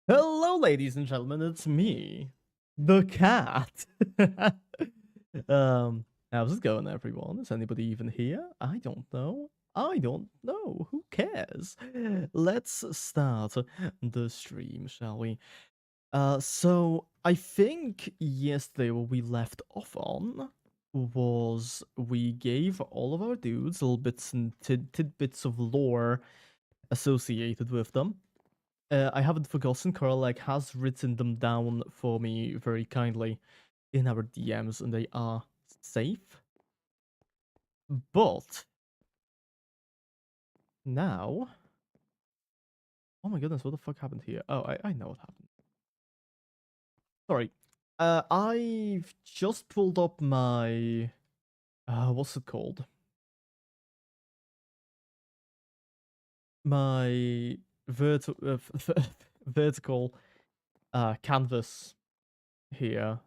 Hello, ladies and gentlemen, it's me, the cat. How's it going, everyone? Is anybody even here? I don't know. I don't know. Who cares? Let's start the stream, shall we? So I think yesterday what we left off on was we gave all of our dudes little bits and tidbits of lore associated with them. I haven't forgotten. Carl has written them down for me very kindly in our DMs, and they are safe. But now, oh my goodness, what the fuck happened here? Oh, I know what happened. Sorry. I've just pulled up my what's it called? My vertical canvas here,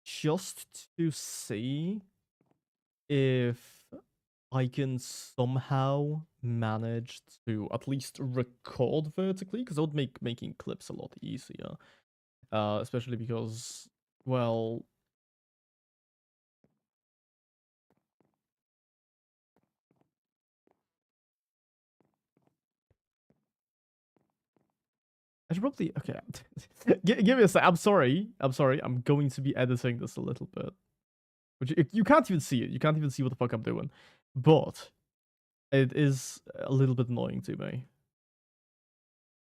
just to see if I can somehow manage to at least record vertically, because that would make making clips a lot easier. Especially because, well, I should probably okay. Give me a sec. I'm sorry. I'm sorry. I'm going to be editing this a little bit, which you can't even see it. You can't even see what the fuck I'm doing, but it is a little bit annoying to me.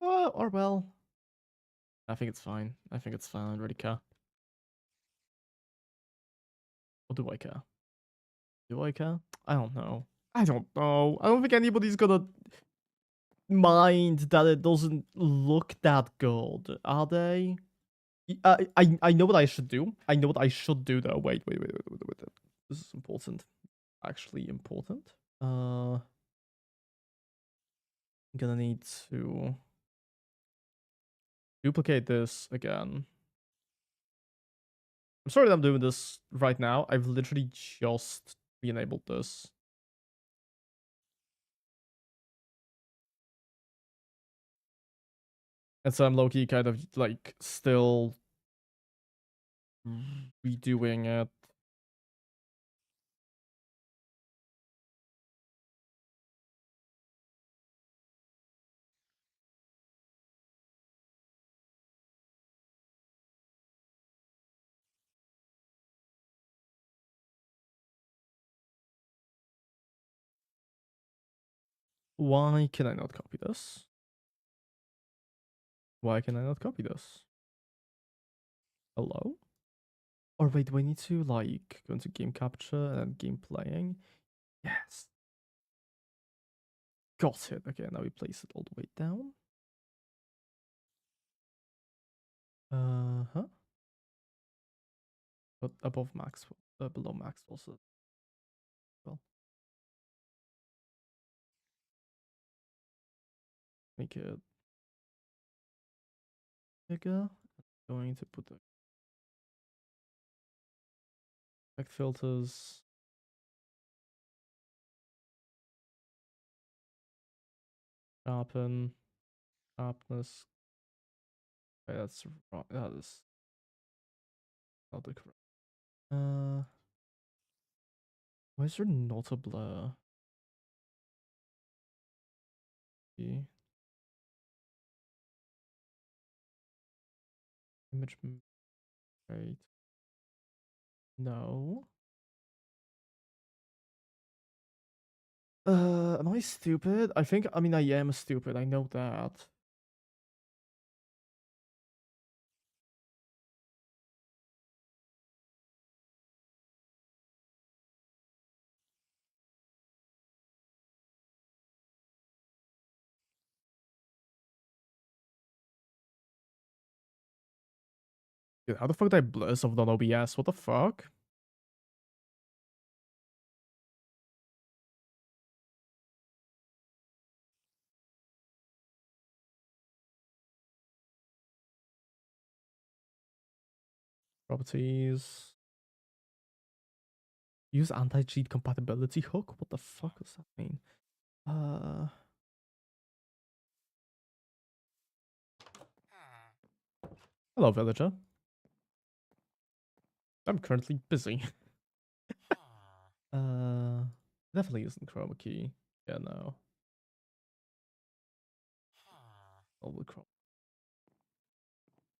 Or well, I think it's fine. I think it's fine. I don't really care. Or do I care? Do I care? I don't know. I don't know. I don't think anybody's gonna mind that it doesn't look that good, are they? I know what I should do. I know what I should do though. Wait. This is important. Actually important. I'm gonna need to duplicate this again. I'm sorry that I'm doing this right now. I've literally just re-enabled this. And so I'm low-key kind of like still redoing it. Why can I not copy this? Why can I not copy this? Hello? Or wait, do I need to like go into game capture and game playing? Yes. Got it. Okay, now we place it all the way down. Uh-huh. But above max, below max also. Well, make it bigger. Going to put the effect filters. Sharpen. Sharpness. Okay, that's wrong. That is not the correct. Why is there not a blur? Image rate. No. Am I stupid? I mean, I am stupid. I know that. Dude, how the fuck did I blur something on OBS? What the fuck? Properties. Use anti-cheat compatibility hook? What the fuck does that mean? Uh, Hello, villager. I'm currently busy. uh, definitely isn't chroma key. Yeah, no. Probably chroma.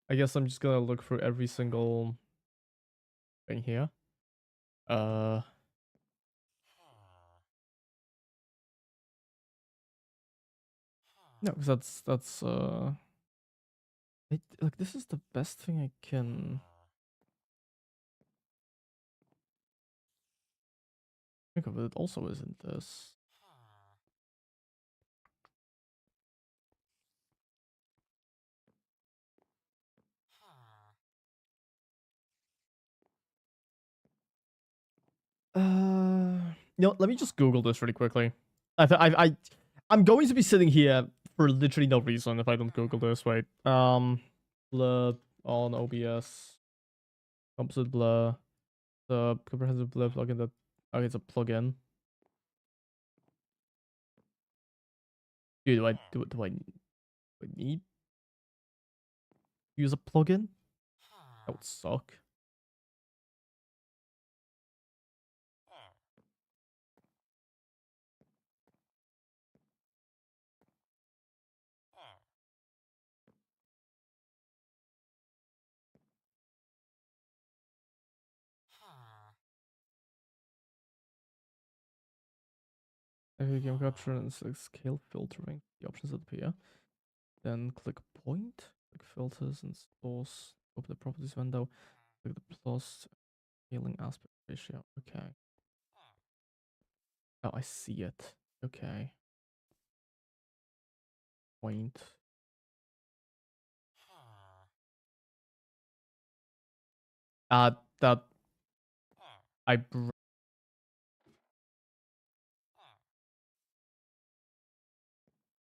I guess I'm just gonna look through every single thing here. Uh, no, because like this is the best thing I can think of. It also isn't this. Let me just Google this really quickly. I'm going to be sitting here for literally no reason if I don't Google this. Wait. Blur on OBS. Composite blur. The comprehensive blur plugin that. Okay, it's a plugin. Dude, do I need to use a plugin? That would suck. Game capture and select scale filtering. The options that appear. Then click point. Click filters and source. Open the properties window. Click the plus scaling aspect ratio. Okay. Oh, I see it. Okay. Point. That I.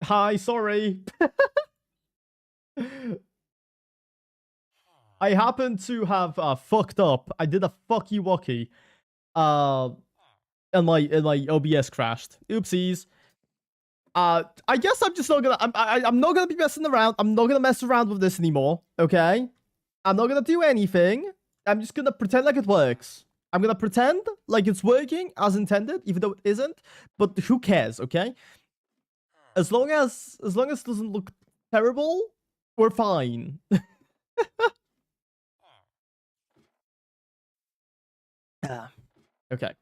Hi, sorry. I happen to have fucked up. I did a fucky wucky. Uh, and my OBS crashed. Oopsies. I guess I'm just not gonna. I'm not gonna be messing around. I'm not gonna mess around with this anymore. Okay. I'm not gonna do anything. I'm just gonna pretend like it works. I'm gonna pretend like it's working as intended, even though it isn't. But who cares? Okay. As long as it doesn't look terrible, we're fine. Okay.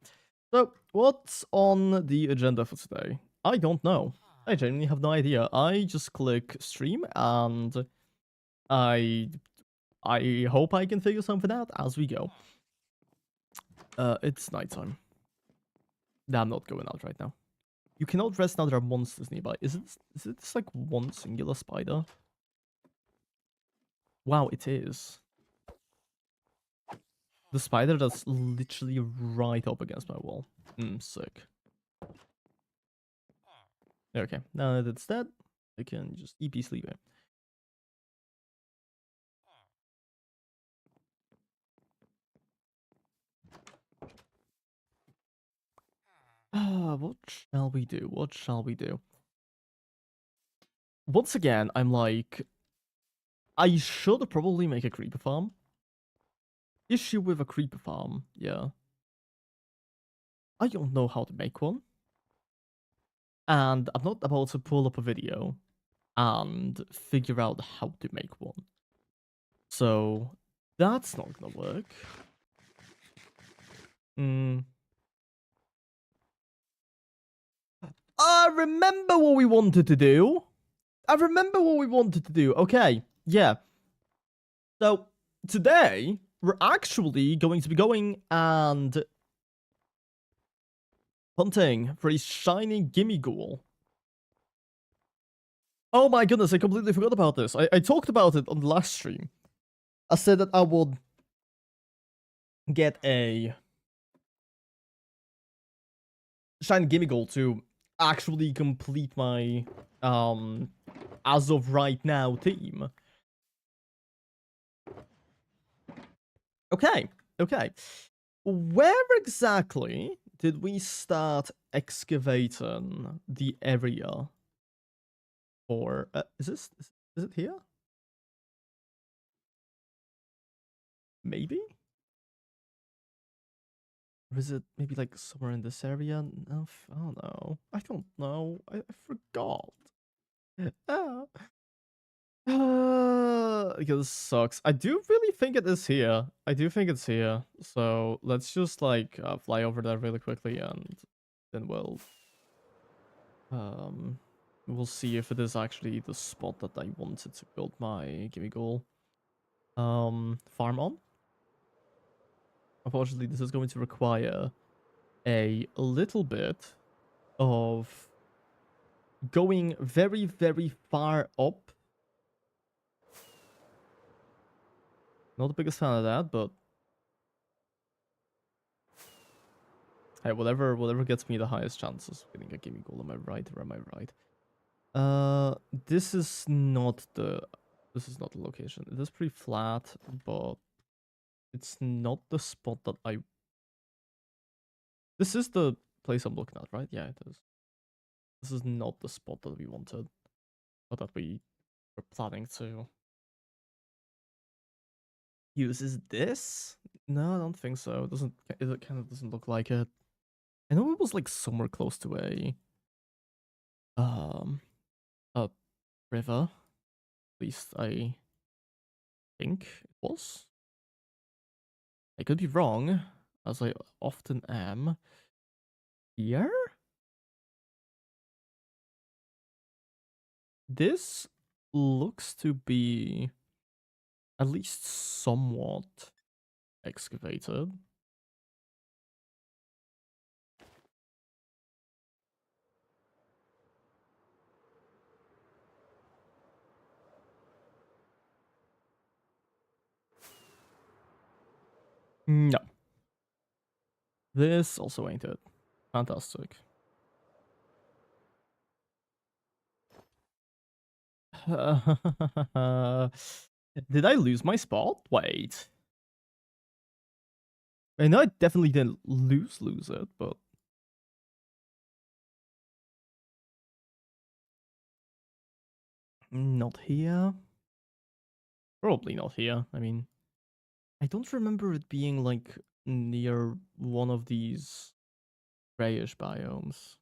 So, what's on the agenda for today? I don't know. I genuinely have no idea. I just click stream and I hope I can figure something out as we go. It's nighttime. Nah, I'm not going out right now. You cannot rest now, there are monsters nearby. Is it just like one singular spider? Wow, it is. The spider that's literally right up against my wall. Sick. Okay, now that it's dead, I can just EP sleep it. What shall we do? What shall we do? Once again, I'm like, I should probably make a creeper farm. Issue with a creeper farm, yeah. I don't know how to make one. And I'm not about to pull up a video and figure out how to make one. So, that's not gonna work. I remember what we wanted to do. Okay, yeah. So, today, we're actually going to be going and hunting for a shiny gimme ghoul. Oh my goodness, I completely forgot about this. I talked about it on the last stream. I said that I would get a shiny gimme ghoul to actually complete my as of right now team. Okay. Where exactly did we start excavating the area for? Is it here? Maybe? Or is it maybe like somewhere in this area? No, I don't know. I don't know. I forgot. Ah. Yeah, this sucks. I do really think it is here. I do think it's here. So let's just like fly over there really quickly and then um we'll see if it is actually the spot that I wanted to build my gimme goal farm on. Unfortunately, this is going to require a little bit of going very, very far up. Not the biggest fan of that, but hey, whatever gets me the highest chances of getting a gimme goal. Am I right or am I right? This is not the location. It is pretty flat, but it's not the spot that I. This is the place I'm looking at, right? Yeah, it is. This is not the spot that we wanted, or that we were planning to use. Is this? No, I don't think so. It doesn't. It kind of doesn't look like it. I know it was like somewhere close to um a river. At least I think it was. I could be wrong, as I often am. Here? This looks to be at least somewhat excavated. No. This also ain't it. Fantastic. Did I lose my spot? Wait. I know I definitely didn't lose it, but not here. Probably not here. I mean, I don't remember it being like near one of these grayish biomes.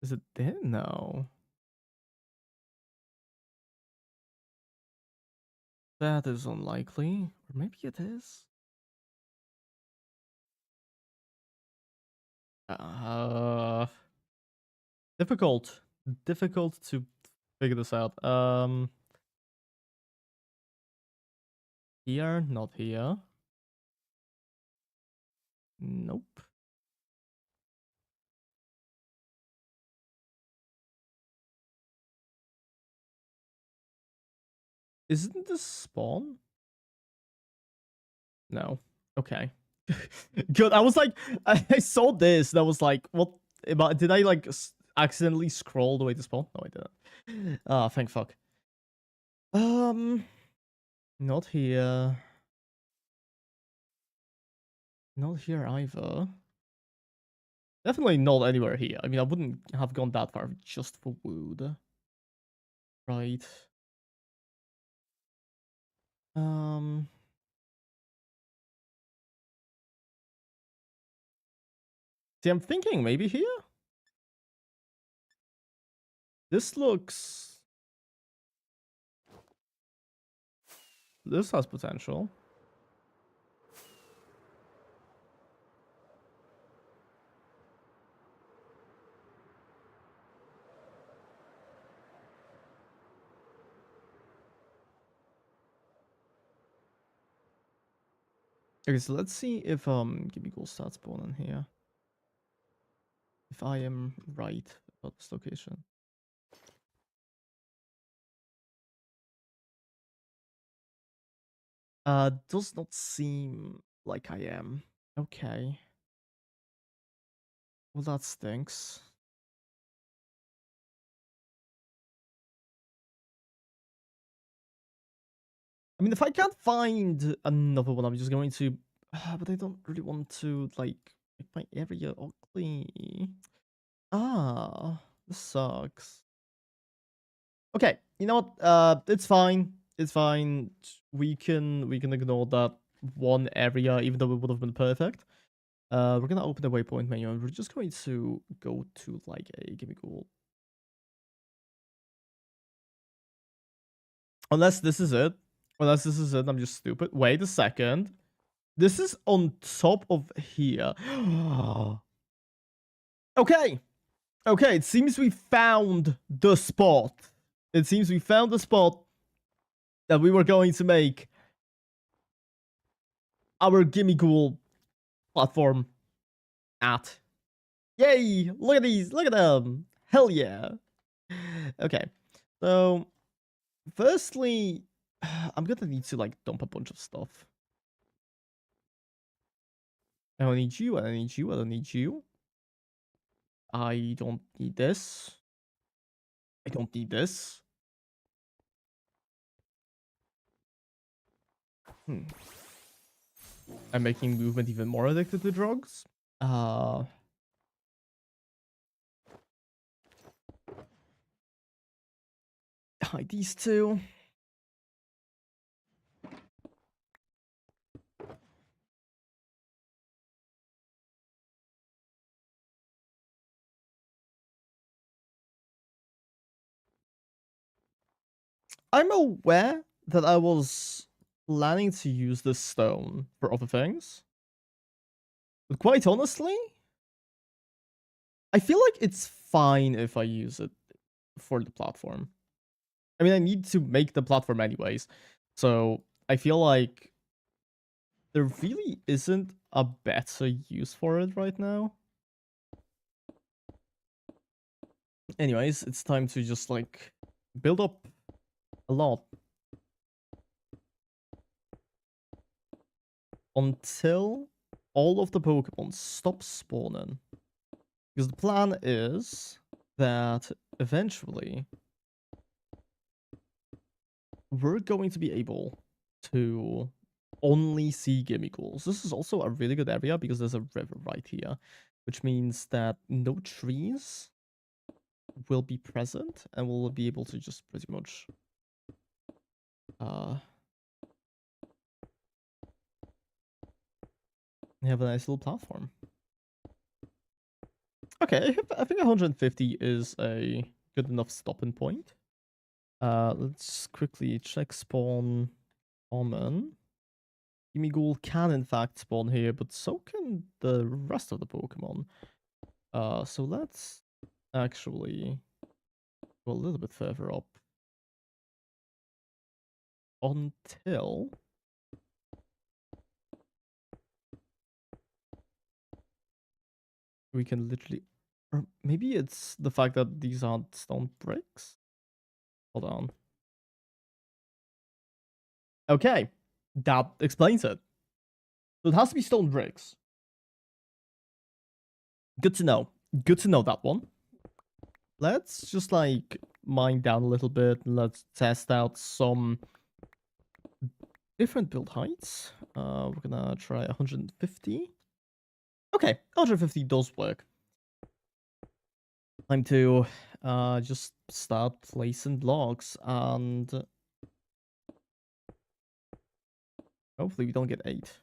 Is it there? No. That is unlikely. Or maybe it is. Uh, difficult. Difficult to figure this out. Here, not here. Nope. Isn't this spawn? No. Okay. Good. I was like, I saw this and I was like, what? Did I like accidentally scroll the way to spawn? No, I didn't. Ah, thank fuck. Not here. Not here either. Definitely not anywhere here. I mean, I wouldn't have gone that far just for wood. Right. Um. See, I'm thinking maybe here. This looks. This has potential. Okay, so let's see if Gimme Gold starts spawning here. If I am right about this location. Does not seem like I am. Okay. Well, that stinks. I mean, if I can't find another one, I'm just going to. But I don't really want to, like, Make my area ugly. Ah, this sucks. Okay, you know what? It's fine. It's fine. We can ignore that one area, even though it would have been perfect. We're gonna open the waypoint menu, and we're just going to go to like a gimme cool. Unless this is it. Unless this is it, I'm just stupid. Wait a second. This is on top of here. Okay. Okay, it seems we found the spot. It seems we found the spot that we were going to make our gimme cool platform at. Yay! Look at these! Look at them! Hell yeah! Okay, so firstly, I'm gonna need to like dump a bunch of stuff. I don't need you. I don't need you. I don't need you. I don't need this. I don't need this. I'm making movement even more addicted to drugs. Hide these two. I'm aware that I was planning to use this stone for other things. But quite honestly, I feel like it's fine if I use it for the platform. I mean, I need to make the platform anyways. So I feel like there really isn't a better use for it right now. Anyways, it's time to just like build up a lot. Until all of the Pokemon stop spawning. Because the plan is that eventually we're going to be able to only see Gimmigholes. This is also a really good area because there's a river right here, which means that no trees will be present and we'll be able to just pretty much have a nice little platform. Okay, I think 150 is a good enough stopping point. Let's quickly check spawn common. Gimmighoul can in fact spawn here, but so can the rest of the Pokemon. So let's actually go a little bit further up until we can literally, or maybe it's the fact that these aren't stone bricks. Hold on. Okay, that explains it. So it has to be stone bricks. Good to know. Good to know that one. Let's just like mine down a little bit and let's test out some different build heights. We're gonna try 150. Okay, 150 does work. Time to just start placing blocks and hopefully we don't get 8.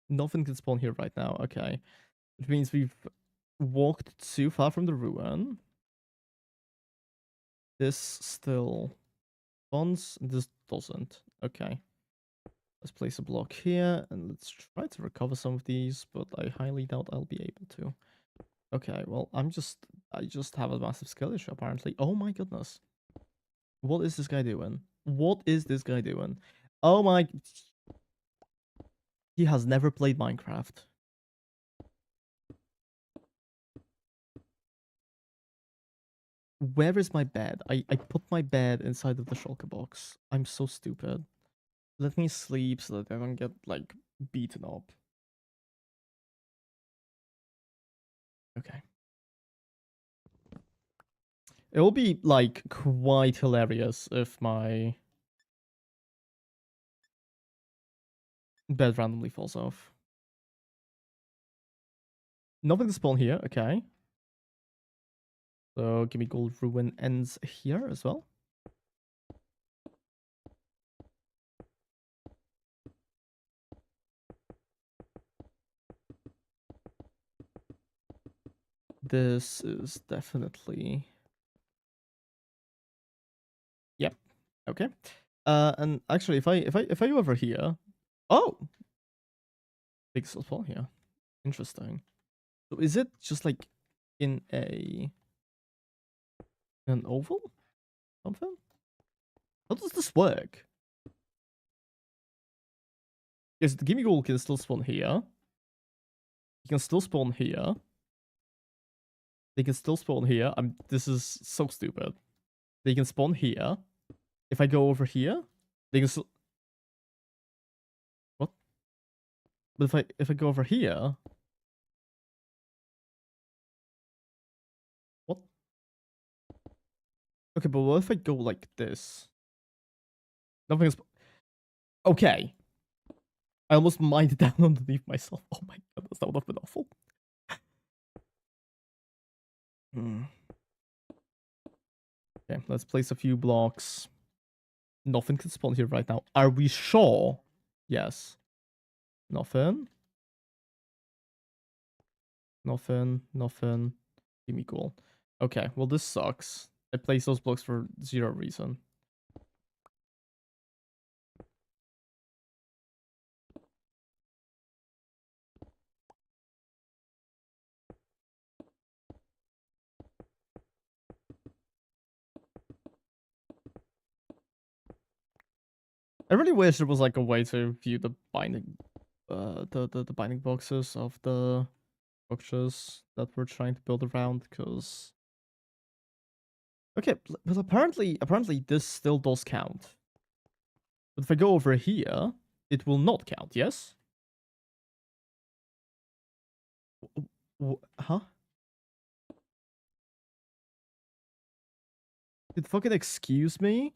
Nothing can spawn here right now. Okay, which means we've walked too far from the ruin. This still spawns, this doesn't. Okay. Let's place a block here and let's try to recover some of these, but I highly doubt I'll be able to. Okay, well, I just have a massive skill issue apparently. Oh my goodness. What is this guy doing? What is this guy doing? Oh my... He has never played Minecraft. Where is my bed? I put my bed inside of the shulker box. I'm so stupid. Let me sleep so that I don't get, like, beaten up. Okay. It will be, like, quite hilarious if my bed randomly falls off. Nothing to spawn here, okay. So Gimme Gold Ruin ends here as well. This is definitely... Yep, okay. And actually, if I go over here... Oh! Big spawn here. Interesting. So is it just like in an oval? Something? How does this work? Yes, the Gimme Gold can still spawn here. He can still spawn here. They can still spawn here. This is so stupid. They can spawn here. If I go over here, they can still... What? But if I go over here... What? Okay, but what if I go like this? Nothing is... Okay. I almost mined down underneath myself. Oh my goodness, that would have been awful. Okay, let's place a few blocks. Nothing can spawn here right now. Are we sure? Yes. Nothing. Nothing. Give me cool. Okay, well this sucks. I placed those blocks for zero reason. I really wish there was like a way to view the binding the binding boxes of the structures that we're trying to build around, because okay, but apparently this still does count. But if I go over here, it will not count, yes? Huh? Did fucking excuse me?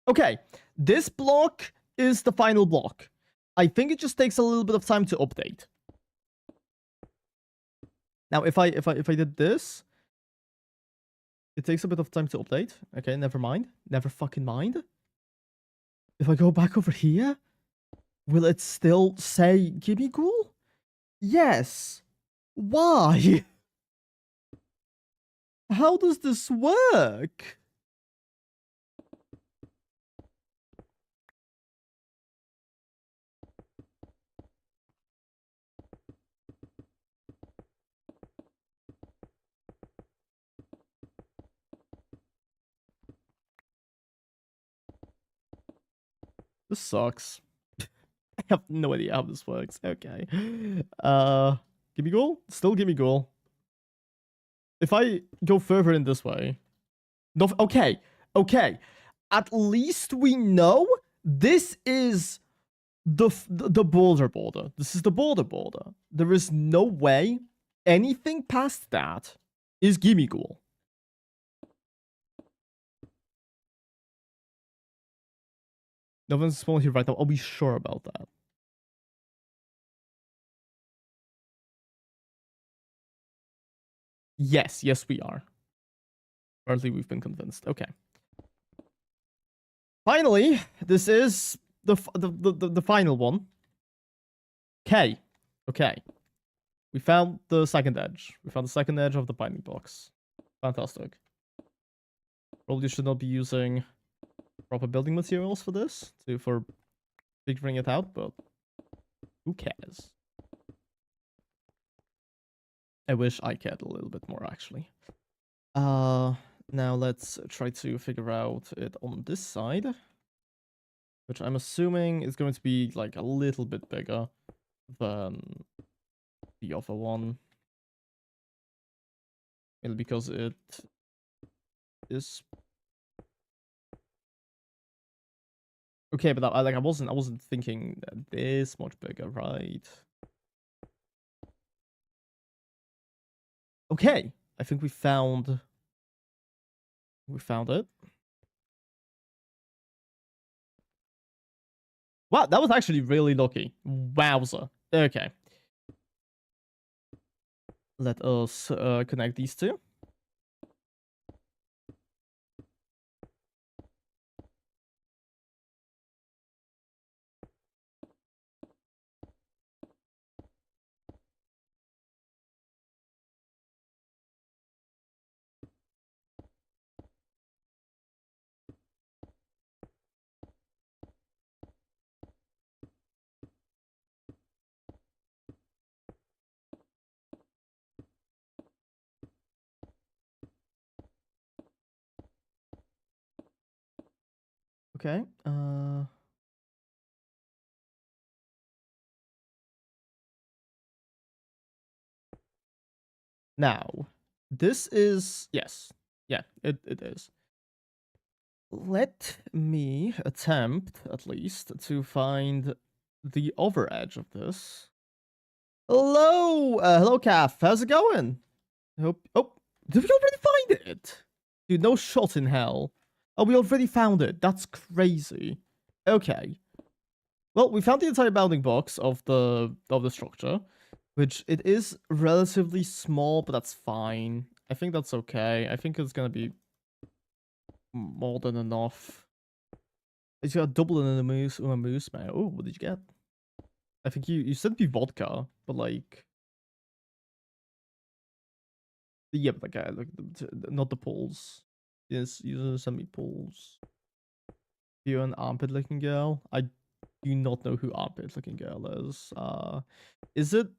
Okay, this block is the final block. I think it just takes a little bit of time to update. Now, if I did this, it takes a bit of time to update. Okay, never mind. Never fucking mind. If I go back over here, will it still say Gimme Ghoul? Yes. Why? How does this work? This sucks. I have no idea how this works. Okay. Gimme Ghoul? Still Gimme Ghoul. If I go further in this way... No, okay. Okay. At least we know this is the border. This is the border. There is no way anything past that is Gimme Ghoul. No one's spawning here right now. I'll be sure about that. Yes, we are. Apparently, we've been convinced. Okay. Finally, this is the final one. Okay. We found the second edge. We found the second edge of the binding box. Fantastic. Probably should not be using proper building materials for this, for figuring it out, but who cares? I wish I cared a little bit more, actually. Now let's try to figure out it on this side, which I'm assuming is going to be like a little bit bigger than the other one. Mainly because it is... Okay, but I wasn't thinking this much bigger, right? Okay, I think we found We found it. Wow, that was actually really lucky. Wowza. Okay. Let us connect these two. Okay. Now, this is yes. Yeah, it is. Let me attempt, at least, to find the other edge of this. Hello! Hello, Calf. How's it going? Hope. Oh, did we already find it? Dude, no shot in hell. Oh, we already found it. That's crazy. Okay. Well, we found the entire bounding box of the structure, which it is relatively small, but that's fine. I think that's okay. I think it's gonna be more than enough. It's got a double and a moose, man. Oh, what did you get? I think you sent me vodka, but like, yeah, but like not the pulls. Yes, you sent me pulls. You're an armpit licking girl. I do not know who armpit licking girl is. Is it?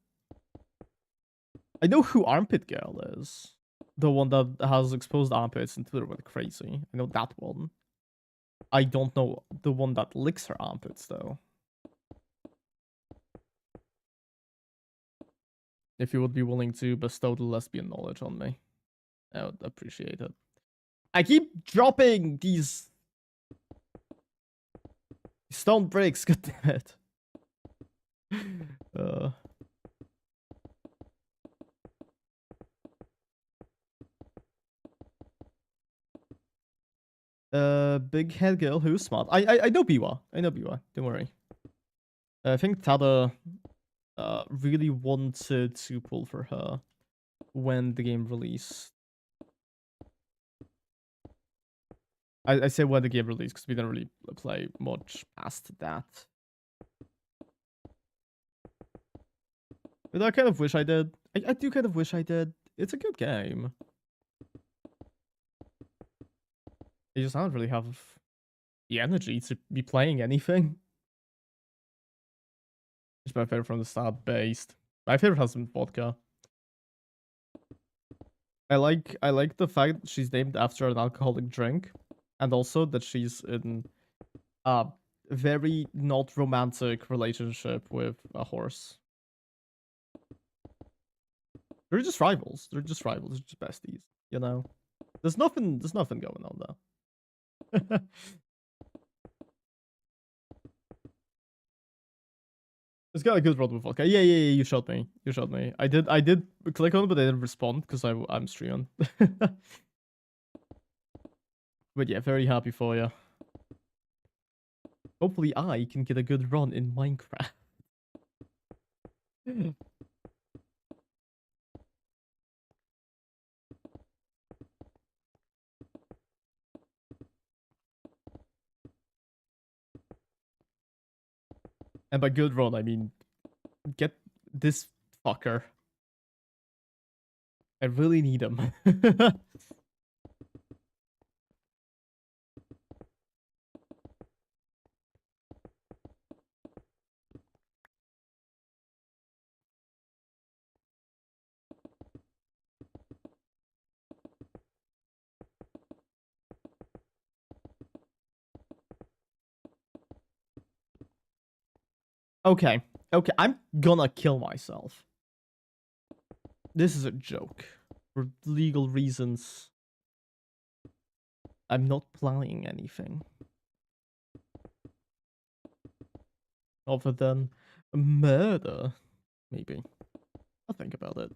I know who armpit girl is. The one that has exposed armpits and Twitter went crazy. I know that one. I don't know the one that licks her armpits though. If you would be willing to bestow the lesbian knowledge on me, I would appreciate it. I keep dropping these stone bricks, god damn it. Big head girl who's smart. I know Biwa. I know Biwa. Don't worry. I think Tada really wanted to pull for her when the game released. I say when the game released because we didn't really play much past that. But I kind of wish I did. I do kind of wish I did. It's a good game. I just don't really have the energy to be playing anything. It's my favorite from the start, based. My favorite has been vodka. I like the fact that she's named after an alcoholic drink, and also that she's in a very not romantic relationship with a horse. They're just rivals. They're just rivals. They're just besties. You know, there's nothing. There's nothing going on though. It's got a good run with vodka. Yeah, yeah, yeah. You shot me. You shot me. I did click on it, but I didn't respond because I'm streaming. But yeah, very happy for you. Hopefully, I can get a good run in Minecraft. And by good run, I mean get this fucker. I really need him. Okay. Okay, I'm gonna kill myself. This is a joke. For legal reasons, I'm not planning anything. Other than murder, maybe. I'll think about it.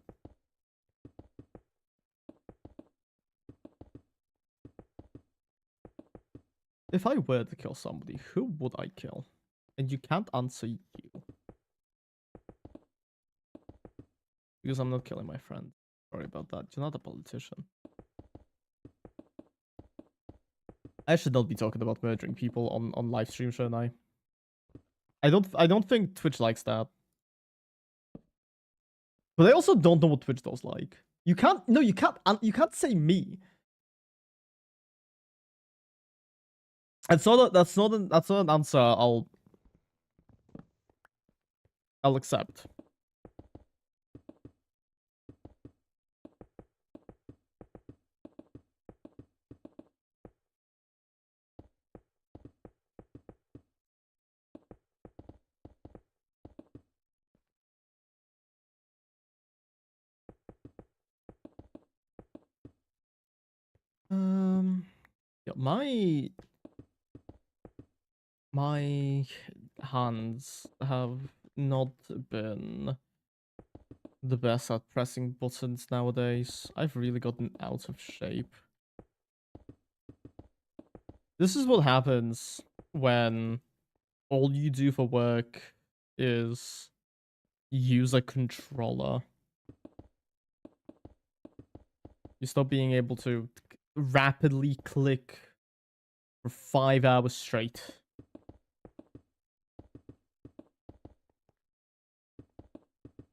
If I were to kill somebody, who would I kill? And you can't answer you. Because I'm not killing my friend. Sorry about that. You're not a politician. I should not be talking about murdering people on live stream, shouldn't I? I don't think Twitch likes that. But I also don't know what Twitch does like. You can't you can't say me. That's not an answer I'll accept. Yeah, my hands have not been the best at pressing buttons nowadays. I've really gotten out of shape. This is what happens when all you do for work is use a controller. You stop being able to rapidly click for 5 hours straight.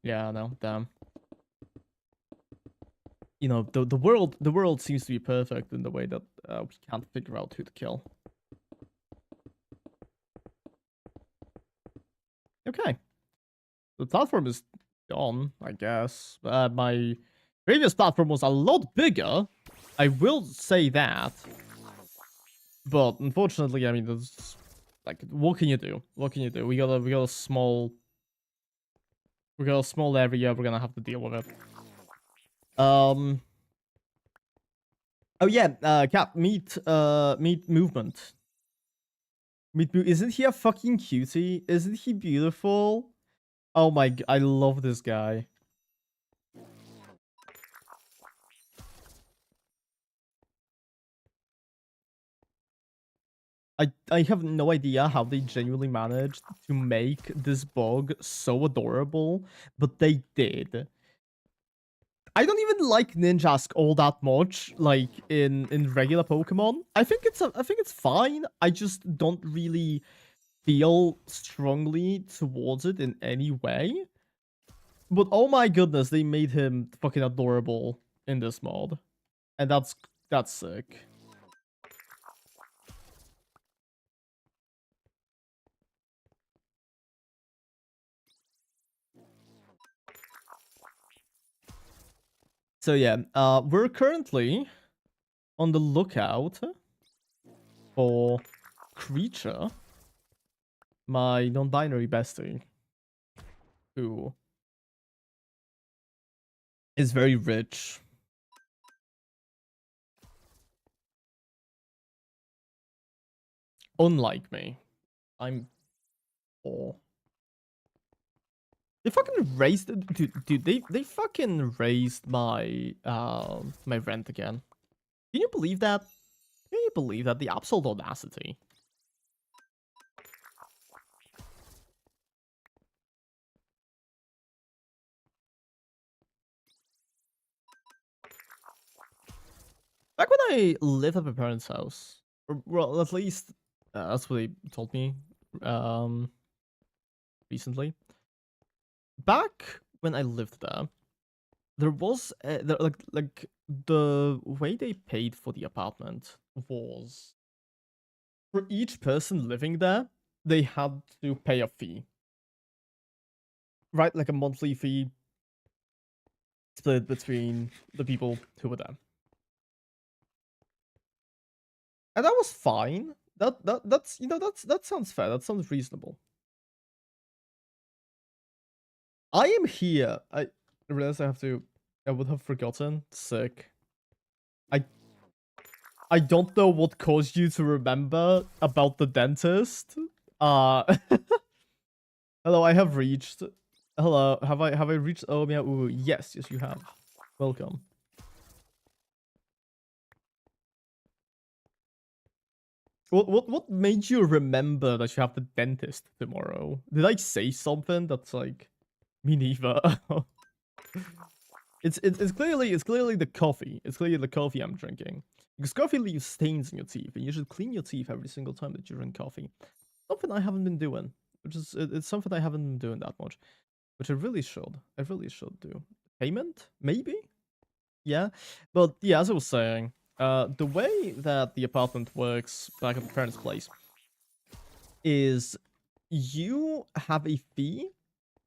Yeah, no, damn. You know, the world seems to be perfect in the way that we can't figure out who to kill. Okay. The platform is gone, I guess. My previous platform was a lot bigger. I will say that. But unfortunately, I mean, there's like, what can you do? What can you do? We got a small area. We're gonna have to deal with it. Oh yeah, Cap, meet movement. Isn't he a fucking cutie? Isn't he beautiful? Oh my, I love this guy. I have no idea how they genuinely managed to make this bug so adorable, but they did. I don't even like Ninjask all that much, like in regular Pokemon. I think it's fine. I just don't really feel strongly towards it in any way. But oh my goodness, they made him fucking adorable in this mod. And that's sick. So yeah, we're currently on the lookout for Creature, my non-binary bestie, who is very rich. Unlike me, I'm poor. They fucking raised, dude. They fucking raised my my rent again. Can you believe that? Can you believe that? The absolute audacity. Back when I lived at my parents' house, or, well, at least that's what they told me recently. Back when I lived there was like the way they paid for the apartment was for each person living there, they had to pay a fee, right? Like a monthly fee split between the people who were there, and that was fine. That's that sounds fair. That sounds reasonable. I am here. I realize I have to. I would have forgotten. Sick. I I don't know what caused you to remember about the dentist. Hello, I have reached. Hello, have I reached? Oh, Meow. Ooh, yes, you have. Welcome. What made you remember that you have the dentist tomorrow? Did I say something that's like me neither? it's clearly the coffee. It's clearly the coffee I'm drinking. Because coffee leaves stains in your teeth, and you should clean your teeth every single time that you drink coffee. Something I haven't been doing, which is it's something I haven't been doing that much, which I really should. I really should do. Payment, maybe. Yeah, but yeah, as I was saying, the way that the apartment works back at the parents' place is you have a fee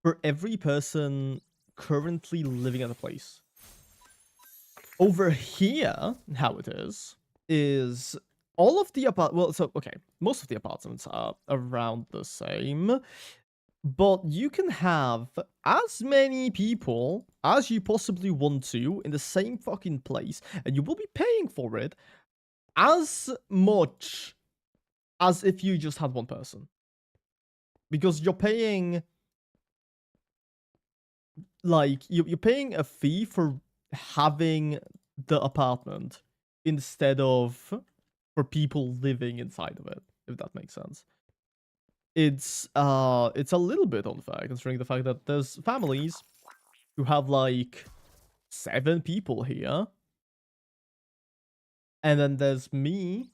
for every person currently living at the place. Over here, how it is all of the most of the apartments are around the same, but you can have as many people as you possibly want to in the same fucking place, and you will be paying for it as much as if you just had one person. Because you're paying, like, you're paying a fee for having the apartment instead of for people living inside of it, if that makes sense. It's a little bit unfair considering the fact that there's families who have like 7 people here, and then there's me,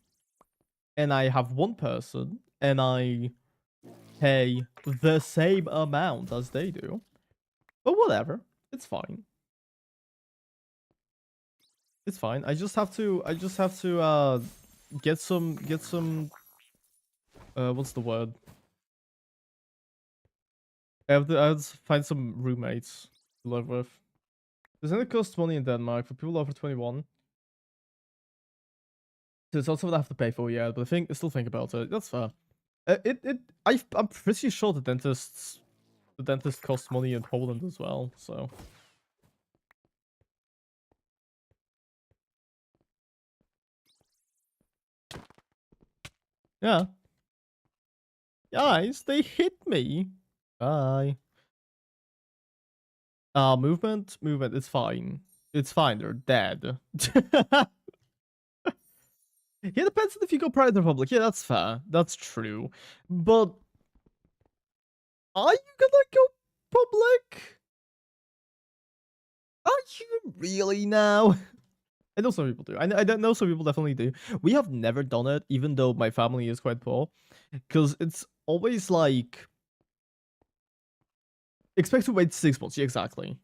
and I have one person, and I pay the same amount as they do. But whatever, it's fine. It's fine. I just have to get some what's the word? I have to find some roommates to live with. Does it cost money in Denmark for people over 21? So it's also what I have to pay for, yeah, but I still think about it. That's fair. I'm pretty sure the dentist costs money in Poland as well, so. Yeah. Guys, they hit me. Bye. Movement, it's fine. It's fine, they're dead. Yeah, depends on if you go private or public. Yeah, that's fair. That's true. But are you gonna go public? Are you really now? I know some people do. I don't know some people definitely do. We have never done it, even though my family is quite poor. Because it's always like expect to wait 6 months. Yeah, exactly.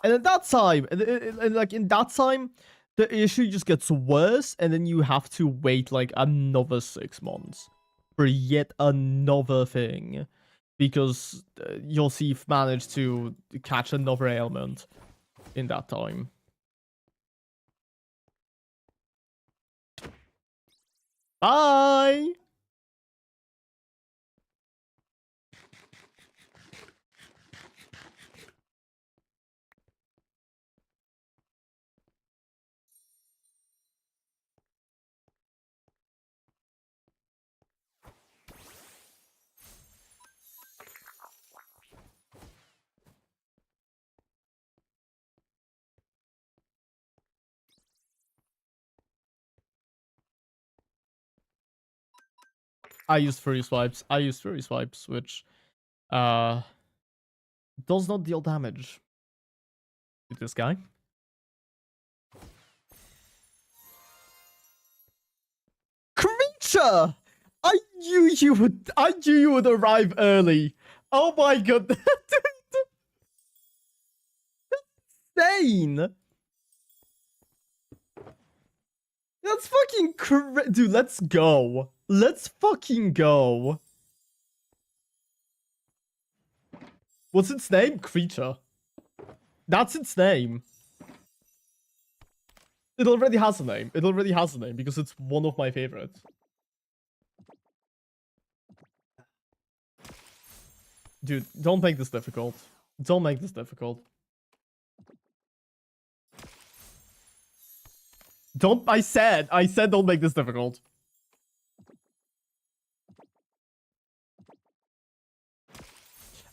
And at that time, and like in that time, the issue just gets worse, and then you have to wait like another 6 months for yet another thing, because your thief managed to catch another ailment in that time. Bye! I used furry swipes. Which uh does not deal damage to this guy. Creature! I knew you would arrive early. Oh my god. Insane. That's fucking dude, let's go. Let's fucking go. What's its name? Creature. That's its name. It already has a name. It already has a name because it's one of my favorites. Dude, don't make this difficult. Don't make this difficult. I said don't make this difficult.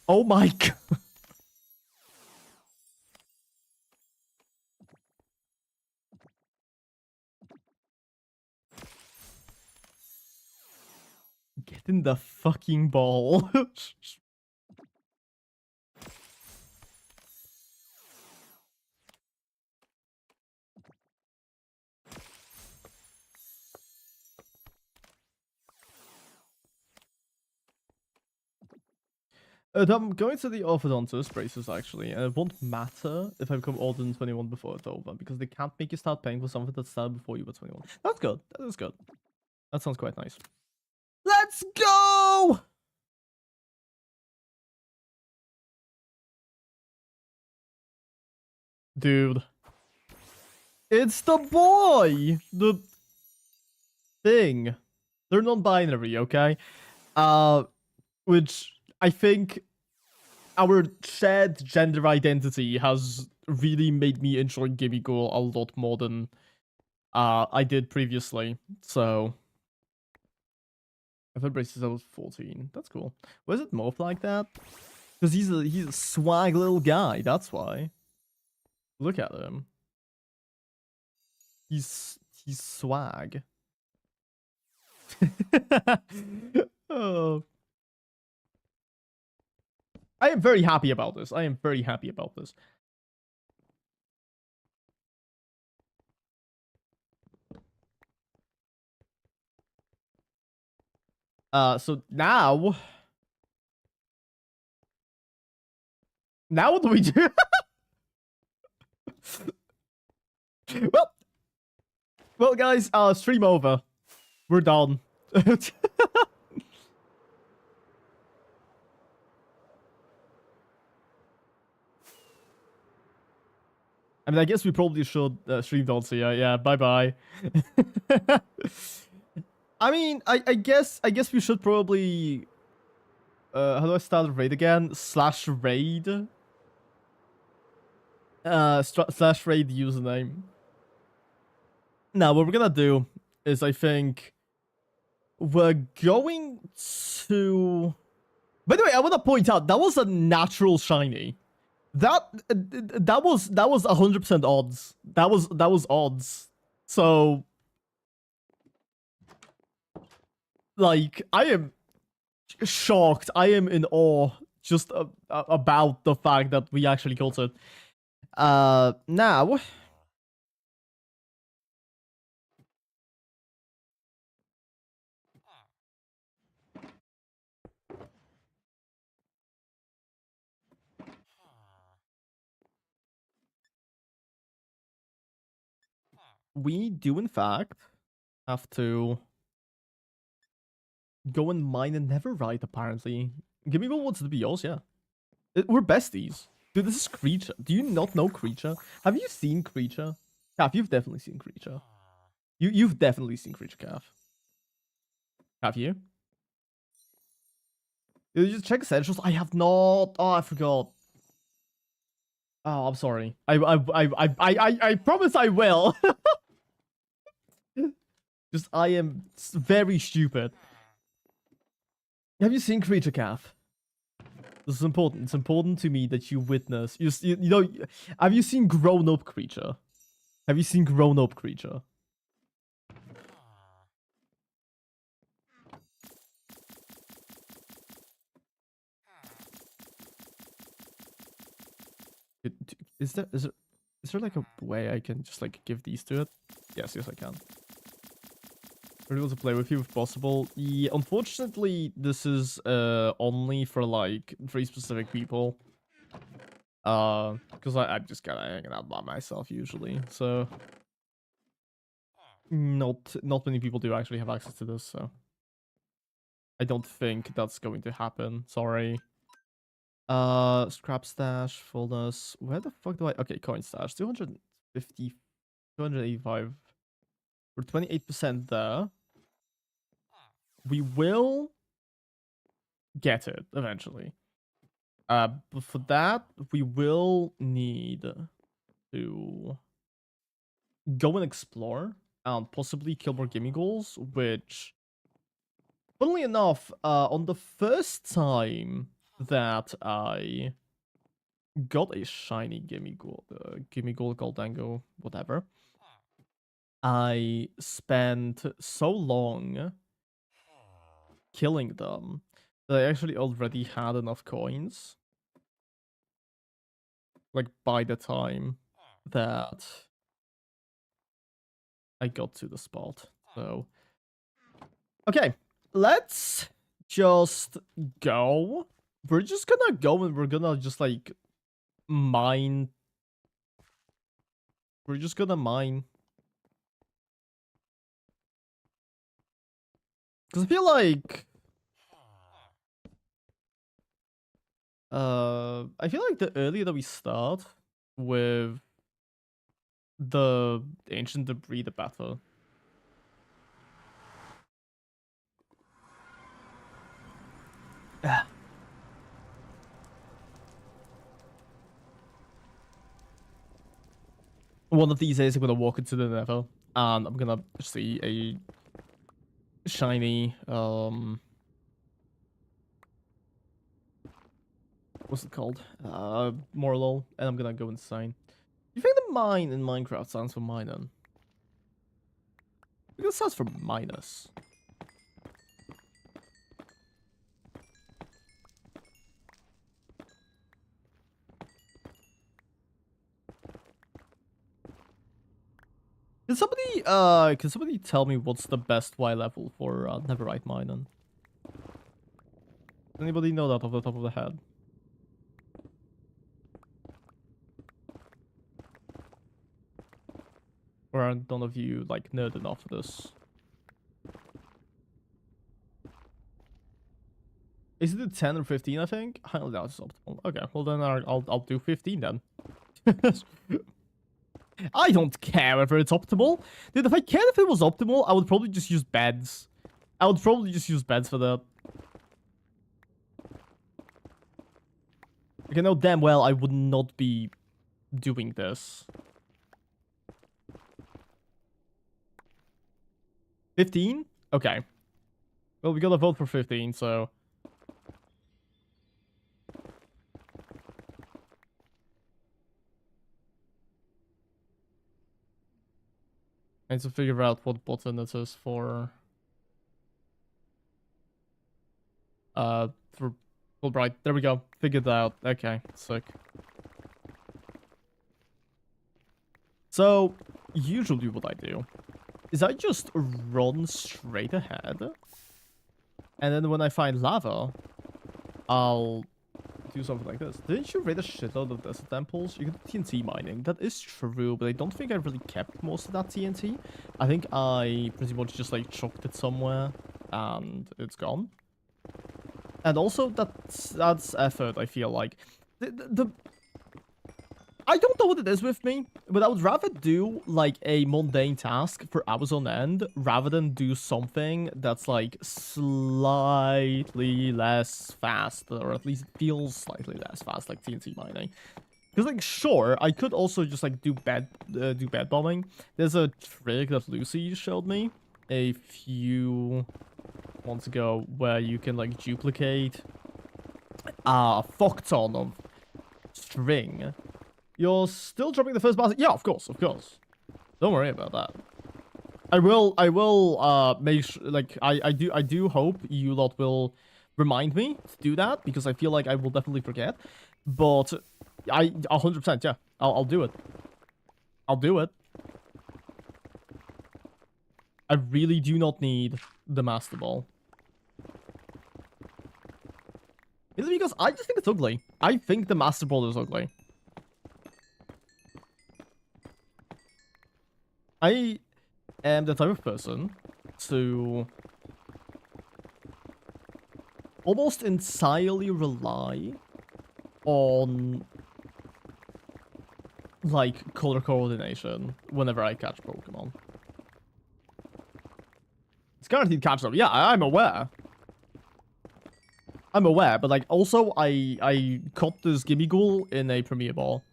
Oh my god. Get in the fucking ball. I'm going to the orthodontist braces actually, and it won't matter if I become older than 21 before it's over, because they can't make you start paying for something that started before you were 21. That's good. That is good. That sounds quite nice. Let's go! Dude. It's the boy! The thing. They're non-binary, okay? Which I think our shared gender identity has really made me enjoy Gimme Ghoul a lot more than I did previously. So I've embraced since I was 14. That's cool. Was it morph like that? Because he's a swag little guy, that's why. Look at him. He's swag. Oh. I am very happy about this. I am very happy about this. So now what do we do? well, guys, stream over. We're done. I mean, I guess we probably should stream done. So yeah, bye bye. I mean, I guess we should probably. How do I start a raid again? /raid. /raid username. Now, what we're gonna do is, I think, we're going to. By the way, I want to point out that was a natural shiny. That was 100% odds. That was odds. So, like, I am shocked. I am in awe just about the fact that we actually got it. Now. We do, in fact, have to go and mine and never write, apparently. Give me what's the BOs, yeah. We're besties. Dude, this is Creature. Do you not know Creature? Have you seen Creature? Calf, you've definitely seen Creature. You've definitely seen Creature, Calf. Have you? You just check essentials. I have not. Oh, I forgot. Oh, I'm sorry. I promise I will. Just I am very stupid. Have you seen Creature, Calf? This is important. It's important to me that you witness. You know, have you seen Grown Up Creature? Have you seen Grown Up Creature? Is there like a way I can just like give these to it? Yes, I can. We're able to play with you if possible. Yeah, unfortunately, this is only for like 3 specific people. Because I'm just kind of hanging out by myself usually, so not many people do actually have access to this, so I don't think that's going to happen. Sorry. Scrap stash, fullness. Where the fuck do I? Okay, coin stash. 250, 285. We're 28% there. We will get it eventually. But for that, we will need to go and explore and possibly kill more gimme goals, which, funnily enough, on the first time that I got a shiny gimme goal, Goldango, whatever, I spent so long killing them, that I actually already had enough coins. Like, by the time that I got to the spot. So, okay, let's just go. We're just gonna go and we're gonna just, like, mine. We're just gonna mine. Because I feel like... I feel like the earlier that we start with the ancient debris, the better. One of these days I'm gonna walk into the Nether and I'm gonna see a shiny what's it called? Morlul, and I'm gonna go insane. You think the mine in Minecraft stands for minen? I think it stands for minus. Can somebody tell me what's the best Y level for Netherite mining? Does anybody know that off the top of the head? Or are none of you like nerd enough for this? Is it 10 or 15? I think. Highly doubt it's optimal. Okay, well then I'll do 15 then. I don't care whether it's optimal, dude. If I cared if it was optimal, I would probably just use beds. I would probably just use beds for that. Like, I know damn well I would not be doing this. 15? Okay. Well, we gotta vote for 15, so... I need to figure out what button it is for... for Fulbright. There we go. Figured that out. Okay, sick. So, usually what I do is I just run straight ahead. And then when I find lava, I'll do something like this. Didn't you raid a shitload of desert temples? You can do TNT mining. That is true, but I don't think I really kept most of that TNT. I think I pretty much just like chucked it somewhere and it's gone. And also that's effort, I feel like. I don't know what it is with me, but I would rather do, like, a mundane task for hours on end, rather than do something that's, like, slightly less fast, or at least feels slightly less fast, like TNT mining. Because, like, sure, I could also just, like, do bed bombing. There's a trick that Lucy showed me a few months ago, where you can, like, duplicate a fuck ton of string. You're still dropping the first basket? Yeah, of course, of course. Don't worry about that. I will, make sure, like, I do hope you lot will remind me to do that, because I feel like I will definitely forget. But, 100%, yeah, I'll do it. I'll do it. I really do not need the Master Ball. Is it because I just think it's ugly? I think the Master Ball is ugly. I am the type of person to almost entirely rely on, like, color coordination whenever I catch Pokemon. It's guaranteed catch them. Yeah, I'm aware. I'm aware, but, like, also I caught this Gimmighoul in a Premier Ball,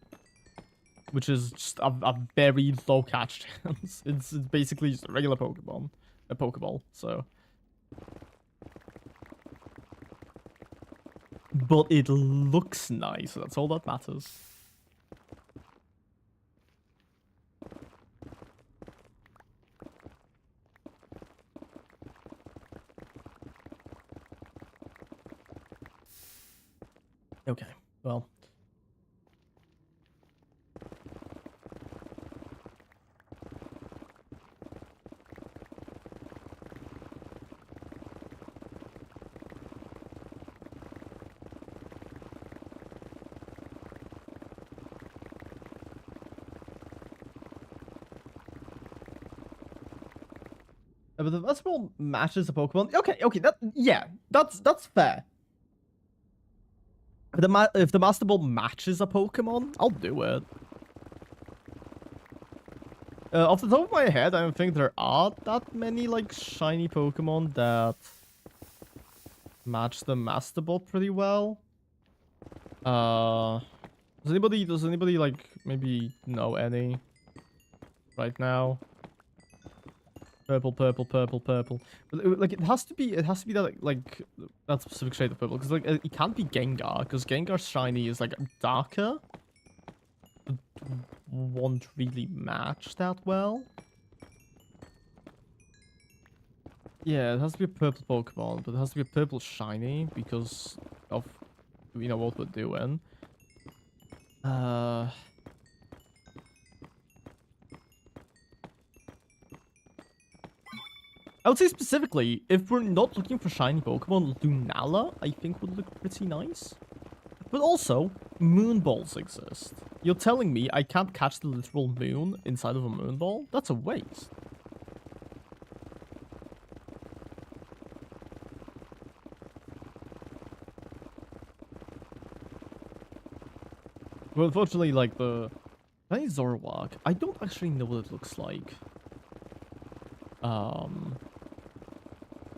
which is just a very low catch chance. It's basically just a regular Pokemon. A Pokeball, so. But it looks nice, that's all that matters. Okay, well. But the Master Ball matches a Pokemon. Okay, that's fair. If the Master Ball matches a Pokemon, I'll do it. Off the top of my head, I don't think there are that many like shiny Pokemon that match the Master Ball pretty well. Does anybody like maybe know any right now? Purple, purple, purple, purple. But like it has to be that like that specific shade of purple because like it can't be Gengar because Gengar's shiny is like darker. It won't really match that well. Yeah, it has to be a purple Pokemon, but it has to be a purple shiny because of what we're doing. I would say specifically, if we're not looking for shiny Pokemon, Lunala, I think would look pretty nice. But also, moon balls exist. You're telling me I can't catch the literal moon inside of a moon ball? That's a waste. Well, unfortunately, like the shiny Zoroark, I don't actually know what it looks like.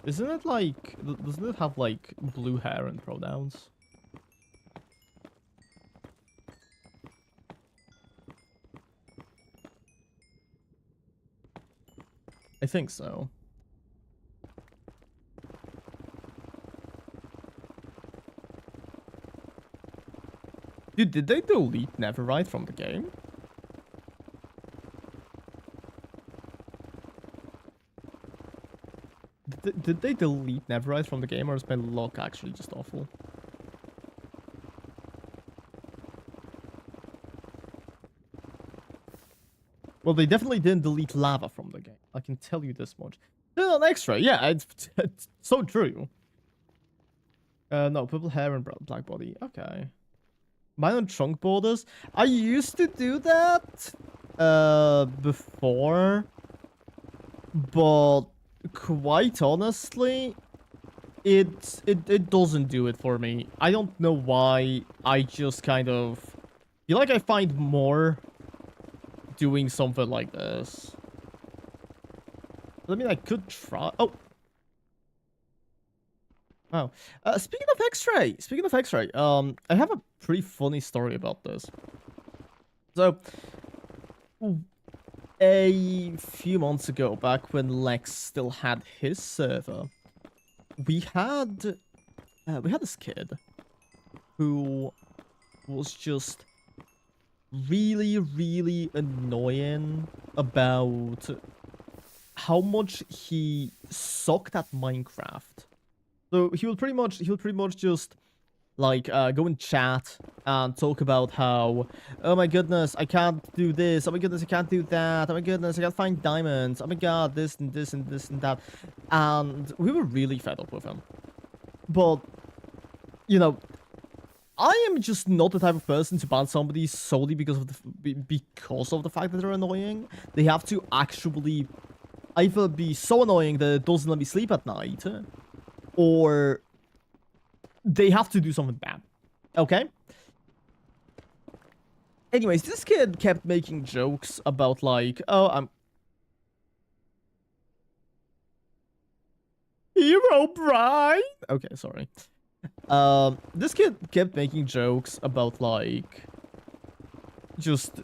Isn't it like, doesn't it have like blue hair and pronouns? I think so. Dude, did they delete Neverite from the game? Did they delete Neverite from the game, or is my luck actually just awful? Well, they definitely didn't delete lava from the game. I can tell you this much. Still an X-ray, yeah, it's so true. No, purple hair and black body. Okay. Mine on trunk borders. I used to do that before, but quite honestly, it doesn't do it for me. I don't know why. I just kind of feel like I find more doing something like this. I mean, I could try. Oh. Wow. Speaking of X-ray, I have a pretty funny story about this. So, a few months ago, back when Lex still had his server, we had this kid who was just really, really annoying about how much he sucked at Minecraft. So he would pretty much just like go and chat and talk about how, oh my goodness, I can't do this. Oh my goodness, I can't do that. Oh my goodness, I can't find diamonds. Oh my god, this and this and this and that. And we were really fed up with him. But, you know, I am just not the type of person to ban somebody solely because of the fact that they're annoying. They have to actually either be so annoying that it doesn't let me sleep at night, or they have to do something bad. Okay? Anyways, this kid kept making jokes about like, oh, I'm Herobrine. Okay, sorry. This kid kept making jokes about like just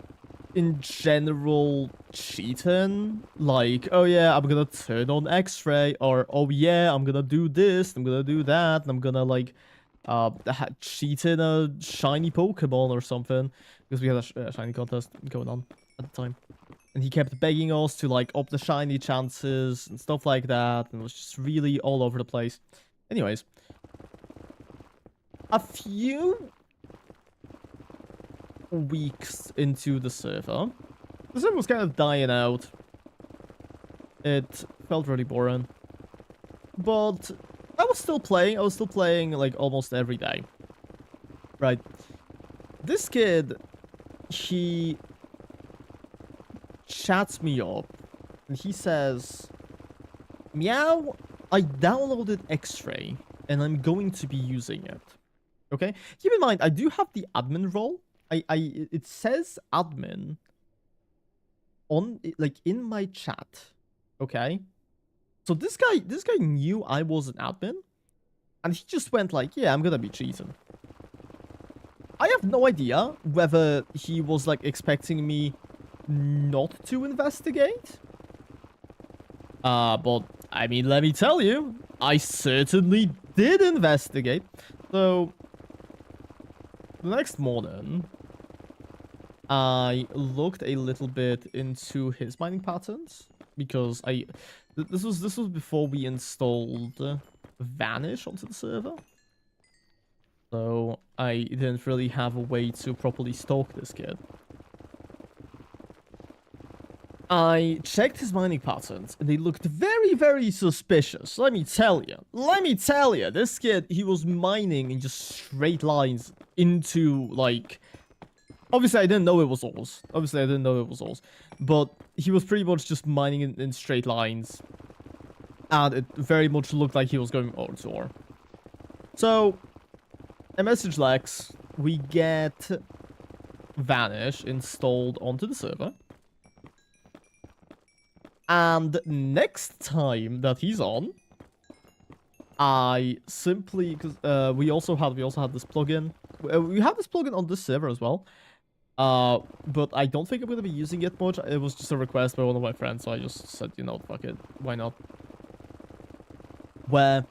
in general cheating, like, oh yeah, I'm gonna turn on X-ray, or oh yeah, I'm gonna do this, I'm gonna do that, and I'm gonna like cheat in a shiny Pokemon or something, because we had a shiny contest going on at the time, and he kept begging us to like up the shiny chances and stuff like that, and it was just really all over the place. Anyways, a few weeks into the server was kind of dying out. It felt really boring. But I was still playing. I was still playing like almost every day. Right. This kid, he chats me up and he says, Meow, I downloaded X-Ray and I'm going to be using it. Okay? Keep in mind, I do have the admin role. It says admin on, like, in my chat. Okay? So this guy knew I was an admin, and he just went like, yeah, I'm gonna be cheating. I have no idea whether he was like expecting me not to investigate. But I mean, let me tell you, I certainly did investigate. So the next morning, I looked a little bit into his mining patterns because this was before we installed Vanish onto the server. So I didn't really have a way to properly stalk this kid. I checked his mining patterns and they looked very, very suspicious. Let me tell you. This kid, he was mining in just straight lines into, like... Obviously, I didn't know it was ores. But he was pretty much just mining in straight lines. And it very much looked like he was going ore to ore. So, I message Lex. We get Vanish installed onto the server. And next time that he's on, I simply, because we also had this plugin. We have this plugin on this server as well. But I don't think I'm gonna be using it much. It was just a request by one of my friends, so I just said, you know, fuck it, why not? Where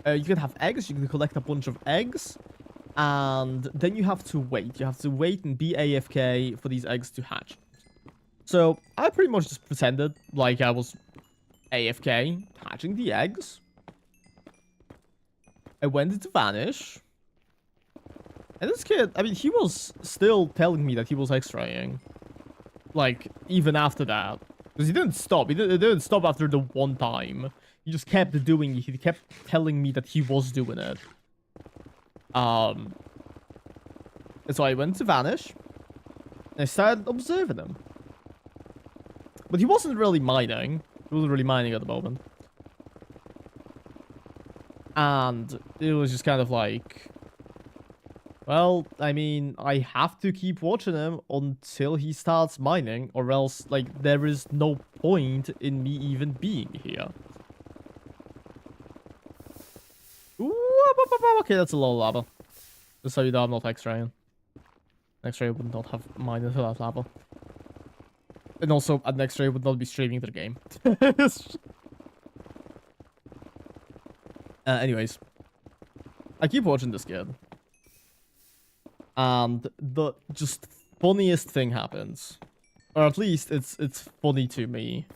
you can have eggs, you can collect a bunch of eggs, and then you have to wait. You have to wait and be AFK for these eggs to hatch. So I pretty much just pretended like I was AFK, hatching the eggs. I went into Vanish. And this kid, I mean, he was still telling me that he was X-raying. Like, even after that. Because he didn't stop. He didn't stop after the one time. He just kept doing it. He kept telling me that he was doing it. And so I went to Vanish. And I started observing him. But he wasn't really mining. He wasn't really mining at the moment. And it was just kind of like... Well, I mean, I have to keep watching him until he starts mining, or else, like, there is no point in me even being here. Ooh, okay, that's a lot of lava. Just so you know, I'm not X-raying. X-ray would not have mined into that lava. And also, an X-ray would not be streaming the game. Anyways. I keep watching this kid. And the just funniest thing happens. Or at least it's funny to me.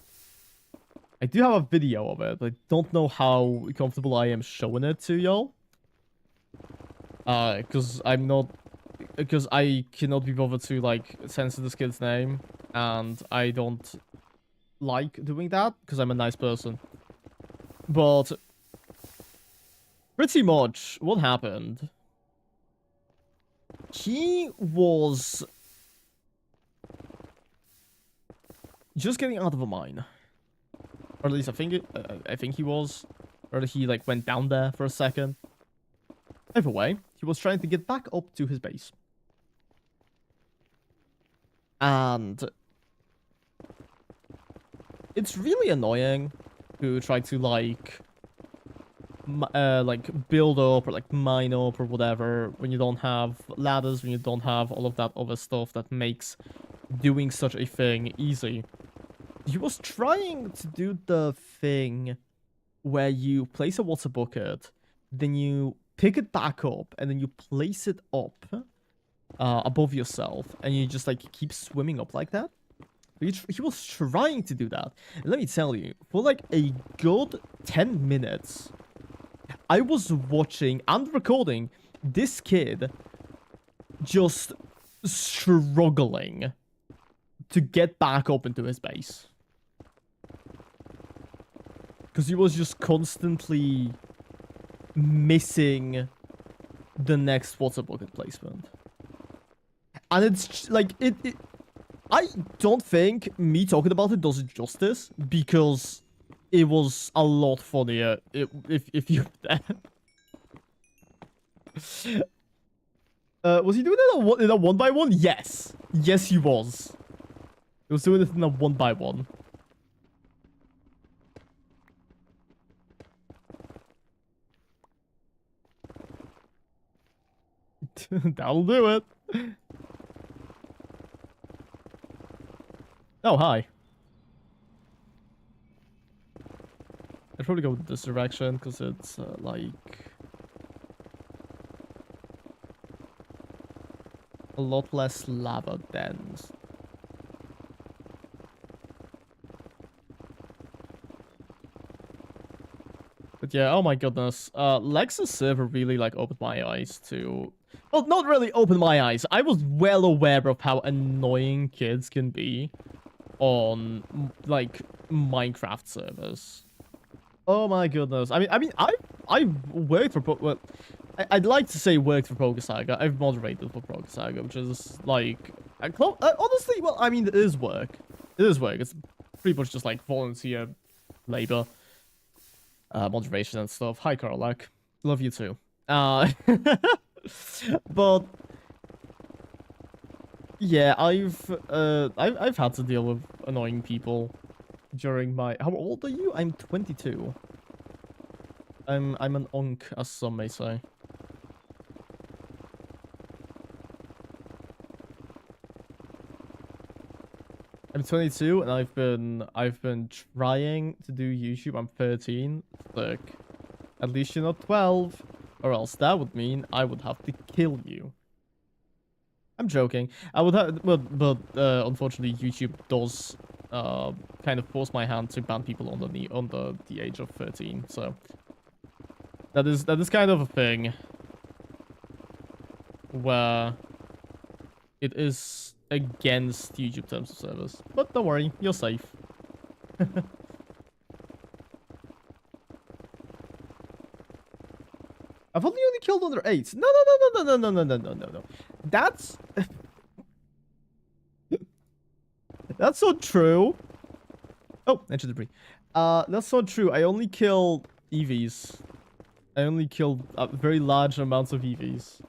I do have a video of it. I don't know how comfortable I am showing it to y'all. Because I cannot be bothered to, like, censor this kid's name. And I don't like doing that, because I'm a nice person. But pretty much what happened... He was just getting out of a mine, or at least I think he was, or he like went down there for a second. Either way, he was trying to get back up to his base, and it's really annoying to try to like build up or like mine up or whatever when you don't have ladders, when you don't have all of that other stuff that makes doing such a thing easy. He was trying to do the thing where you place a water bucket, then you pick it back up, and then you place it up above yourself, and you just like keep swimming up like that. He was trying to do that, and let me tell you, for like a good 10 minutes I was watching and recording this kid just struggling to get back up into his base. Because he was just constantly missing the next water bucket placement. And it's like, I don't think me talking about it does it justice, because it was a lot funnier if you were there. Was he doing it in a 1x1? Yes. Yes, he was. He was doing it in a 1x1. That'll do it. Oh, hi. I'd probably go this direction because it's like a lot less lava dense. But yeah, oh my goodness. Lex's server really like opened my eyes to... Well, not really opened my eyes. I was well aware of how annoying kids can be on like Minecraft servers. Oh my goodness. I mean, I've worked for... Well, I'd like to say worked for PokeSaga. I've moderated for PokeSaga, which is like... honestly, well, I mean, it is work. It is work. It's pretty much just like volunteer labor. Moderation and stuff. Hi, Karlak. Love you too. But yeah, I've had to deal with annoying people during my... How old are you? I'm 22. I'm an onk, as some may say. I'm 22 and I've been trying to do YouTube. I'm 13. Look, at least you're not 12, or else that would mean I would have to kill you. I'm joking. I would have, but unfortunately, YouTube does kind of force my hand to ban people under the age of 13. So that is kind of a thing where it is against YouTube terms of service. But don't worry, you're safe. I've only killed under 8. No. That's... That's not true. Oh, entry debris. That's not true. I only killed EVs. I only killed very large amounts of EVs.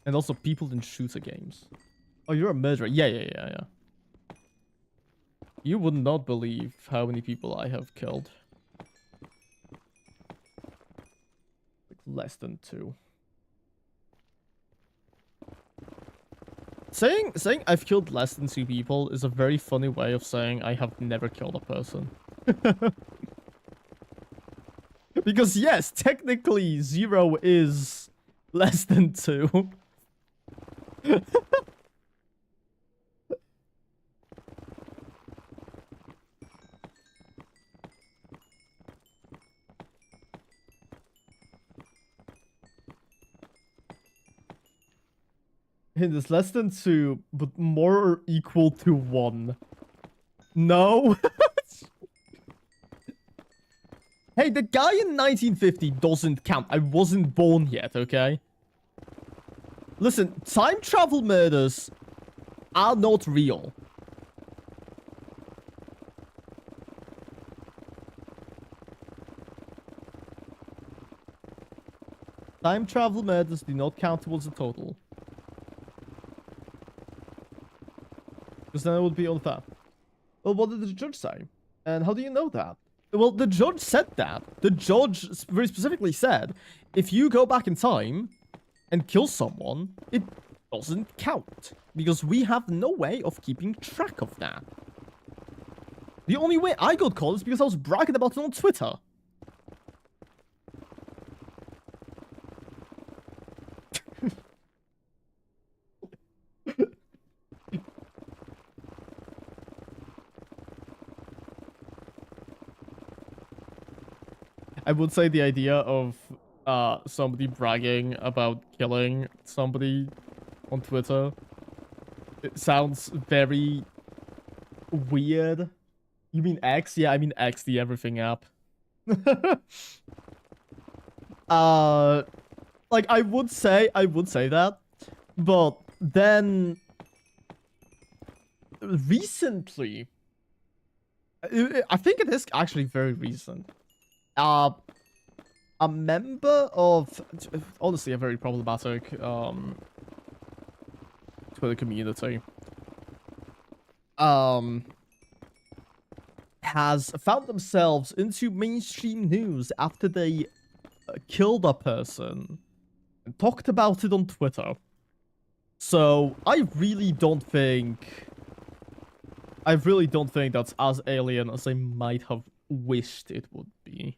And also people in shooter games. Oh, you're a murderer. Yeah. You would not believe how many people I have killed. Like less than 2. Saying I've killed less than 2 people is a very funny way of saying I have never killed a person. Because yes, technically 0 is less than 2. It is less than 2, but more or equal to 1. No. Hey, the guy in 1950 doesn't count. I wasn't born yet, okay? Listen, time travel murders are not real. Time travel murders do not count towards the total. Because then it would be unfair. Well, what did the judge say? And how do you know that? Well, the judge said that. The judge very specifically said, if you go back in time and kill someone, it doesn't count. Because we have no way of keeping track of that. The only way I got caught is because I was bragging about it on Twitter. I would say the idea of somebody bragging about killing somebody on Twitter, it sounds very weird. You mean X? Yeah, I mean X, the everything app. Like I would say that, but then recently, I think it is actually very recent. A member of, honestly, a very problematic Twitter community has found themselves into mainstream news after they killed a person and talked about it on Twitter. So I really don't think that's as alien as I might have wished it would be.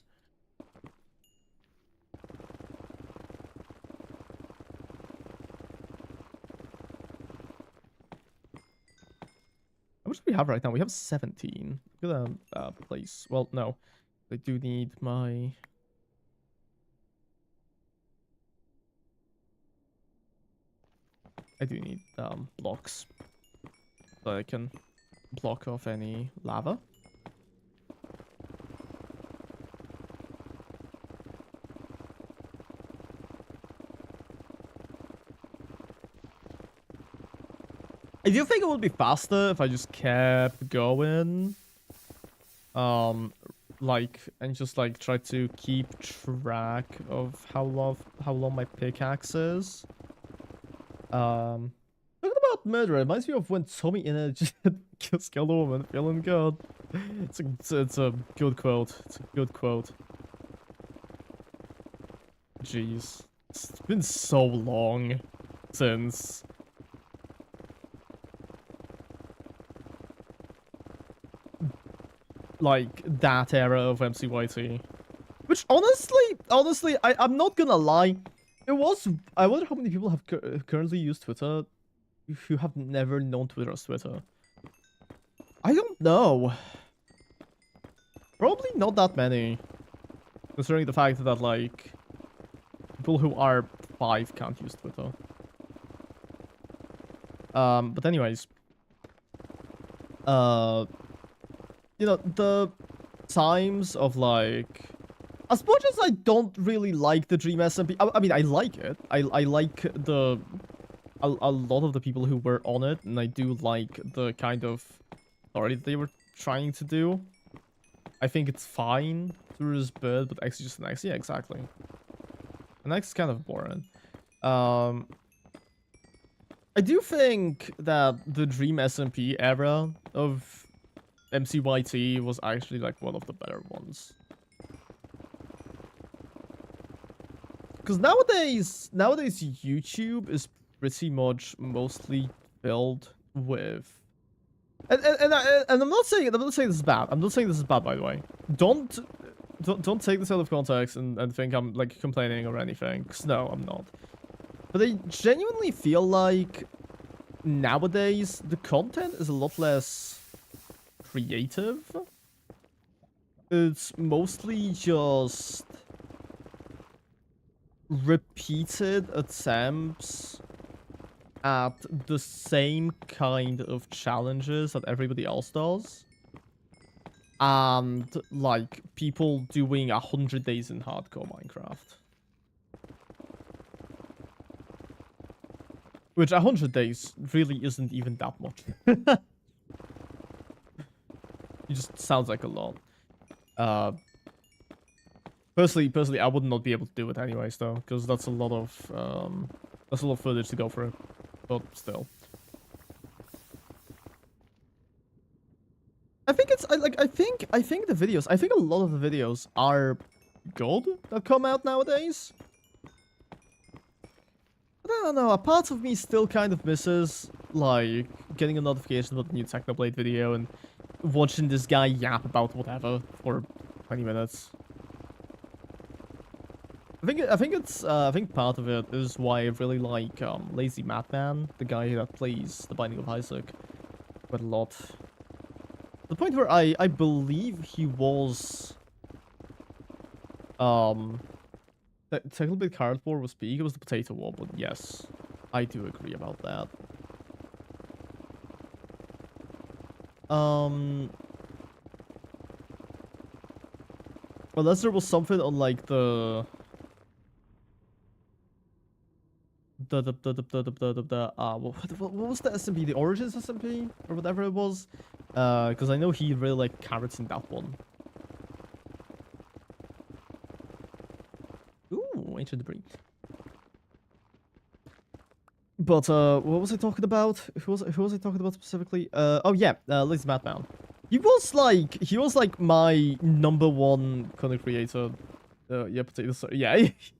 How much do we have right now? We have 17. I'm gonna place. Well, no, I do need my. I do need blocks so I can block off any lava. I do think it would be faster if I just kept going. And just like try to keep track of how long my pickaxe is. Talking about murder, it reminds me of when Tommy in it just killed a woman, feeling good. It's a good quote. It's a good quote. Jeez. It's been so long since like that era of MCYT. Which honestly, I'm not gonna lie. I wonder how many people have currently used Twitter who have never known Twitter as Twitter. I don't know. Probably not that many. Considering the fact that, like, people who are 5 can't use Twitter. But anyways. You know, the times of, like... As much as I don't really like the Dream SMP... I mean, I like it. I like a lot of the people who were on it, and I do like the kind of story that they were trying to do. I think it's fine through this bird, but X is just an X. Yeah, exactly. An X is kind of boring. I do think that the Dream SMP era of MCYT was actually like one of the better ones. Because nowadays YouTube is pretty much mostly filled with, and I'm not saying this is bad. I'm not saying this is bad, by the way. Don't take this out of context and think I'm like complaining or anything. 'Cause no, I'm not. But I genuinely feel like nowadays the content is a lot less creative. It's mostly just repeated attempts at the same kind of challenges that everybody else does. And, like, people doing 100 days in hardcore Minecraft. Which 100 days really isn't even that much. It just sounds like a lot. Personally, I would not be able to do it anyways, though, because that's a lot of footage to go through. But still, I think it's I think the videos. I think a lot of the videos are good that come out nowadays. But I don't know. A part of me still kind of misses like getting a notification about the new Technoblade video and watching this guy yap about whatever for 20 minutes. I think part of it is why I really like Lazy Madman, the guy that plays The Binding of Isaac, quite a lot. The point where I believe he was Um, technically cardboard was big. It was the potato wall, but yes, I do agree about that. Unless there was something on like what was the SMP? The Origins SMP or whatever it was. Because I know he really liked carrots in that one. Ooh, ancient debris. But what was I talking about? Who was I talking about specifically? Oh yeah, Lazy Madman. He was like my #1 content creator. Yeah, potatoes. Yeah,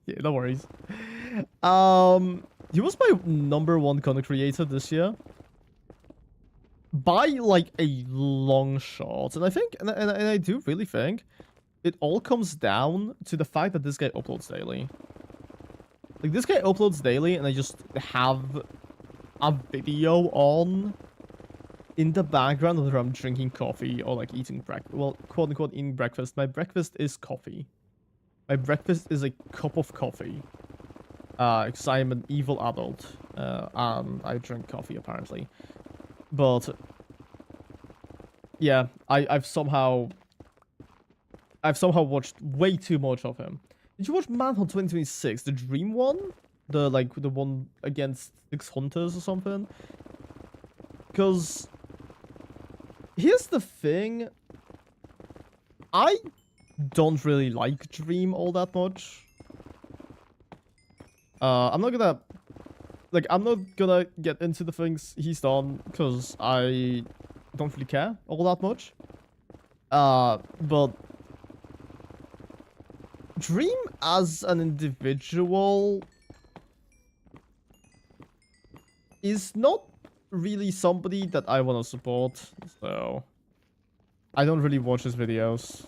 yeah, no worries. He was my #1 content creator this year by like a long shot, and I think, and I do really think, it all comes down to the fact that this guy uploads daily. Like, this guy uploads daily, and I just have a video on in the background whether I'm drinking coffee or like eating breakfast. Well, quote unquote eating breakfast. My breakfast is coffee. My breakfast is a cup of coffee. Because I am an evil adult. And I drink coffee apparently. But yeah, I've somehow watched way too much of him. Did you watch Manhunt 2026? The dream one? The one against 6 hunters or something? Because here's the thing. I don't really like Dream all that much. I'm not gonna get into the things he's done because I don't really care all that much. But Dream as an individual is not really somebody that I want to support, so I don't really watch his videos,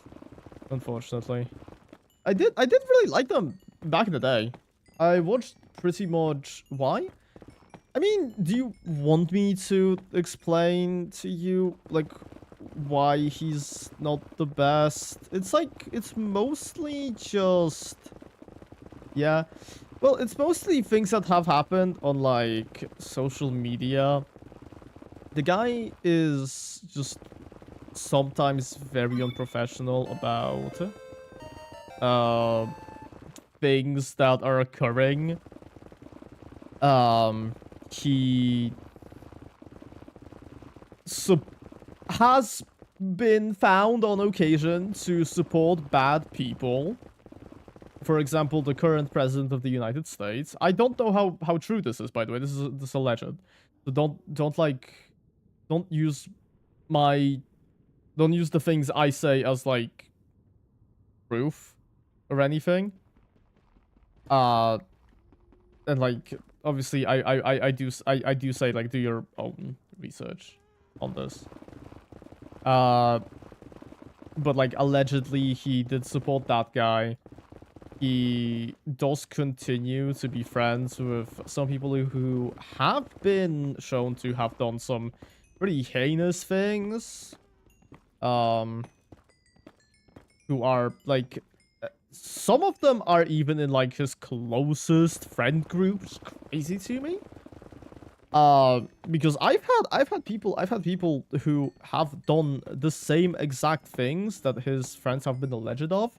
unfortunately. I did really like them back in the day. I watched pretty much why. I mean, do you want me to explain to you like why he's not the best? It's like, it's mostly just, yeah. Well, it's mostly things that have happened on like social media. The guy is just sometimes very unprofessional about things that are occurring. He has been found on occasion to support bad people. For example, the current president of the United States. I don't know how true this is, by the way. This is alleged. So don't use the things I say as like proof or anything. And like obviously I do say like do your own research on this. But like allegedly he did support that guy. He does continue to be friends with some people who have been shown to have done some pretty heinous things. Who are like, some of them are even in like his closest friend group. It's crazy to me. Because I've had people who have done the same exact things that his friends have been alleged of.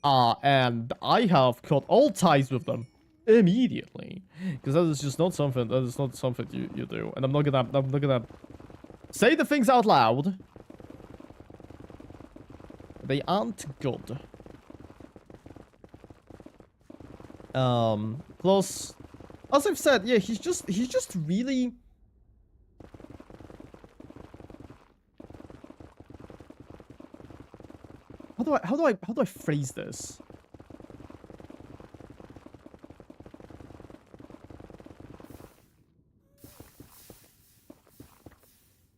And I have cut all ties with them immediately, because that is just not something. That is not something you do. And I'm not gonna say the things out loud. They aren't good. Plus, as I've said, yeah, he's just really. How do I phrase this?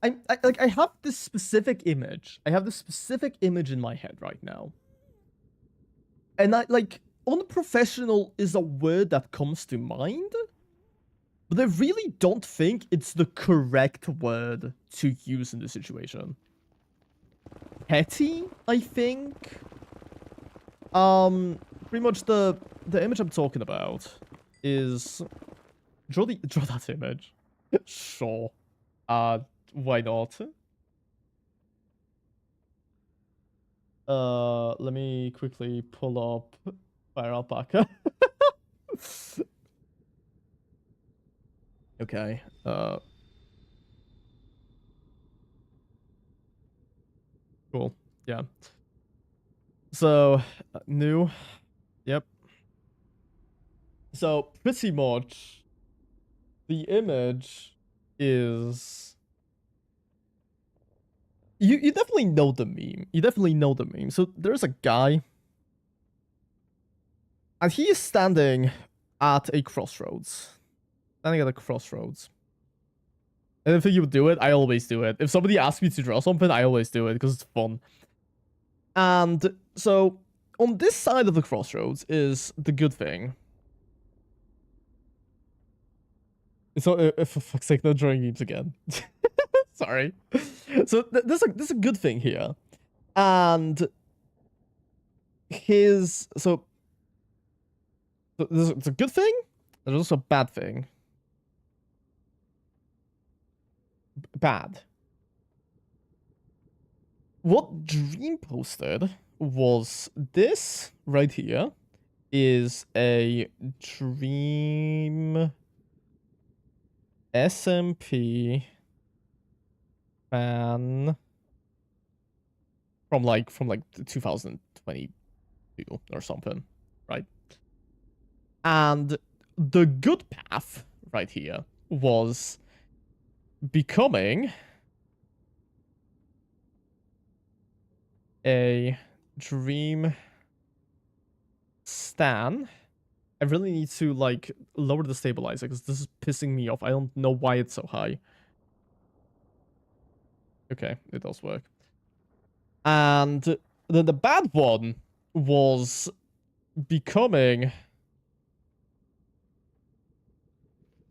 I have this specific image. I have this specific image in my head right now. And unprofessional is a word that comes to mind, but I really don't think it's the correct word to use in this situation. Petty, I think. Pretty much the image I'm talking about is draw that image. Sure. Why not? Let me quickly pull up Fire Alpaca. Okay. Cool. Yeah. So, new. Yep. So, pretty much, the image is... You definitely know the meme. You definitely know the meme. So, there's a guy, and he is standing at a crossroads. Standing at a crossroads. And if you would do it, I always do it. If somebody asks me to draw something, I always do it because it's fun. And so, on this side of the crossroads is the good thing. So, for fuck's sake, no drawing memes again. Sorry. So, there's a good thing here. And so there's a good thing, there's also a bad thing. Bad. What Dream posted was this right here is a Dream SMP fan from like 2022 or something, right? And the good path right here was becoming a Dream stan. I really need to like lower the stabilizer because this is pissing me off. I don't know why it's so high. Okay, it does work. And then the bad one was becoming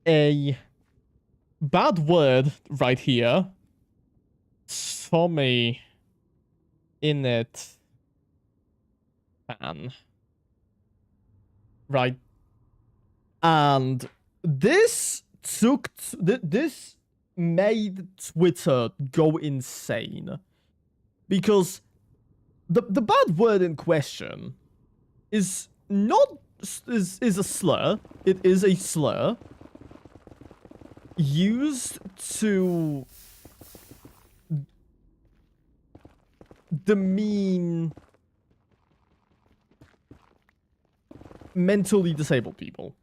a bad word right here. Tommy in it fan. Right. And this this made Twitter go insane. Because the bad word in question is not is a slur. It is a slur used to demean mentally disabled people.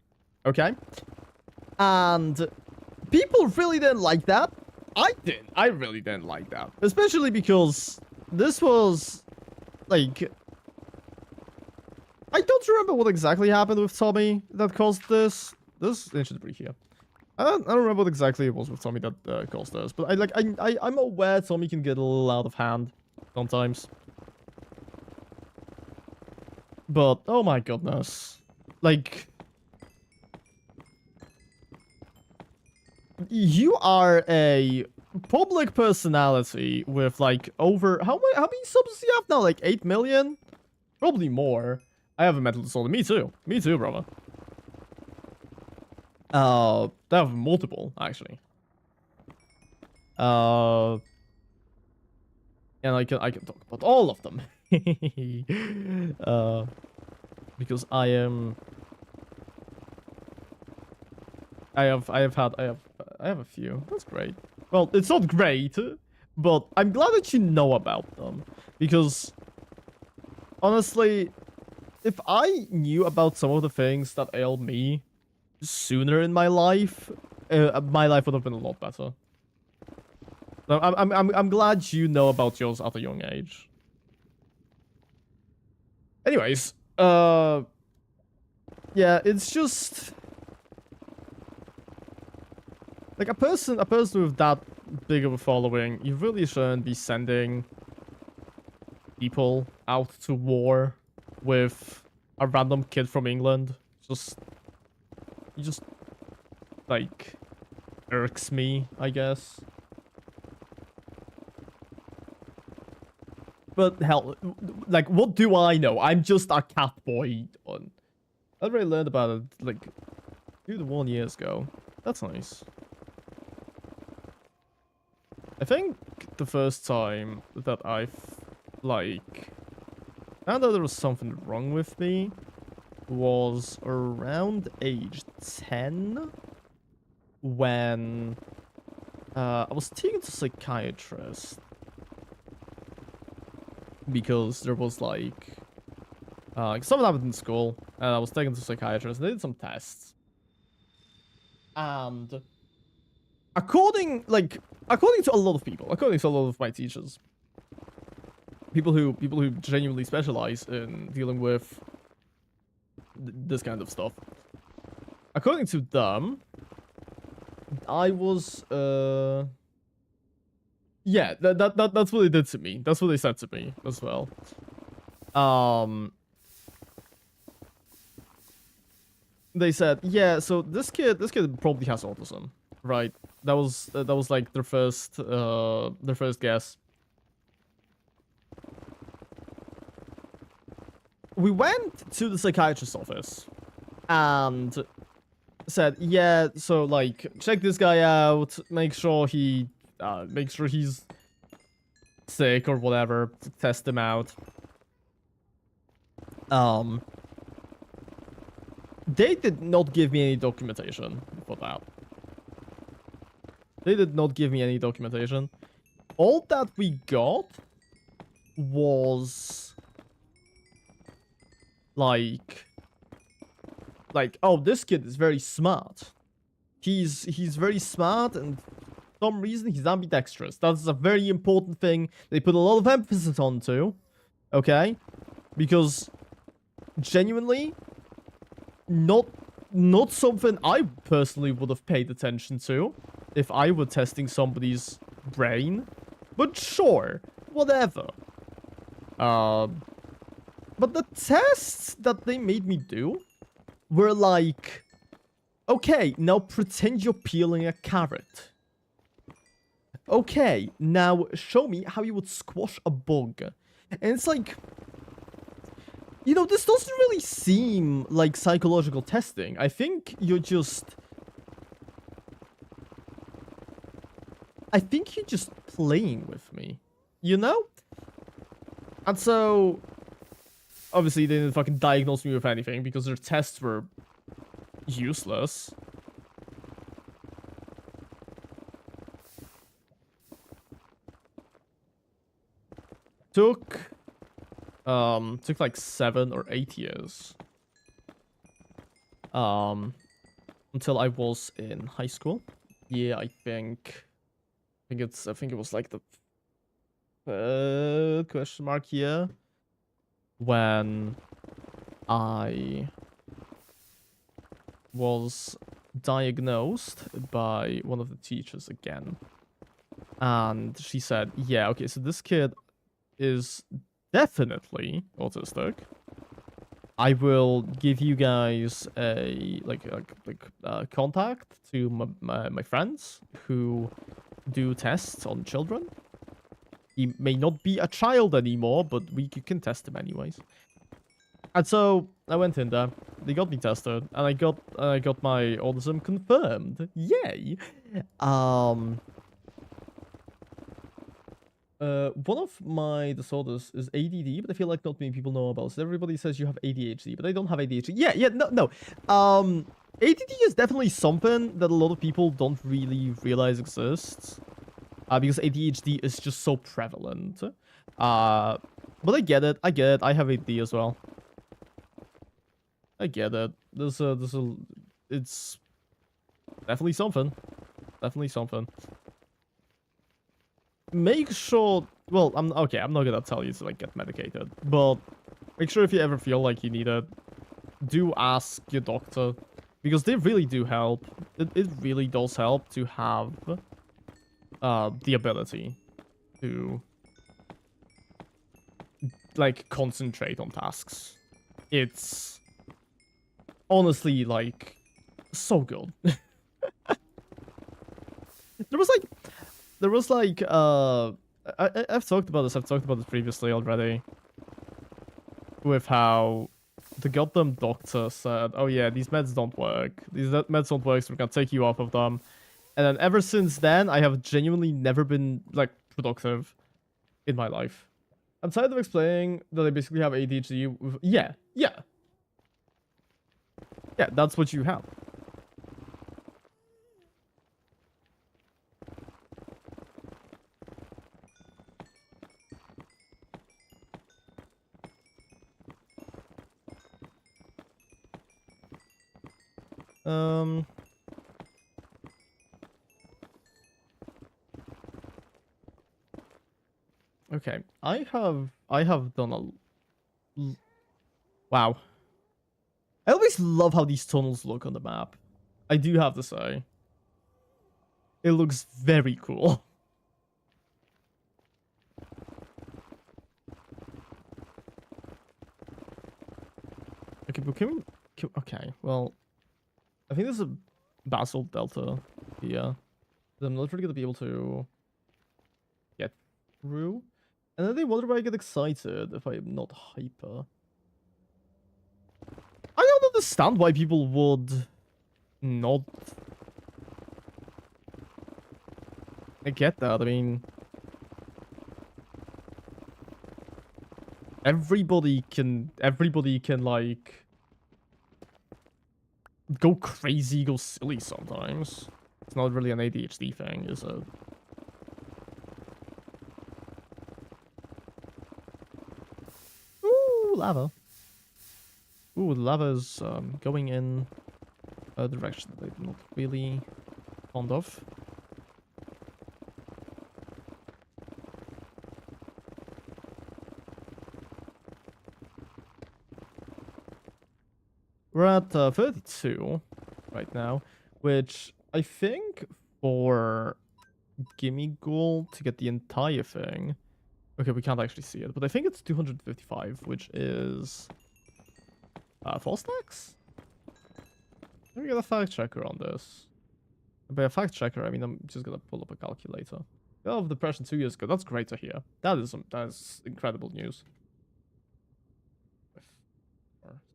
Okay? And people really didn't like that. I didn't. I really didn't like that. Especially because this was like, I don't remember what exactly happened with Tommy that caused this. This should be here. I don't remember what exactly it was with Tommy that caused this, but I'm aware Tommy can get a little out of hand sometimes. But oh my goodness, like, you are a public personality with like over how many subs do you have now? Like 8 million? Probably more. I have a mental disorder. Me too, brother. I have multiple actually. And I can talk about all of them. Because I have a few. That's great. Well, it's not great, but I'm glad that you know about them, because honestly, if I knew about some of the things that ailed me sooner in my life would have been a lot better. So I'm glad you know about yours at a young age. Anyways, yeah, it's just like a person with that big of a following, you really shouldn't be sending people out to war with a random kid from England. He just like irks me, I guess. But hell, like, what do I know? I'm just a cat boy. I already learned about it, like, 2 to 1 years ago. That's nice. I think the first time that I've, like, found out there was something wrong with me was around age 10 when I was taken to a psychiatrist because there was like something happened in school and I was taken to a psychiatrist and they did some tests. And according to a lot of people, according to a lot of my teachers, people who genuinely specialize in dealing with this kind of stuff, according to them, I was yeah, that's what they did to me. That's what they said to me as well. They said, yeah, so this kid probably has autism, right? That was like their first guess. We went to the psychiatrist's office and said, yeah, so like check this guy out, make sure he's sick or whatever, test him out. They did not give me any documentation for that. They did not give me any documentation. All that we got was like, oh, this kid is very smart. He's very smart, and for some reason he's ambidextrous. That's a very important thing they put a lot of emphasis on too. Okay? Because genuinely not something I personally would have paid attention to if I were testing somebody's brain. But sure, whatever. But the tests that they made me do were like, okay, now pretend you're peeling a carrot. Okay, now show me how you would squash a bug. And it's like, you know, this doesn't really seem like psychological testing. I think you're just playing with me, you know? And so, obviously they didn't fucking diagnose me with anything because their tests were useless. Took like 7 or 8 years. Until I was in high school. Yeah, I think it was like the question mark year when I was diagnosed by one of the teachers again. And she said, yeah, okay, so this kid is definitely autistic. I will give you guys a contact to my friends who do tests on children. He may not be a child anymore, but we can test him anyways. And so I went in there. They got me tested, and I got my autism confirmed. Yay! One of my disorders is ADD, but I feel like not many people know about it. So everybody says you have ADHD, but I don't have ADHD. Yeah, no. ADD is definitely something that a lot of people don't really realize exists. Because ADHD is just so prevalent. But I get it. I have ADD as well. I get it. It's definitely something. Definitely something. Make sure, well, I'm not gonna tell you to like get medicated, but make sure if you ever feel like you need it, do ask your doctor, because they really do help. It really does help to have the ability to like concentrate on tasks. It's honestly like so good. There was like I've talked about this. I've talked about this previously already. With how the goddamn doctor said, "Oh yeah, these meds don't work. These meds don't work, so we're gonna take you off of them." And then ever since then, I have genuinely never been like productive in my life. I'm tired of explaining that I basically have ADHD. Yeah, yeah, yeah. That's what you have. Um. Okay, I have done a. Wow. I always love how these tunnels look on the map. I do have to say, it looks very cool. Okay, but okay, well, I think there's a basalt delta here. I'm not really gonna be able to get through. And then they wonder why I get excited if I'm not hyper. I don't understand why people would not. I get that. I mean, everybody can like go crazy, go silly sometimes. It's not really an ADHD thing, is it? Ooh, lava. Ooh, the lava's going in a direction that I'm not really fond of. We're at 32 right now, which I think for Gimme Gold to get the entire thing. Okay, we can't actually see it, but I think it's 255, which is 4 stacks? Let me get a fact checker on this. By a fact checker, I mean I'm just gonna pull up a calculator. Oh, depression 2 years ago. That's great to hear. That is incredible news.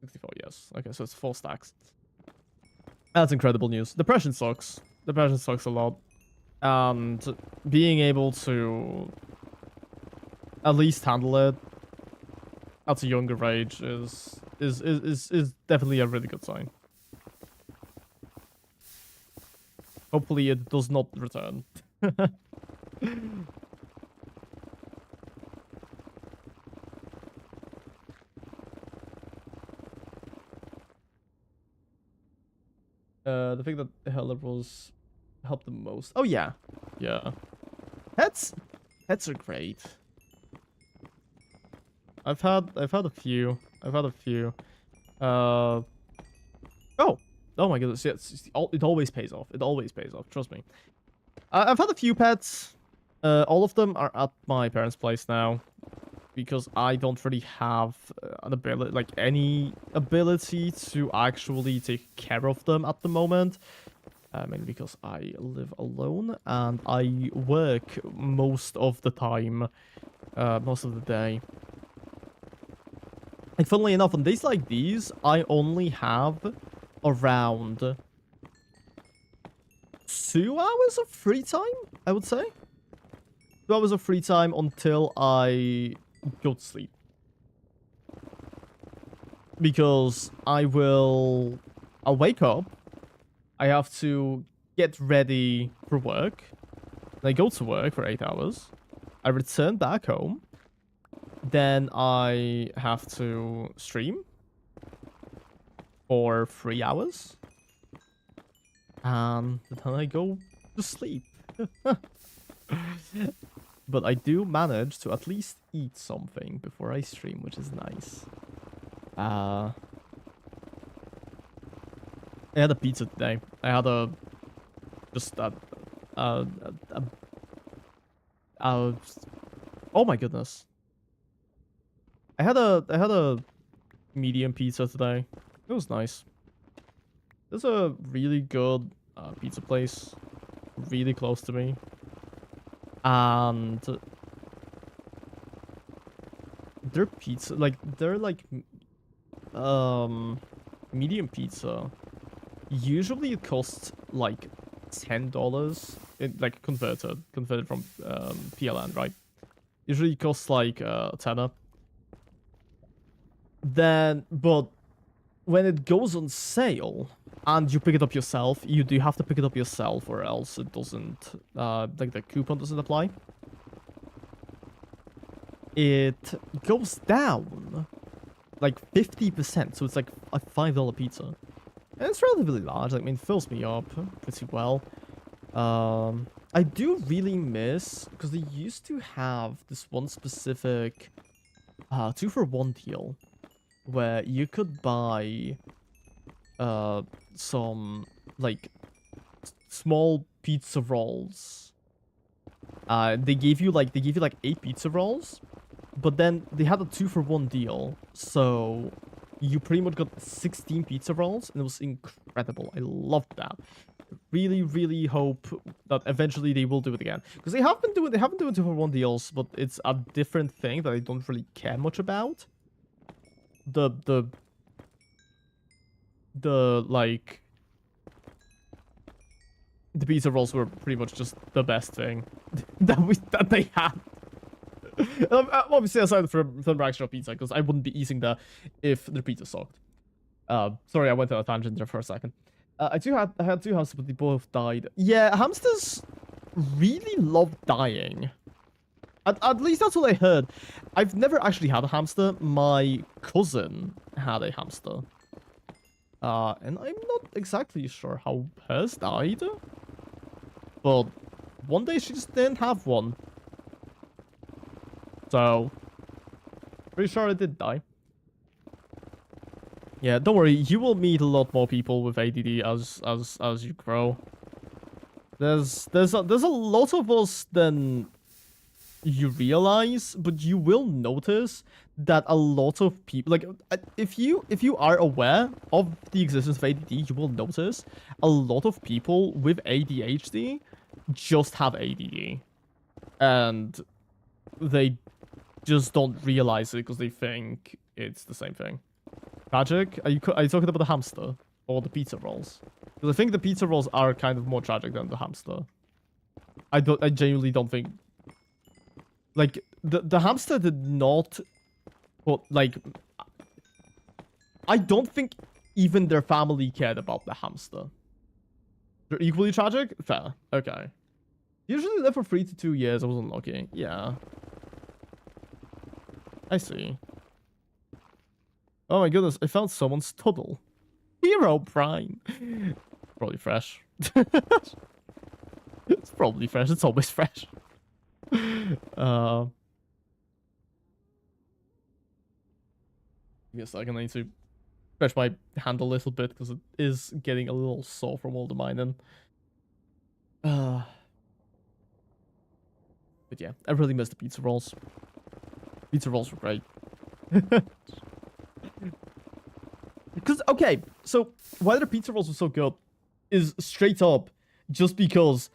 64, yes. Okay, so it's 4 stacks. That's incredible news. Depression sucks. Depression sucks a lot. And being able to at least handle it at a younger age is definitely a really good sign. Hopefully it does not return. The thing that Heller was helped the most. Oh yeah, yeah. Pets are great. I've had a few. Oh, oh my goodness. Yeah, it always pays off. It always pays off. Trust me. I've had a few pets. All of them are at my parents' place now, because I don't really have an ability, like any ability to actually take care of them at the moment. Mainly because I live alone and I work most of the time, most of the day. And funnily enough, on days like these, I only have around 2 hours of free time, I would say. 2 hours of free time until I go to sleep. Because I'll wake up, I have to get ready for work, then I go to work for 8 hours, I return back home, then I have to stream for 3 hours, and then I go to sleep. But I do manage to at least eat something before I stream, which is nice. I had a pizza today. I had a oh my goodness. I had a medium pizza today. It was nice. There's a really good pizza place really close to me. And their pizza, like they're like medium pizza. Usually it costs like $10, like converted from PLN, right? Usually it costs like tenner. Then, but when it goes on sale and you pick it up yourself, you do have to pick it up yourself, or else it doesn't like the coupon doesn't apply. It goes down like 50%, so it's like a $5 pizza. And it's relatively large. Like, I mean, it fills me up pretty well. I do really miss, because they used to have this one specific 2-for-1 deal where you could buy some like small pizza rolls. They gave you like 8 pizza rolls, but then they had a 2-for-1 deal, so you pretty much got 16 pizza rolls, and it was incredible. I loved that. Really, really hope that eventually they will do it again, because they have been doing 2-for-1 deals, but it's a different thing that I don't really care much about. The pizza rolls were pretty much just the best thing that they had. Obviously, aside from Restaurant Pizza, because I wouldn't be eating there if the pizza sucked. Sorry, I went on a tangent there for a second. I had 2 hamsters, but they both died. Yeah, hamsters really love dying. At least that's what I heard. I've never actually had a hamster. My cousin had a hamster. And I'm not exactly sure how hers died. But one day she just didn't have one. So, pretty sure it did die. Yeah, don't worry. You will meet a lot more people with ADD as you grow. There's a lot of us than you realize, but you will notice that a lot of people, like, if you are aware of the existence of ADD, you will notice a lot of people with ADHD just have ADD, and they just don't realize it because they think it's the same thing. Tragic? Are you talking about the hamster or the pizza rolls? Because I think the pizza rolls are kind of more tragic than the hamster. I genuinely don't think. Like, the hamster did not, but like, I don't think even their family cared about the hamster. They're equally tragic? Fair. Okay. Usually live for 3 to 2 years. I wasn't lucky. Yeah. I see. Oh my goodness, I found someone's tunnel. Hero Prime. Probably fresh. It's probably fresh. It's always fresh. Give me a second. I need to stretch my hand a little bit because it is getting a little sore from all the mining. But yeah, I really miss the pizza rolls. Pizza rolls were great. Because, okay, so why the pizza rolls were so good is straight up just because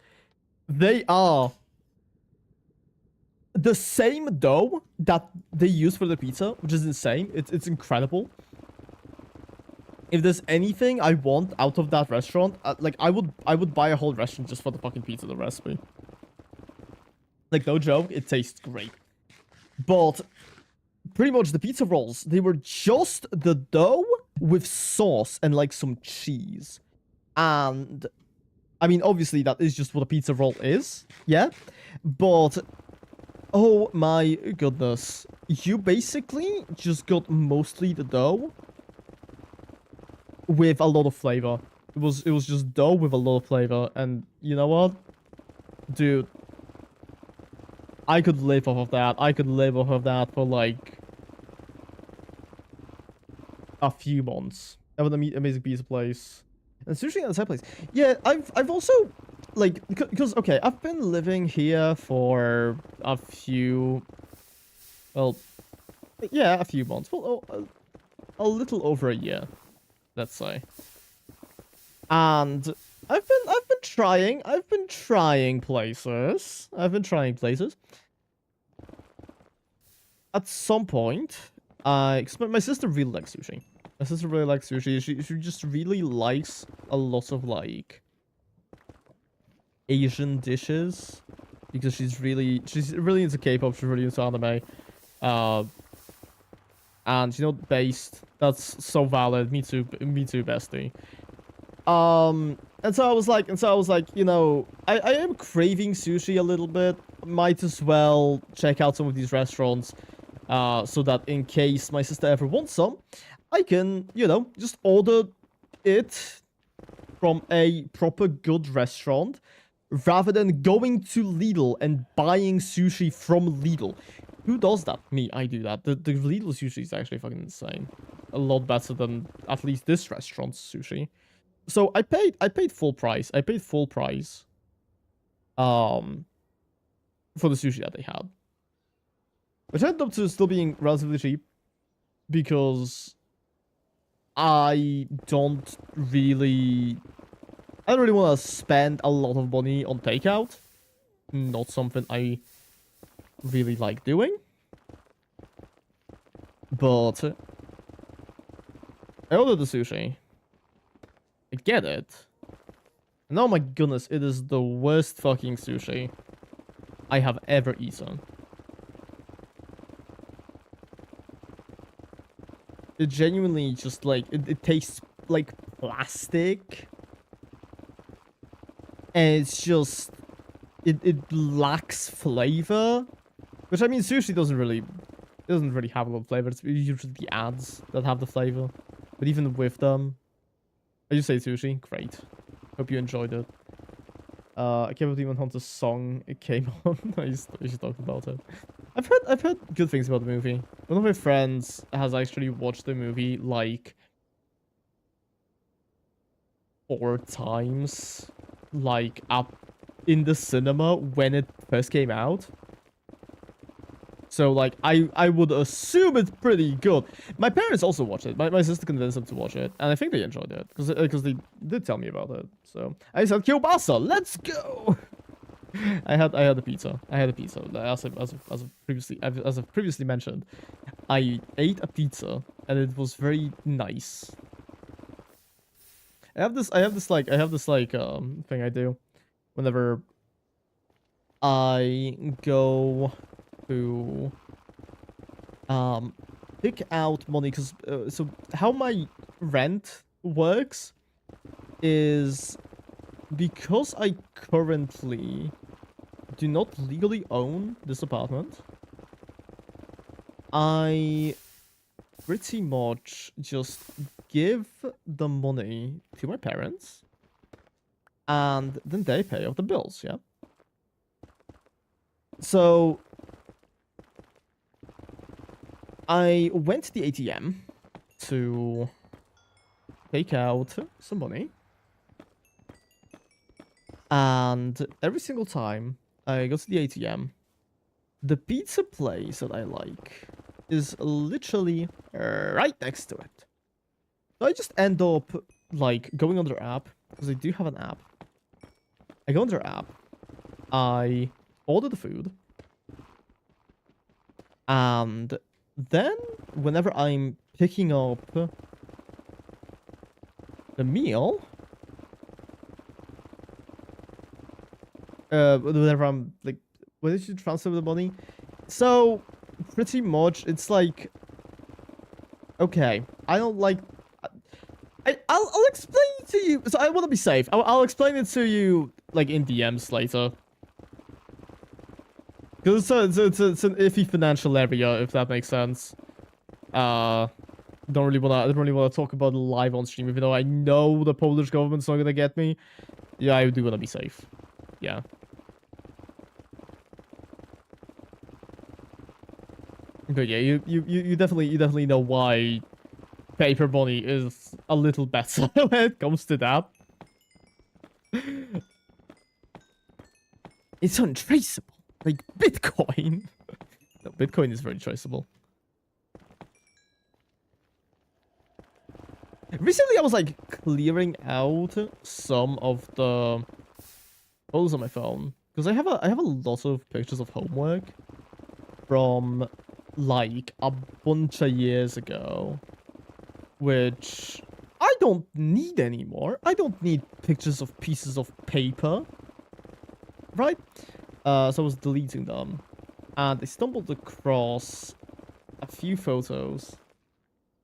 they are the same dough that they use for the pizza, which is insane. It's incredible. If there's anything I want out of that restaurant, like, I would buy a whole restaurant just for the fucking pizza, the recipe. Like, no joke, it tastes great. But pretty much the pizza rolls, they were just the dough with sauce and like some cheese. And I mean, obviously that is just what a pizza roll is, yeah? But oh my goodness, you basically just got mostly the dough with a lot of flavor. It was just dough with a lot of flavor, and you know what? Dude, I could live off of that. I could live off of that for like a few months. That was an amazing pizza place. And sushi at the same place. Yeah, I've also, like, because, okay, I've been living here for a few, well, yeah, a few months. Well, a little over a year, let's say. And I've been trying places. At at some point, my sister really likes sushi. My sister really likes sushi. She just really likes a lot of like Asian dishes because she's really into K-pop. She's really into anime. And you know, based. That's so valid. Me too, bestie. And so I was like, you know, I am craving sushi a little bit. Might as well check out some of these restaurants, so that in case my sister ever wants some, I can, you know, just order it from a proper good restaurant, rather than going to Lidl and buying sushi from Lidl. Who does that? Me, I do that. The Lidl sushi is actually fucking insane. A lot better than at least this restaurant's sushi. So I paid full price. I paid full price for the sushi that they had. Which ended up to still being relatively cheap because I don't really want to spend a lot of money on takeout. Not something I really like doing. But I ordered the sushi. I get it. And oh my goodness, it is the worst fucking sushi I have ever eaten. It genuinely just like, it tastes like plastic. And it's just, it lacks flavor. Which, I mean, sushi doesn't really have a lot of flavor. It's usually the ads that have the flavor. But even with them, I just say sushi. Great. Hope you enjoyed it. I can't believe Demon Hunter's song it came on. I just talked about it. I've heard good things about the movie. One of my friends has actually watched the movie like 4 times, like up in the cinema when it first came out. So, like, I would assume it's pretty good. My parents also watched it. My sister convinced them to watch it. And I think they enjoyed it. Because they did tell me about it. So, I said, kielbasa, let's go! I had a pizza. As I've previously mentioned, I ate a pizza. And it was very nice. I have this thing I do. Whenever I go to pick out money, because so how my rent works is, because I currently do not legally own this apartment, I pretty much just give the money to my parents and then they pay off the bills, yeah? So I went to the ATM to take out some money. And every single time I go to the ATM, the pizza place that I like is literally right next to it. So I just end up like going on their app, because they do have an app. I go on their app, I order the food, and then whenever I'm picking up the meal, whenever I'm like, where did you transfer the money? So pretty much it's like, okay, I don't like, I'll explain it to you. So I want to be safe. I'll explain it to you like in DMs later. Because it's an iffy financial area, if that makes sense. I don't really wanna talk about it live on stream, even though I know the Polish government's not gonna get me. Yeah, I do wanna be safe. Yeah. But yeah, you definitely know why paper money is a little better when it comes to that. It's untraceable. Like Bitcoin. No, Bitcoin is very traceable. Recently, I was like clearing out some of the photos on my phone because I have a lot of pictures of homework from like a bunch of years ago, which I don't need anymore. I don't need pictures of pieces of paper, right? So I was deleting them, and I stumbled across a few photos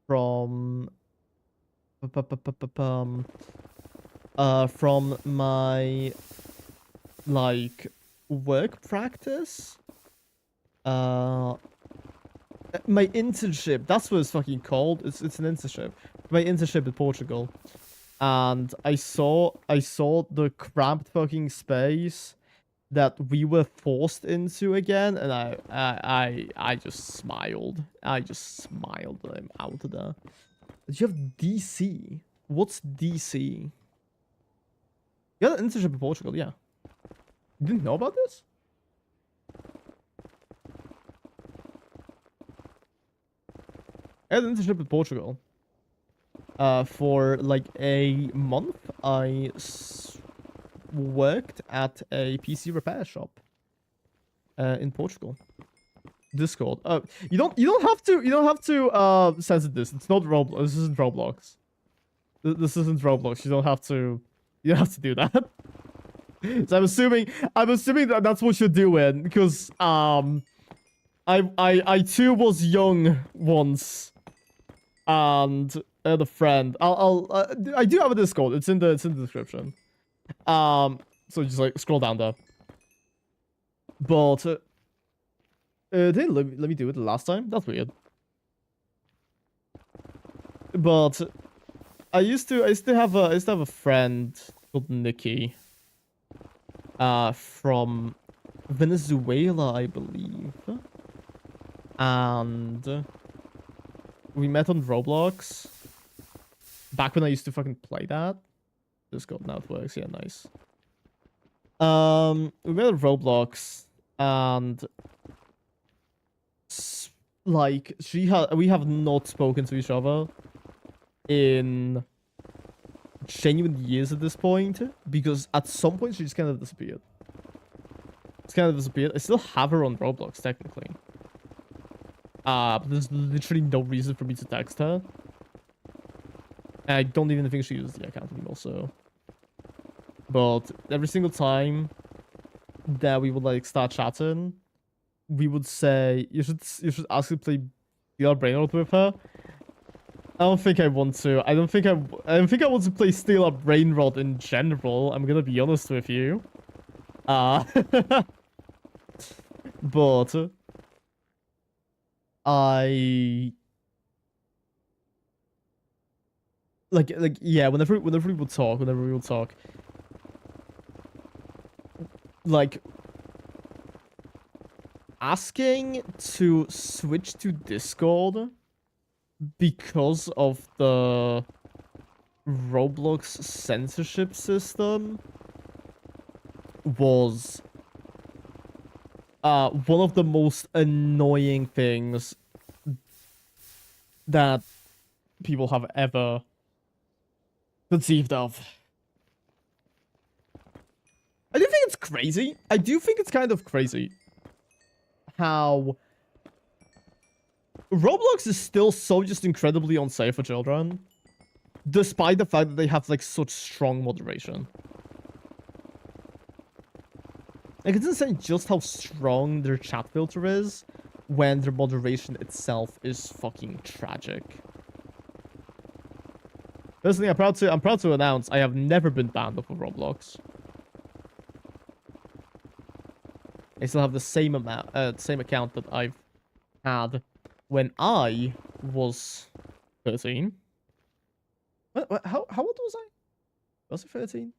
from from my like work practice. My internship, that's what it's fucking called. It's an internship. My internship in Portugal. And I saw the cramped fucking space that we were forced into again, and I just smiled. I just smiled when I'm out of there. Did you have DC? What's DC? You had an internship in Portugal, yeah. You didn't know about this? I had an internship in Portugal. For like a month, I worked at a PC repair shop. In Portugal. Discord. You don't have to censor this. It's not Roblox. This isn't Roblox. This isn't Roblox. You don't have to do that. So I'm assuming that that's what you're doing, because I too was young once, and I had a friend. I do have a Discord. It's in the description. So just like scroll down there. But they didn't let me do it the last time. That's weird. But I used to have a friend called Nikki. From Venezuela, I believe. And we met on Roblox. Back when I used to fucking play that. Discord, now it works. Yeah, nice. We met on Roblox, and like we have not spoken to each other in genuine years at this point, because at some point she just kind of disappeared. I still have her on Roblox technically. But there's literally no reason for me to text her. And I don't even think she uses the account anymore, so. But every single time that we would like start chatting, we would say, you should ask her to play Steal Brainrot with her. I don't think I want to. I don't think I want to play Steal Brainrot in general. I'm gonna be honest with you. But I like yeah, whenever we would talk, like asking to switch to Discord because of the Roblox censorship system was one of the most annoying things that people have ever conceived of. I do think it's crazy. I do think it's kind of crazy how Roblox is still so just incredibly unsafe for children, despite the fact that they have like such strong moderation. Like, it's insane just how strong their chat filter is when their moderation itself is fucking tragic. Personally, I'm proud to announce I have never been banned off of Roblox. I still have the same account that I've had when I was 13. How old was I? Was I 13?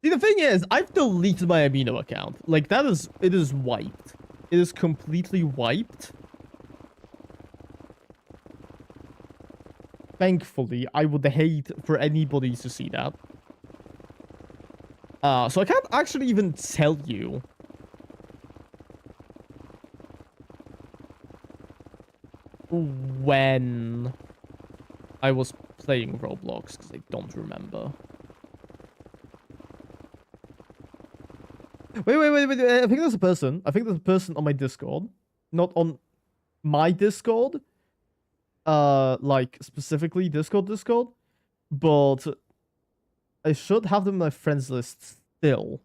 See, the thing is, I've deleted my Amino account. Like, it is wiped. It is completely wiped. Thankfully, I would hate for anybody to see that. So I can't actually even tell you when I was playing Roblox, because I don't remember. Wait. I think there's a person. I think there's a person on my Discord. Not on my Discord. Like, specifically Discord. But I should have them on my friends list still.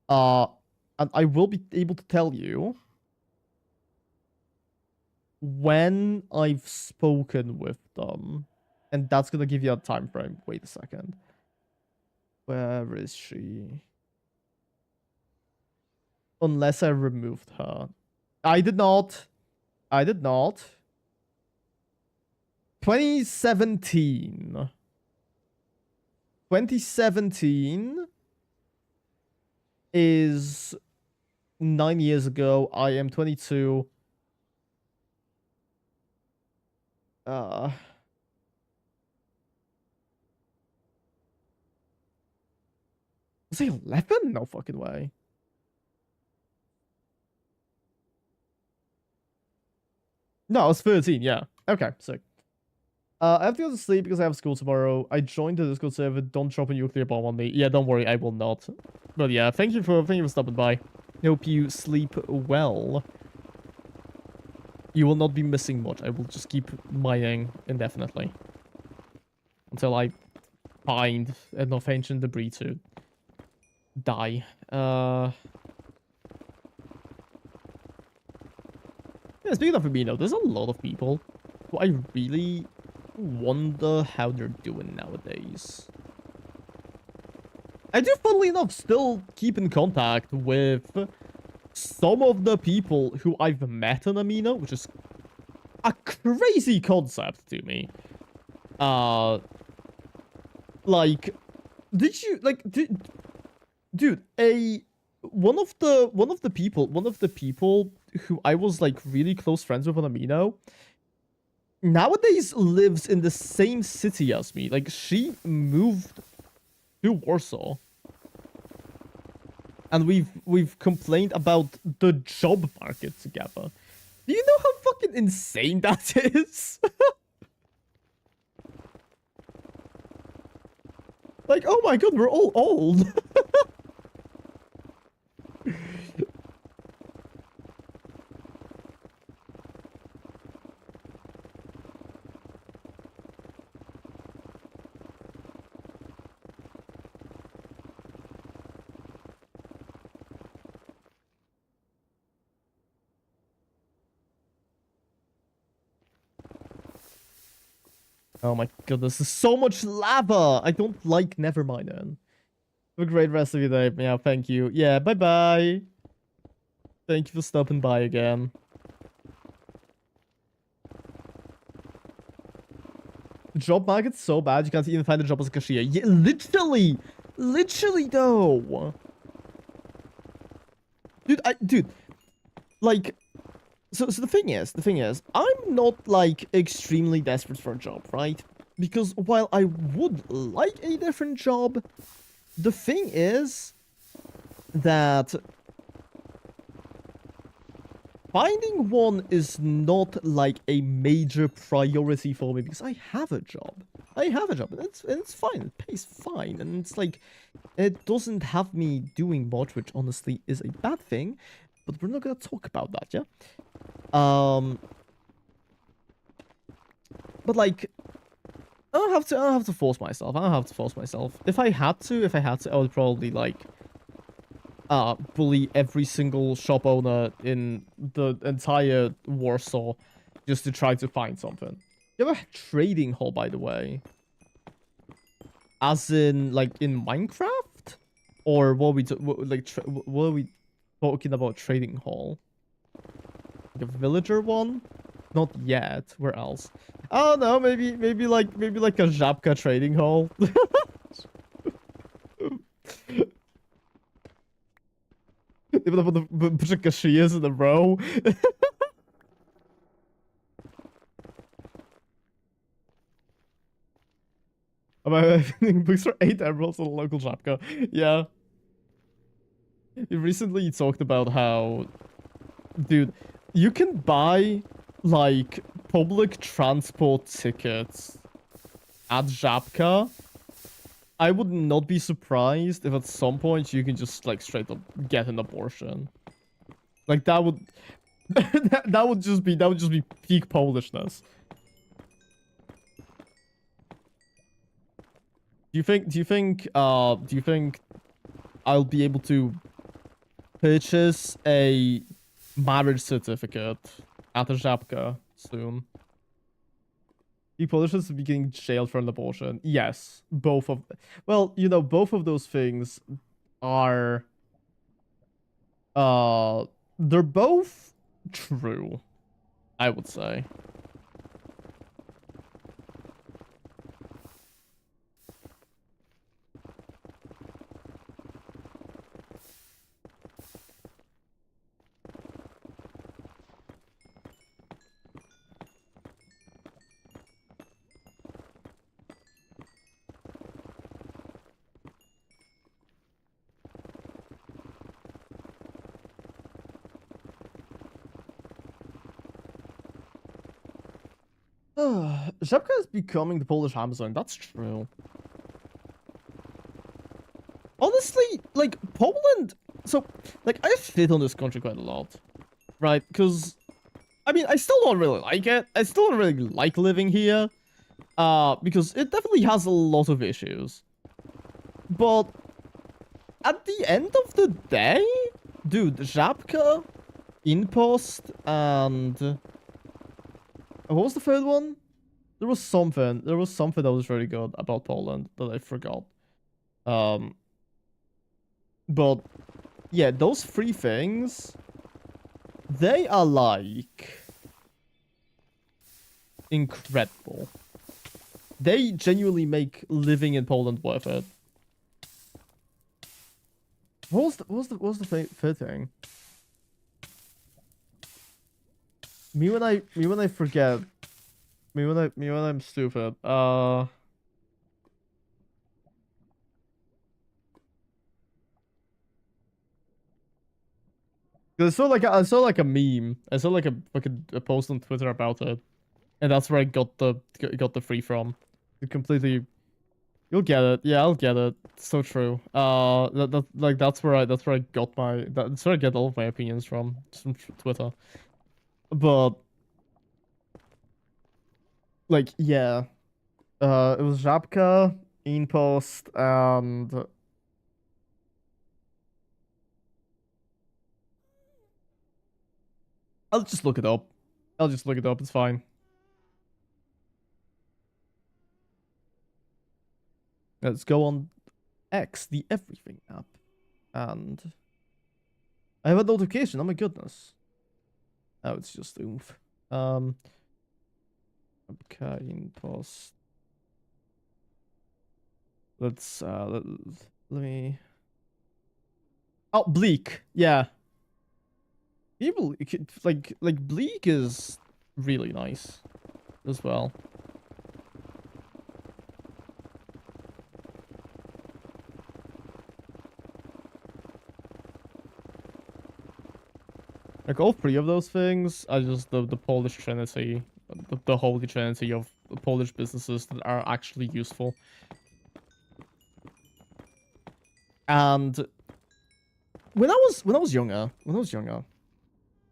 And I will be able to tell you when I've spoken with them. And that's gonna give you a time frame. Wait a second. Where is she? Unless I removed her. I did not. 2017. 2017 is 9 years ago. I am 22. Was he 11? No fucking way. No, I was 13, yeah. Okay, sick. I have to go to sleep because I have school tomorrow. I joined the Discord server. Don't drop a nuclear bomb on me. Yeah, don't worry, I will not. But yeah, thank you for stopping by. Hope you sleep well. You will not be missing much. I will just keep mining indefinitely. Until I find enough ancient debris to die. Yeah, speaking of Amino, there's a lot of people who I really wonder how they're doing nowadays. I do, funnily enough, still keep in contact with some of the people who I've met on Amino, which is a crazy concept to me. Like, did you, like, dude, one of the people who I was, like, really close friends with on Amino nowadays lives in the same city as me. Like, she moved to Warsaw. And we've complained about the job market together. Do you know how fucking insane that is? Like, oh my god, we're all old. Oh my goodness, there's so much lava! I don't like Nevermind. Have a great rest of your day. Yeah, thank you. Yeah, bye-bye. Thank you for stopping by again. The job market's so bad you can't even find a job as a cashier. Yeah, literally! Literally, though! Dude, like... So the thing is, I'm not, like, extremely desperate for a job, right? Because while I would like a different job, the thing is that finding one is not, like, a major priority for me because I have a job. And it's fine. It pays fine. And it's, like, it doesn't have me doing much, which honestly is a bad thing. But we're not gonna talk about that, yeah? But like, I don't have to force myself. If I had to, I would probably like, bully every single shop owner in the entire Warsaw just to try to find something. You have a trading hall, by the way? As in, like, in Minecraft? Or what are we talking about trading hall? Like a villager one? Not yet. Where else? Oh no, maybe like a Żabka trading hall. Even though the bunch of cashiers in a row. I'm having books for 8 emeralds at a local Żabka. Yeah. Recently talked about how, dude, you can buy, like, public transport tickets at Żabka I would not be surprised if at some point you can just like straight up get an abortion. Like that would that would just be peak Polishness. Do you think I'll be able to purchase a marriage certificate at the Żabka soon? The Polishers will be getting jailed for an abortion. Yes, both of... Well, you know, both of those things are... They're both true, I would say. Żabka is becoming the Polish Amazon. That's true. Honestly, like, Poland... So, like, I fit on this country quite a lot. Right? Because, I mean, I still don't really like it. I still don't really like living here. Because it definitely has a lot of issues. But, at the end of the day... Dude, Żabka, Impost, and... What was the third one? There was something that was really good about Poland that I forgot. But yeah, those three things, they are like incredible. They genuinely make living in Poland worth it. What was the third thing? Me when I forget. Me when I'm stupid. I saw like a meme. I saw like a post on Twitter about it, and that's where I got the free from. It completely. You'll get it. Yeah, I'll get it. It's so true. That's where I got that's where I get all of my opinions from Twitter. But like, yeah. It was Żabka, Inpost, and I'll just look it up. It's fine. Let's go on X, the everything app. And I have a notification. Oh my goodness. Oh, it's just oomph. Okay, Inpost. Let me. Oh, Bleak. Yeah. People like Bleak is really nice as well. Like all three of those things are just the Polish trinity, the holy trinity of Polish businesses that are actually useful. And when I was younger,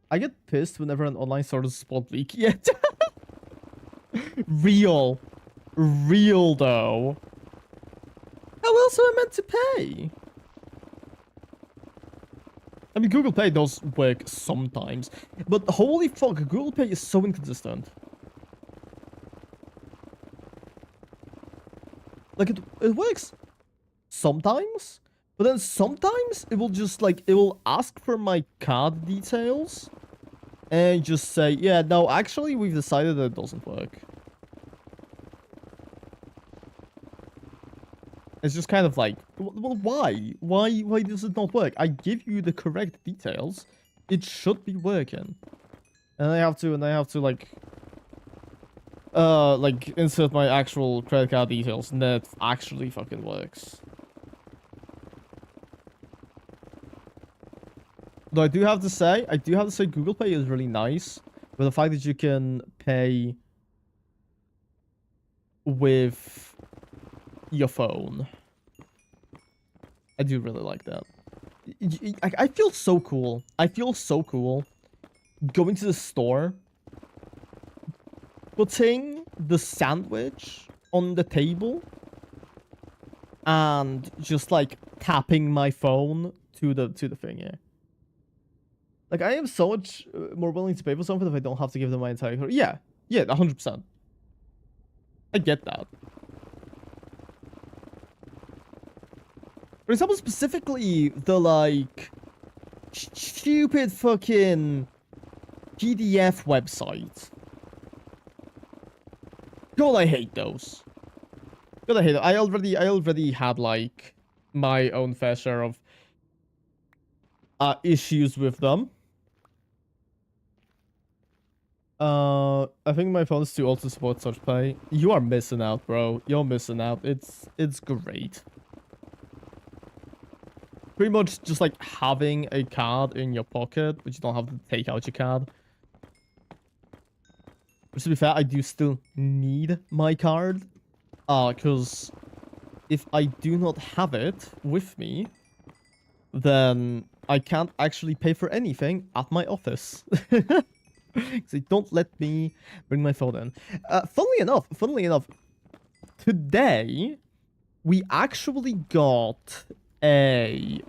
I get pissed whenever an online store does spot leak. Yeah. Real though. How else am I meant to pay? I mean, Google Pay does work sometimes, but holy fuck, Google Pay is so inconsistent. Like, it works sometimes, but then sometimes it will just, like, it will ask for my card details, and just say, yeah, no, actually, we've decided that it doesn't work. It's just kind of like, well, why? Why does it not work? I give you the correct details. It should be working. And I have to, like, insert my actual credit card details, and that actually fucking works. Though I do have to say, Google Pay is really nice, with the fact that you can pay with your phone. I do really like that. I feel so cool. I feel so cool going to the store, putting the sandwich on the table, and just like tapping my phone to the thing here. Like, I am so much more willing to pay for something if I don't have to give them my entire card. Yeah, 100%. I get that. For example, specifically the like stupid fucking PDF website. God, I hate those. God, I hate it. I already had like my own fair share of issues with them. I think my phone is too old to support such play. You are missing out, bro. You're missing out. It's great. Pretty much just like having a card in your pocket, but you don't have to take out your card. Which, to be fair, I do still need my card. Because if I do not have it with me, then I can't actually pay for anything at my office. Because they don't let me bring my phone in. Funnily enough, today we actually got an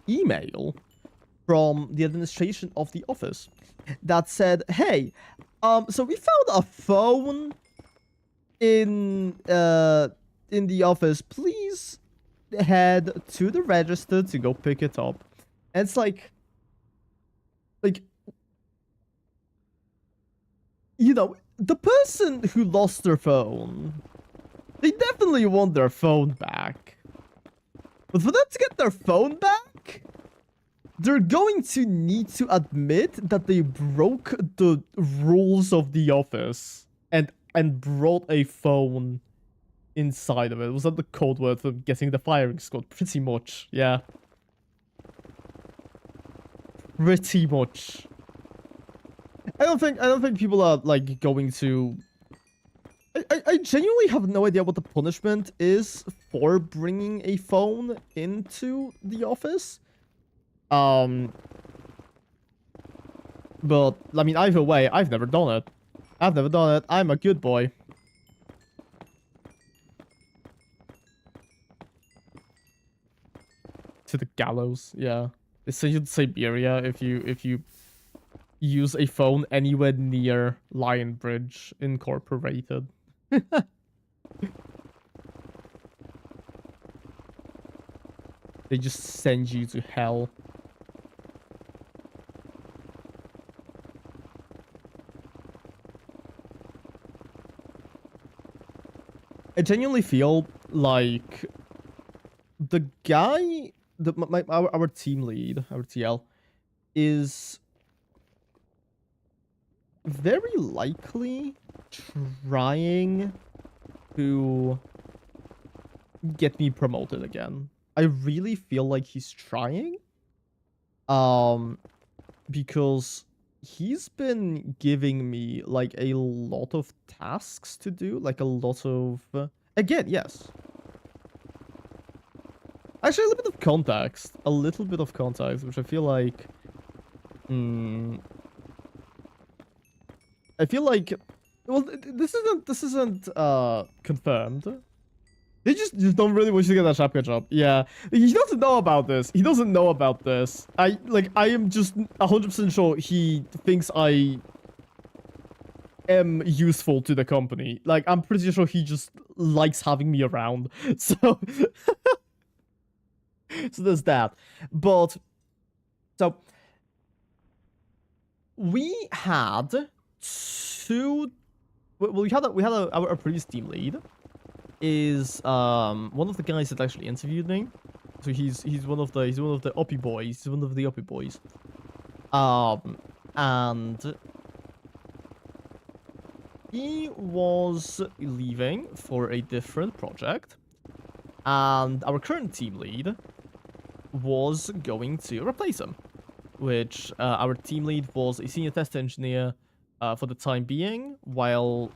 email from the administration of the office that said, "Hey, so we found a phone in the office. Please head to the register to go pick it up." And it's like, you know, the person who lost their phone, they definitely want their phone back. But for them to get their phone back, they're going to need to admit that they broke the rules of the office and brought a phone inside of it. Was that the code word for getting the firing squad? Pretty much, yeah. Pretty much. I don't think people are like going to. I genuinely have no idea what the punishment is for bringing a phone into the office. But I mean, either way, I've never done it. I'm a good boy. To the gallows, yeah. They say in Siberia if you use a phone anywhere near Lion Bridge Incorporated. They just send you to hell. I genuinely feel like the guy, our team lead, our TL, is very likely trying to get me promoted again. I really feel like he's trying. Because he's been giving me like a lot of tasks to do, like a lot of again, yes. Actually, a little bit of context, which I feel like I feel like, well, this isn't confirmed. They just don't really want you to get that shotgun job. Yeah, he doesn't know about this. I am just 100% sure he thinks I am useful to the company. Like, I'm pretty sure he just likes having me around. So, so there's that. But so we had two. Well, we had our previous team lead is one of the guys that actually interviewed me. So he's one of the uppy boys. He's one of the uppy boys. And he was leaving for a different project, and our current team lead was going to replace him. Which our team lead was a senior test engineer for the time being, while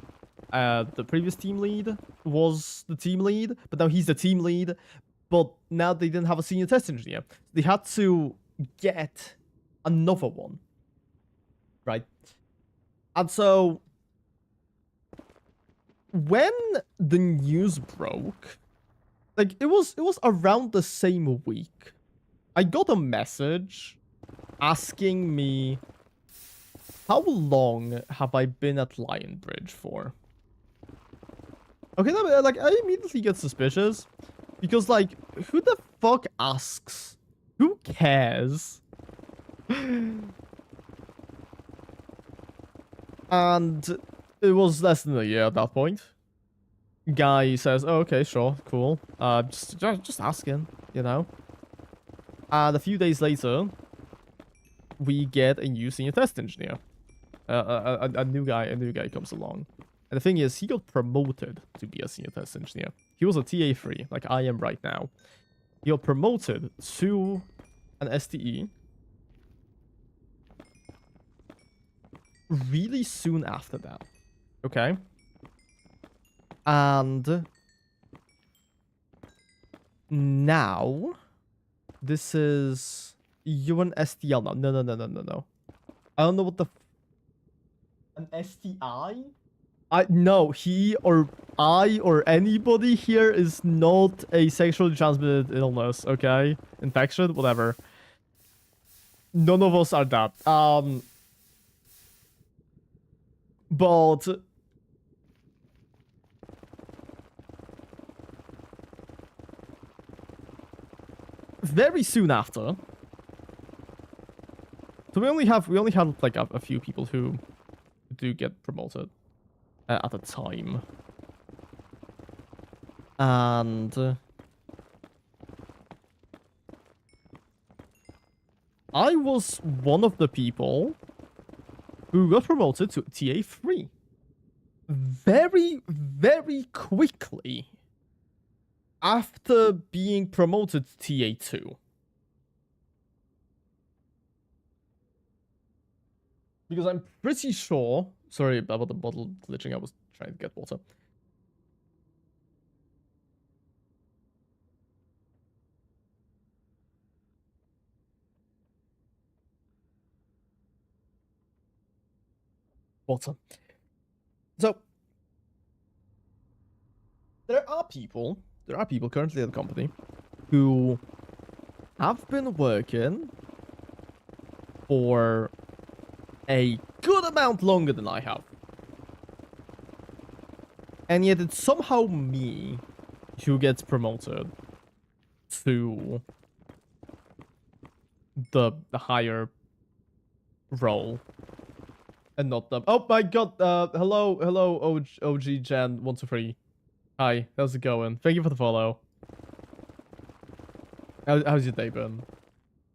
the previous team lead was the team lead, but now he's the team lead, but now they didn't have a senior test engineer. They had to get another one, right? And so when the news broke, like it was around the same week, I got a message asking me, how long have I been at Lionbridge for? Okay, like I immediately get suspicious because like who the fuck asks? Who cares? And it was less than a year at that point. Guy says, "Oh, okay, sure, cool. Just asking, you know." And a few days later, we get a new senior test engineer. A new guy comes along. And the thing is, he got promoted to be a senior test engineer. He was a TA3, like I am right now. He got promoted to an STE really soon after that. Okay? And now, this is... You're an STL now. No. I don't know what the... An STI? No, he or I or anybody here is not a sexually transmitted illness, okay? Infection, whatever. None of us are that. But very soon after, so we only have like a few people who do get promoted at a time. And I was one of the people who got promoted to TA3 very, very quickly after being promoted to TA2. Because I'm pretty sure... Sorry about the bottle glitching, I was trying to get water. Water. So, there are people currently at the company who have been working for a good amount longer than I have. And yet it's somehow me who gets promoted to the higher role. And not them. Oh my god, hello, OG Gen 123. Hi, how's it going? Thank you for the follow. How's your day been?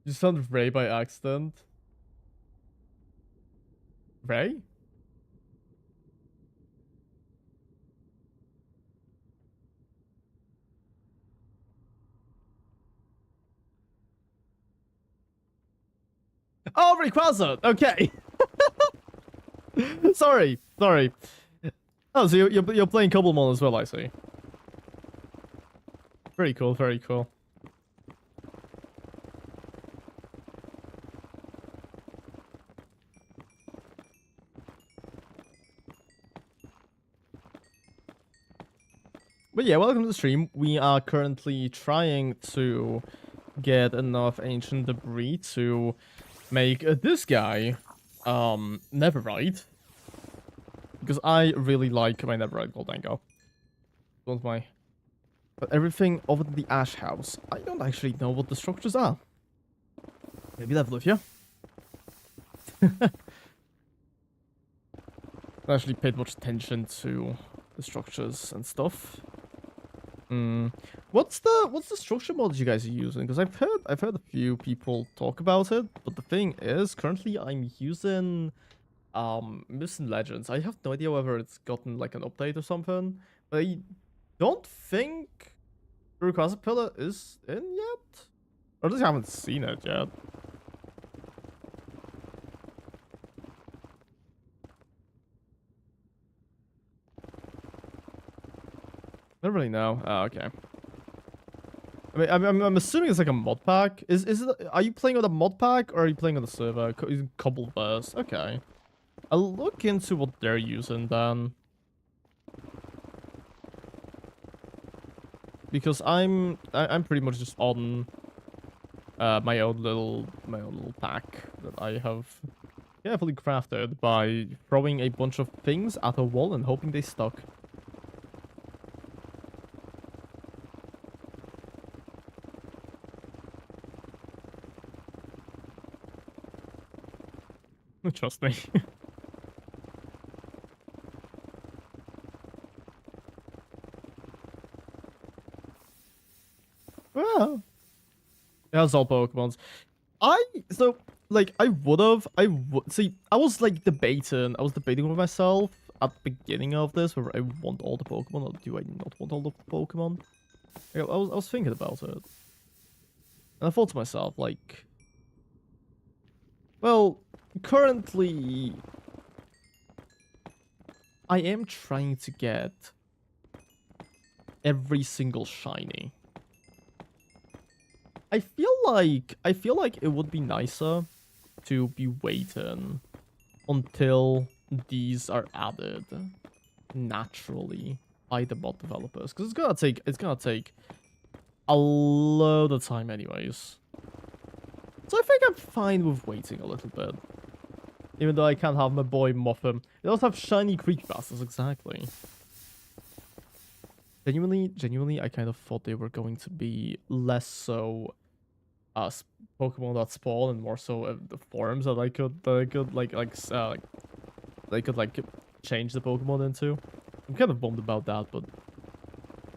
You sound Ray by accident. Ray? Oh, Rayquaza! Okay. sorry. Oh, so you're playing Cobblemon as well, I see. Very cool, very cool. But yeah, welcome to the stream. We are currently trying to get enough ancient debris to make this guy Neverite. Because I really like my Neverite Goldango. Don't my... But everything over the Ash House, I don't actually know what the structures are. Maybe level with you. I actually paid much attention to the structures and stuff. What's the structure mod you guys are using? Because I've heard a few people talk about it, but the thing is, currently I'm using Myths and Legends. I have no idea whether it's gotten like an update or something, but I don't think the Rayquaza pillar is in yet, or at least I haven't seen it yet. I don't really know. Oh, okay. I mean, I'm assuming it's like a mod pack. Is it? Are you playing on a mod pack or are you playing on the server? Cobbleverse. Okay. I'll look into what they're using then. Because I'm pretty much just on my own little pack that I have carefully crafted by throwing a bunch of things at a wall and hoping they stuck. Trust me. Well, it has all Pokemons. So like I would see. I was like debating. I was debating with myself at the beginning of this whether I want all the Pokemon or do I not want all the Pokemon. Like, I was thinking about it, and I thought to myself like, well, currently I am trying to get every single shiny. I feel like it would be nicer to be waiting until these are added naturally by the mod developers, because it's gonna take a load of time anyways. So I think I'm fine with waiting a little bit, even though I can't have my boy Muffin. They also have shiny creepybusters, exactly. Genuinely, I kind of thought they were going to be less so Pokemon that spawn and more so the forms that I could change the Pokemon into. I'm kind of bummed about that, but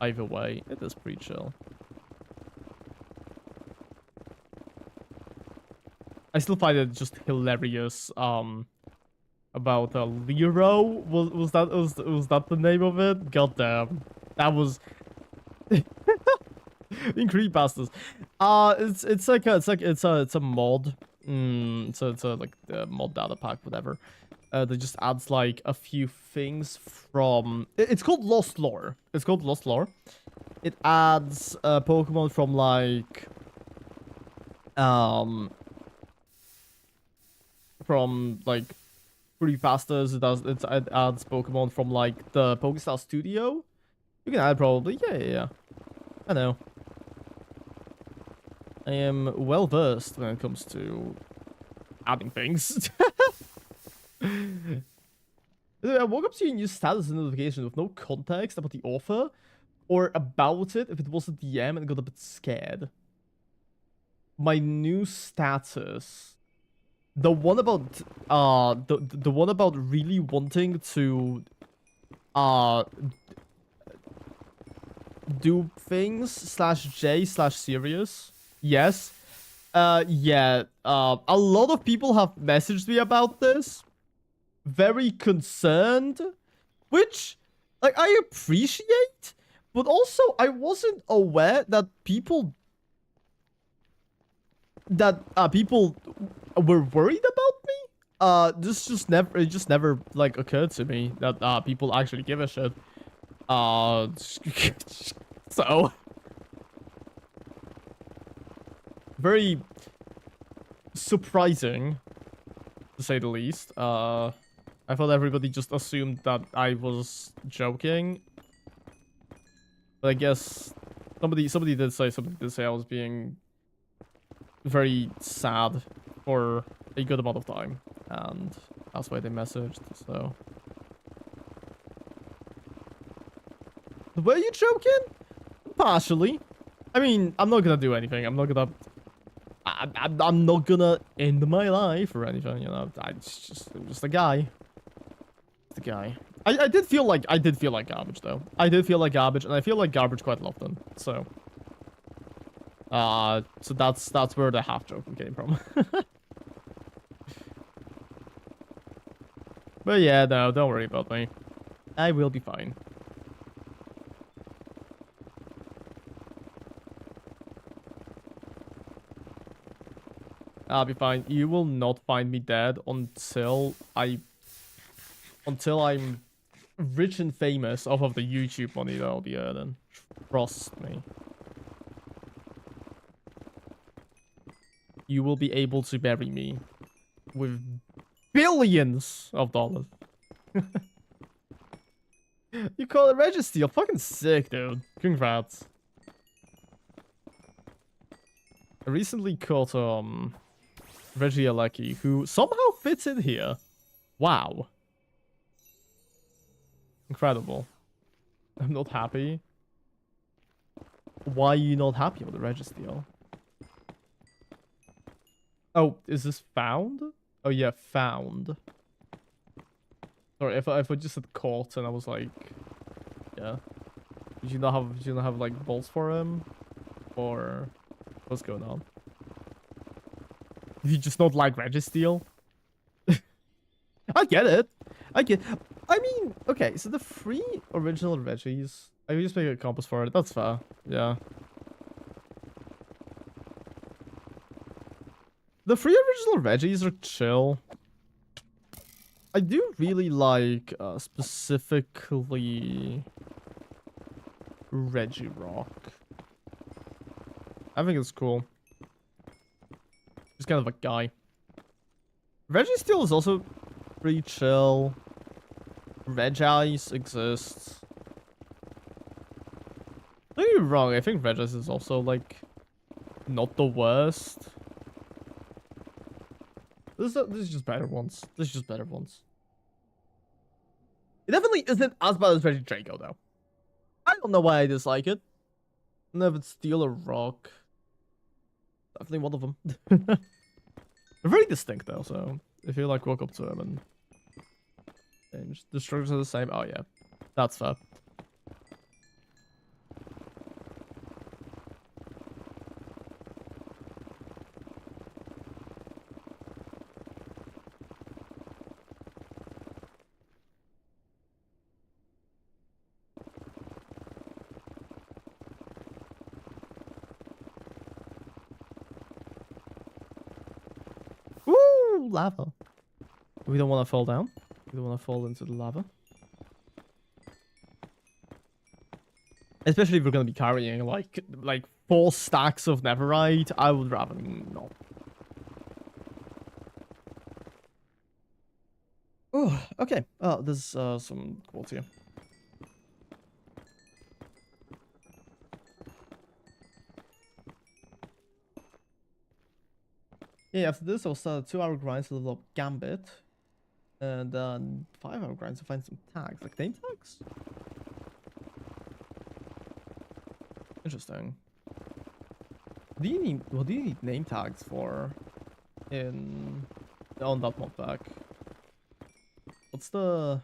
either way, it is pretty chill. I still find it just hilarious. About Lero, was that the name of it? God damn, that was in creepypastas. It's a mod. It's a like mod data pack, whatever. That just adds like a few things from. It's called Lost Lore. It's called Lost Lore. It adds Pokemon from like creepypastas. It adds Pokemon from like the Pokestar Studio. You can add probably. Yeah. I know. I am well versed when it comes to adding things. I woke up to a new status notification with no context about the author or about it if it was a DM and got a bit scared. My new status. The one about the one about really wanting to do things /J/serious. Yes. Yeah. A lot of people have messaged me about this. Very concerned, which like I appreciate, but also I wasn't aware that people were worried about me. This just never like occurred to me that people actually give a shit. So very surprising, to say the least. I thought everybody just assumed that I was joking, but I guess somebody did say I was being very sad for a good amount of time, and that's why they messaged. So, were you joking? Partially. I mean, I'm not gonna do anything. I'm not gonna end my life or anything. You know, I'm just a guy. The guy. I did feel like garbage though. I did feel like garbage, and I feel like garbage quite often. So, so that's where the half joking came from. But yeah, no, don't worry about me. I will be fine. I'll be fine. You will not find me dead until I'm rich and famous off of the YouTube money that I'll be earning. Trust me. you will be able to bury me with billions of dollars. You call it registry? You're fucking sick, dude. Congrats. I recently caught Reggie Alecki, who somehow fits in here. Wow. Incredible. I'm not happy. Why are you not happy with the registry? Oh, is this found? Oh yeah, found. Sorry, if I just said caught and I was like, yeah. Did you not have like bolts for him? Or what's going on? Did you just not like Registeel? I get it. I mean, okay, so the 3 original Reggies, I can just make a compass for it. That's fair. Yeah. The 3 original Reggies are chill. I do really like specifically Reggie Rock. I think it's cool. He's kind of a guy. Registeel is also pretty chill. Regice exists. Don't get me wrong, I think Regice is also like not the worst. This is just better ones. This is just better ones. It definitely isn't as bad as Reggie Draco though. I don't know why I dislike it. Never steal a rock. Definitely one of them. They're very distinct though, so if you like walk up to them and change, the structures are the same. Oh yeah, that's fair. Ooh, lava. We don't want to fall down. We don't want to fall into the lava. Especially if we're going to be carrying like 4 stacks of netherite. I would rather not. Oh, okay. Oh, there's some quartz here. Yeah, after this, I'll start a 2-hour grind to level up Gambit. And then 5-hour grind to find some tags. Like name tags? Interesting. What do you need name tags for on that mod pack? What's the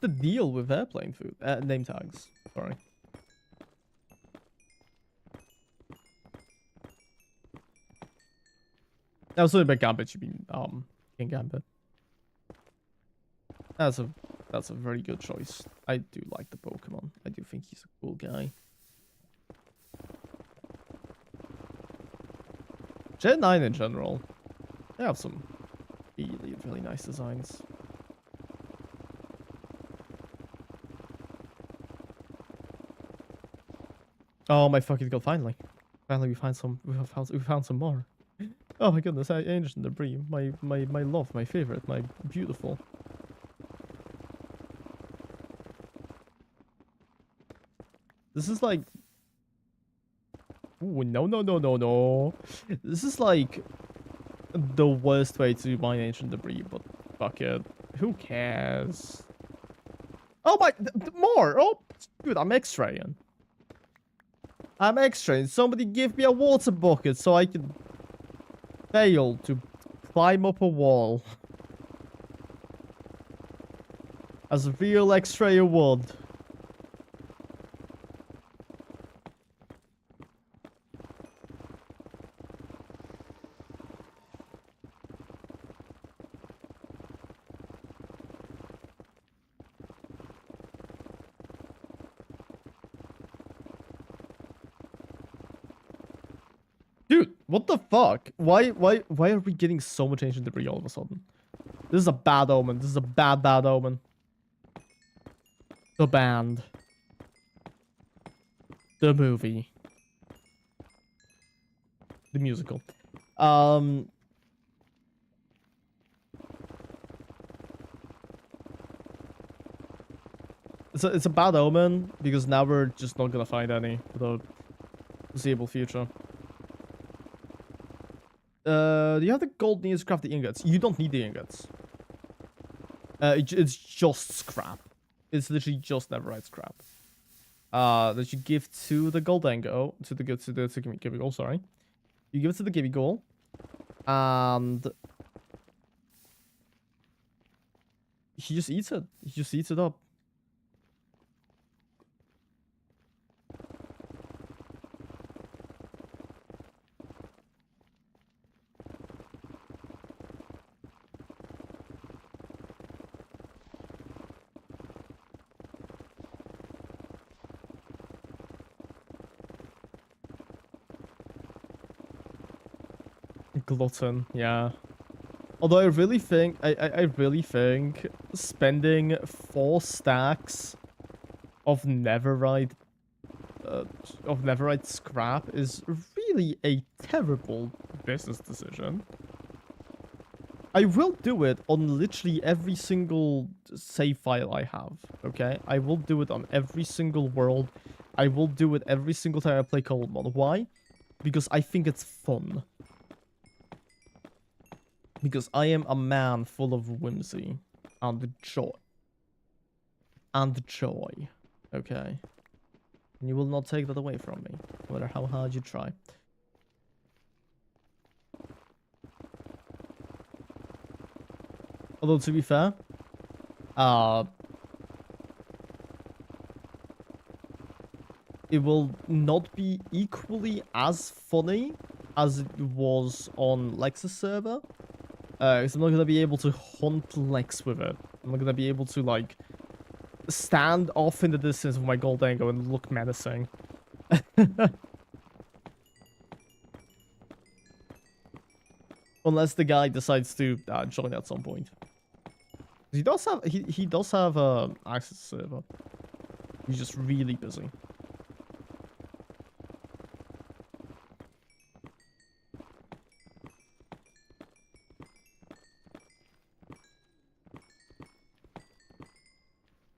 deal with airplane food? Name tags. Sorry. I was talking about Gambit. You mean King Gambit? That's a very good choice. I do like the Pokemon. I do think he's a cool guy. Gen 9 in general, they have some really nice designs. Oh my fucking god! Finally, we found some more. Oh my goodness! Ancient debris, my love, my favorite, my beautiful. This is like, ooh, no. This is like the worst way to mine ancient debris, but fuck it. Who cares? Oh my, more! Oh, dude, I'm X-raying. Somebody give me a water bucket so I can fail to climb up a wall. As a real X-rayer would. Dude, what the fuck? Why are we getting so much ancient debris all of a sudden? This is a bad omen. This is a bad omen. The band. The movie. the musical. Um, it's a bad omen because now we're just not gonna find any for the foreseeable future. Do you have the gold needed to craft the ingots? You don't need the ingots. It's just scrap. It's literally just netherite scrap. That you give to the goldango, to Gibigal, sorry. You give it to the Gibigal, and he just eats it. He just eats it up. Glutton, yeah. Although I really think, I really think spending 4 stacks of netherite scrap is really a terrible business decision. I will do it on literally every single save file I have, okay? I will do it on every single world. I will do it every single time I play Cobblemon. Why? Because I think it's fun. Because I am a man full of whimsy and joy. And joy. Okay? And you will not take that away from me, no matter how hard you try. Although, to be fair, it will not be equally as funny as it was on Lex's server. Because I'm not gonna be able to hunt Lex with it. I'm not gonna be able to, like, stand off in the distance with my goldango and look menacing. Unless the guy decides to join at some point. He does have he does have access to server. He's just really busy.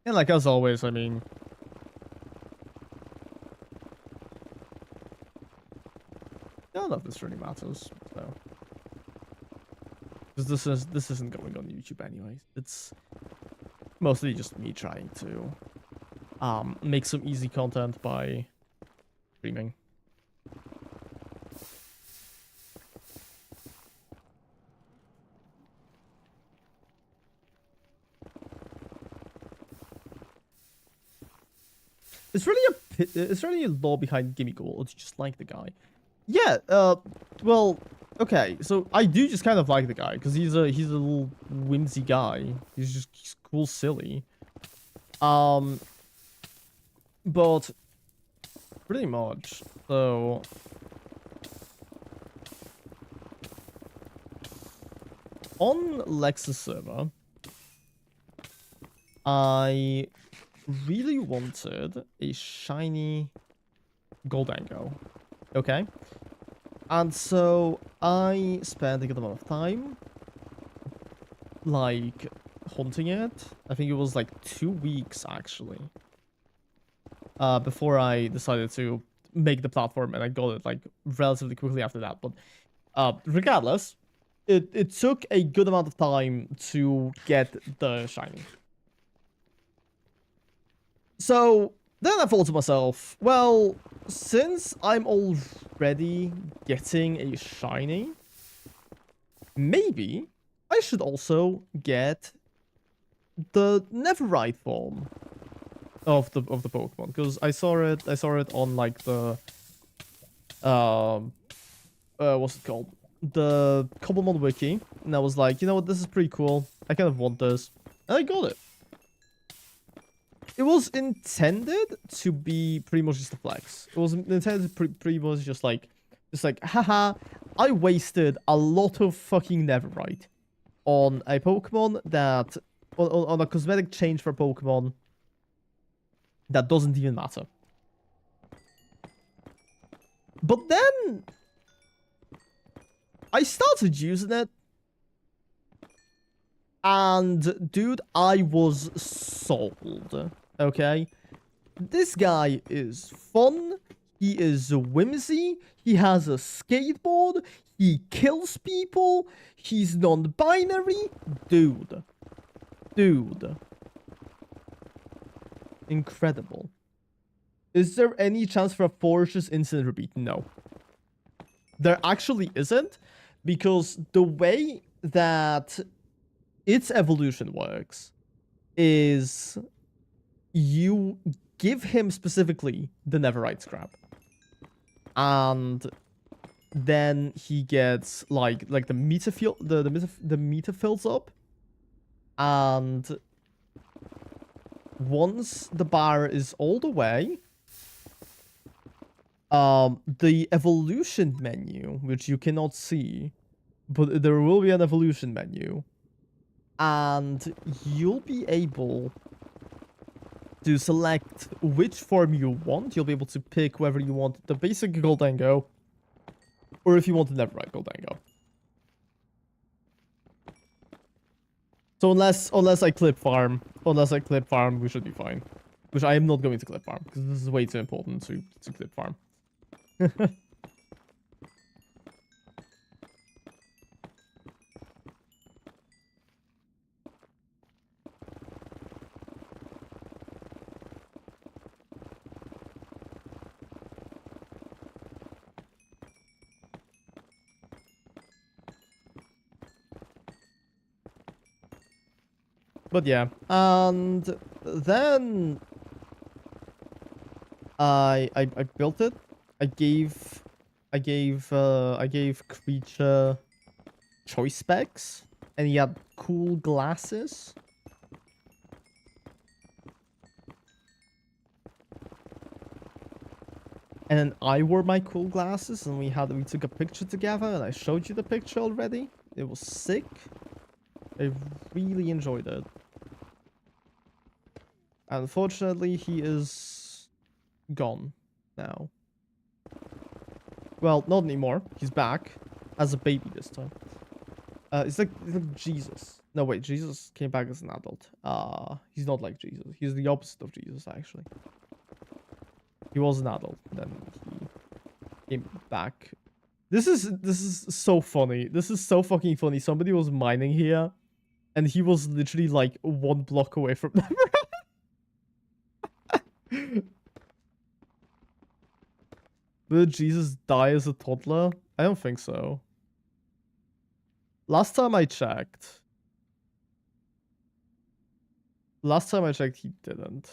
And like as always, I mean, none of this really matters. So, because this isn't going on YouTube anyways. It's mostly just me trying to make some easy content by streaming. It's really a law behind Gimme Goal, or do you just like the guy? Yeah, well, okay, so I do just kind of like the guy, because he's a little whimsy guy. He's cool, silly. But pretty much, so on Lex's server, I really wanted a shiny goldango, okay? And so I spent a good amount of time, like, hunting it. I think it was like 2 weeks, actually, before I decided to make the platform, and I got it, like, relatively quickly after that. But regardless, it took a good amount of time to get the shiny. So then I thought to myself, well, since I'm already getting a shiny, maybe I should also get the Netherite form of the Pokemon, because I saw it on, like, the what's it called, the Cobblemon wiki, and I was like, you know what, this is pretty cool. I kind of want this, and I got it. It was intended to be pretty much just a flex. It was intended to pretty much just like, haha, I wasted a lot of fucking netherite on a Pokemon that, on a cosmetic change for Pokemon that doesn't even matter. But then I started using it. And, dude, I was sold. Okay? This guy is fun. He is whimsy. He has a skateboard. He kills people. He's non-binary. Dude. Dude. Incredible. Is there any chance for a Forest's incident repeat? No. There actually isn't. Because the way that its evolution works is you give him specifically the Neverite scrap. And then he gets like the meter fill the meter fills up. And once the bar is all the way, the evolution menu, which you cannot see, but there will be an evolution menu, and you'll be able to select which form you want. You'll be able to pick whether you want the basic Goldango, or if you want the Neverite Goldango. So unless I clip farm, we should be fine. Which I am not going to clip farm, because this is way too important to clip farm. But yeah, and then I built it. I gave creature choice specs, and he had cool glasses. And then I wore my cool glasses, and we took a picture together, and I showed you the picture already. It was sick. I really enjoyed it. Unfortunately, he is gone now. Well, not anymore. He's back as a baby this time. It's like Jesus. No, wait, Jesus came back as an adult. He's not like Jesus. He's the opposite of Jesus, actually. He was an adult, then he came back. This is so funny. This is so fucking funny. Somebody was mining here, and he was literally like 1 block away from them. Did Jesus die as a toddler? I don't think so. Last time I checked, he didn't.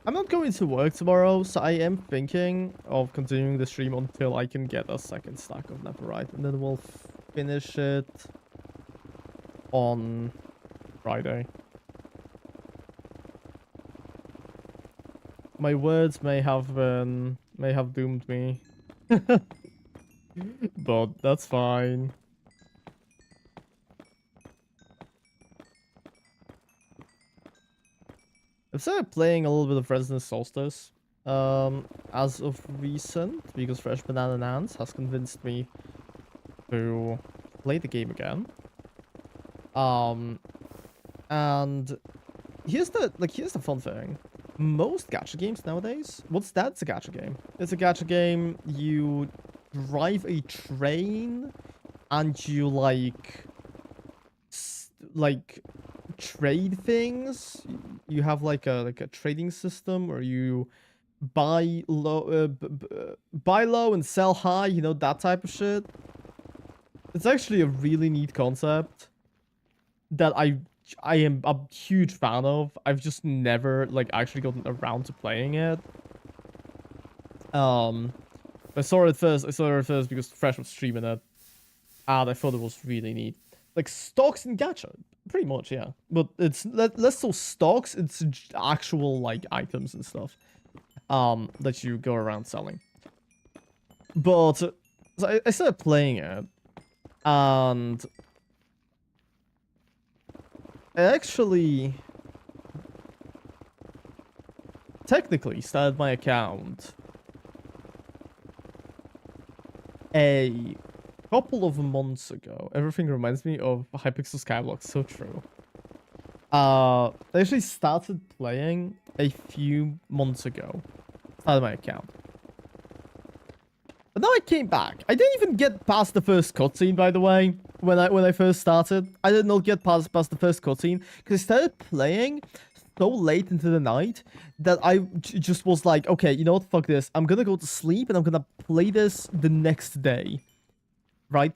I'm not going to work tomorrow, so I am thinking of continuing the stream until I can get a second stack of Netherite, and then we'll finish it on Friday. My words may have doomed me, but that's fine. I've started playing a little bit of Resident Solstice, as of recent, because Fresh Banana Nance has convinced me to play the game again. And here's the fun thing. Most gacha games nowadays, what's that? It's a gacha game. It's a gacha game. You drive a train, and you trade things. You have like a trading system where you buy low and sell high, you know, that type of shit. It's actually a really neat concept that I am a huge fan of. I've just never like actually gotten around to playing it. Um, I saw it first. I saw it first because Fresh was streaming it, and I thought it was really neat. Like stocks and gacha, pretty much, yeah. But it's less so stocks. It's actual like items and stuff, that you go around selling. But so I started playing it, and I actually technically started my account a couple of months ago. Everything reminds me of Hypixel Skyblock. So true. I actually started playing a few months ago. Started my account. But now I came back. I didn't even get past the first cutscene, by the way. When I first started, I did not get past the first cutscene because I started playing so late into the night that I just was like, okay, you know what? Fuck this. I'm gonna go to sleep and I'm gonna play this the next day. Right?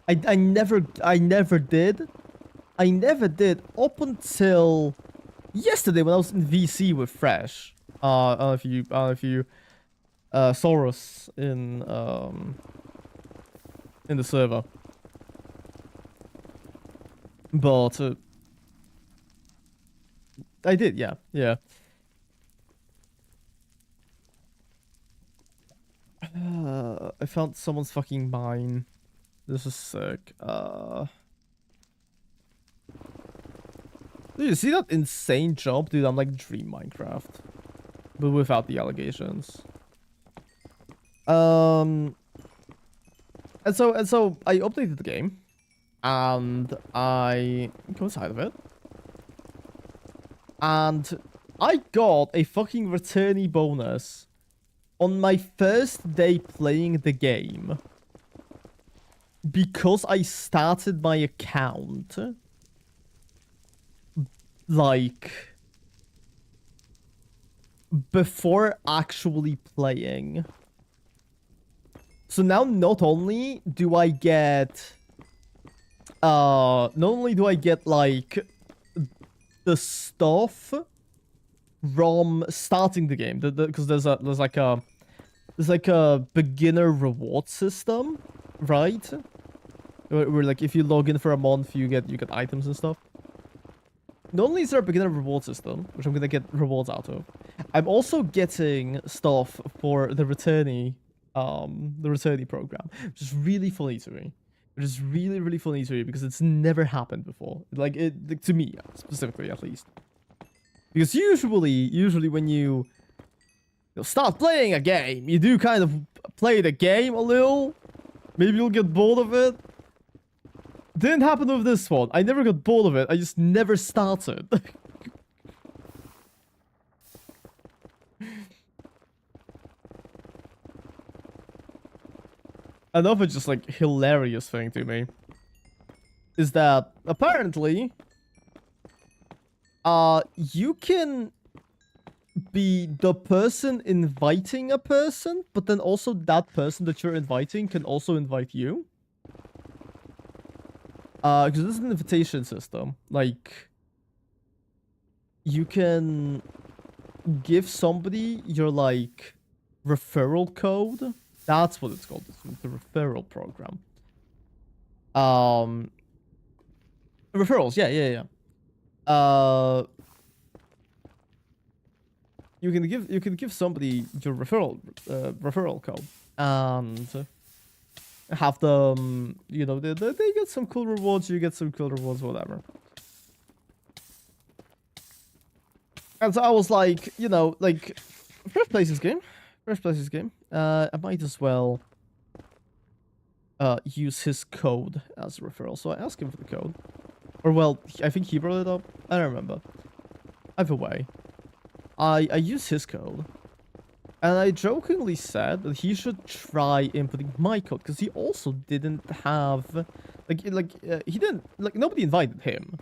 I never did. I never did up until yesterday when I was in VC with Fresh. I don't know if you saw us in the server. But I did, yeah. I found someone's fucking mine. This is sick. Dude, you see that insane jump? Dude, I'm like Dream Minecraft. But without the allegations. And so I updated the game. And I go inside of it. And I got a fucking returnee bonus on my first day playing the game. Because I started my account like before actually playing. So now not only do I get like the stuff from starting the game, because there's like a beginner reward system, right? Where like if you log in for a month, you get items and stuff. Not only is there a beginner reward system, which I'm gonna get rewards out of, I'm also getting stuff for the returnee program, which is really funny to me. Which is really, really funny to me because it's never happened before. Like to me specifically, at least. Because usually when you start playing a game, you do kind of play the game a little. Maybe you'll get bored of it. Didn't happen with this one. I never got bored of it. I just never started. Another just like hilarious thing to me is that apparently you can be the person inviting a person, but then also that person that you're inviting can also invite you. Because this is an invitation system. Like, you can give somebody your, like, referral code. That's what it's called. It's the referral program. Referrals, yeah. You can give somebody your referral code and have them, you know, they get some cool rewards, you get some cool rewards, whatever. And so I was like, you know, like, Fresh plays this game. I might as well use his code as a referral. So I asked him for the code. Or, well, I think he brought it up. I don't remember. Either way, I used his code. And I jokingly said that he should try inputting my code, because he also didn't have, he didn't, like, nobody invited him.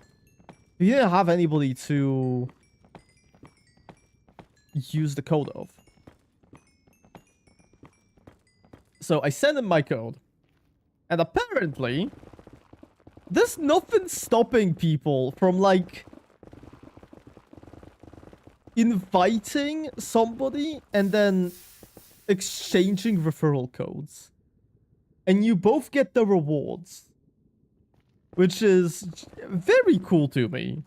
He didn't have anybody to use the code of. So I sent him my code. And apparently, there's nothing stopping people from, like, inviting somebody and then exchanging referral codes. And you both get the rewards. Which is very cool to me.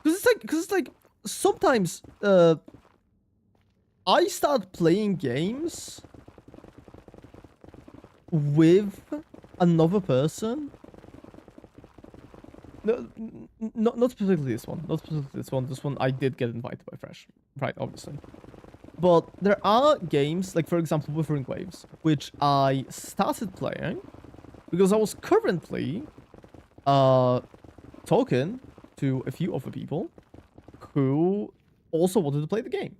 Because it's like, sometimes, I start playing games with another person. No, not specifically this one. Not specifically this one. This one I did get invited by Fresh. Right, obviously. But there are games, like for example Withering Waves, which I started playing because I was currently talking to a few other people who also wanted to play the game.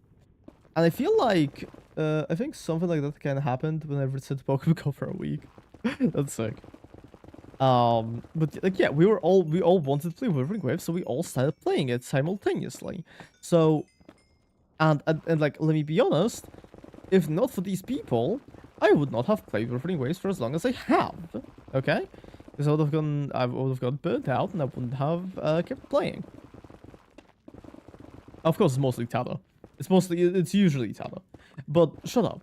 And I feel like, I think something like that kind of happened when I returned to Pokemon Go for a week. That's sick. But like, yeah, we all wanted to play Withering Waves, so we all started playing it simultaneously. So, and like, let me be honest, if not for these people, I would not have played Withering Waves for as long as I have. Okay? Because I would have gotten burnt out and I wouldn't have kept playing. Of course, it's mostly Tada. It's usually Tada. But shut up.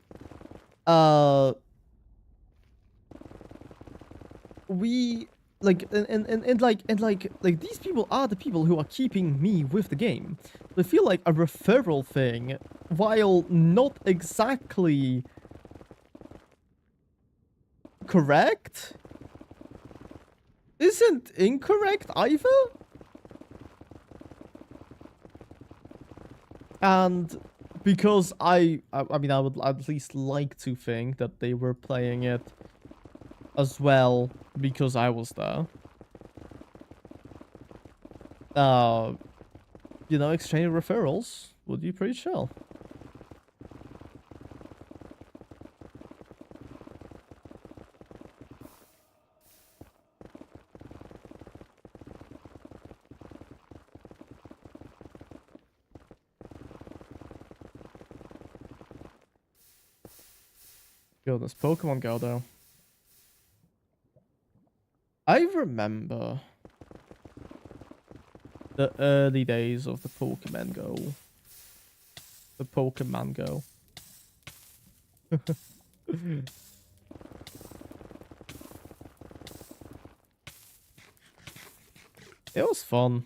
We like like these people are the people who are keeping me with the game. I feel like a referral thing, while not exactly correct, isn't incorrect either. And because I mean, I would at least like to think that they were playing it as well because I was there. You know, exchanging referrals would be pretty chill. Goodness, Pokemon Go though. I remember the early days of the Pokemon Go. The Pokemon Go. It was fun.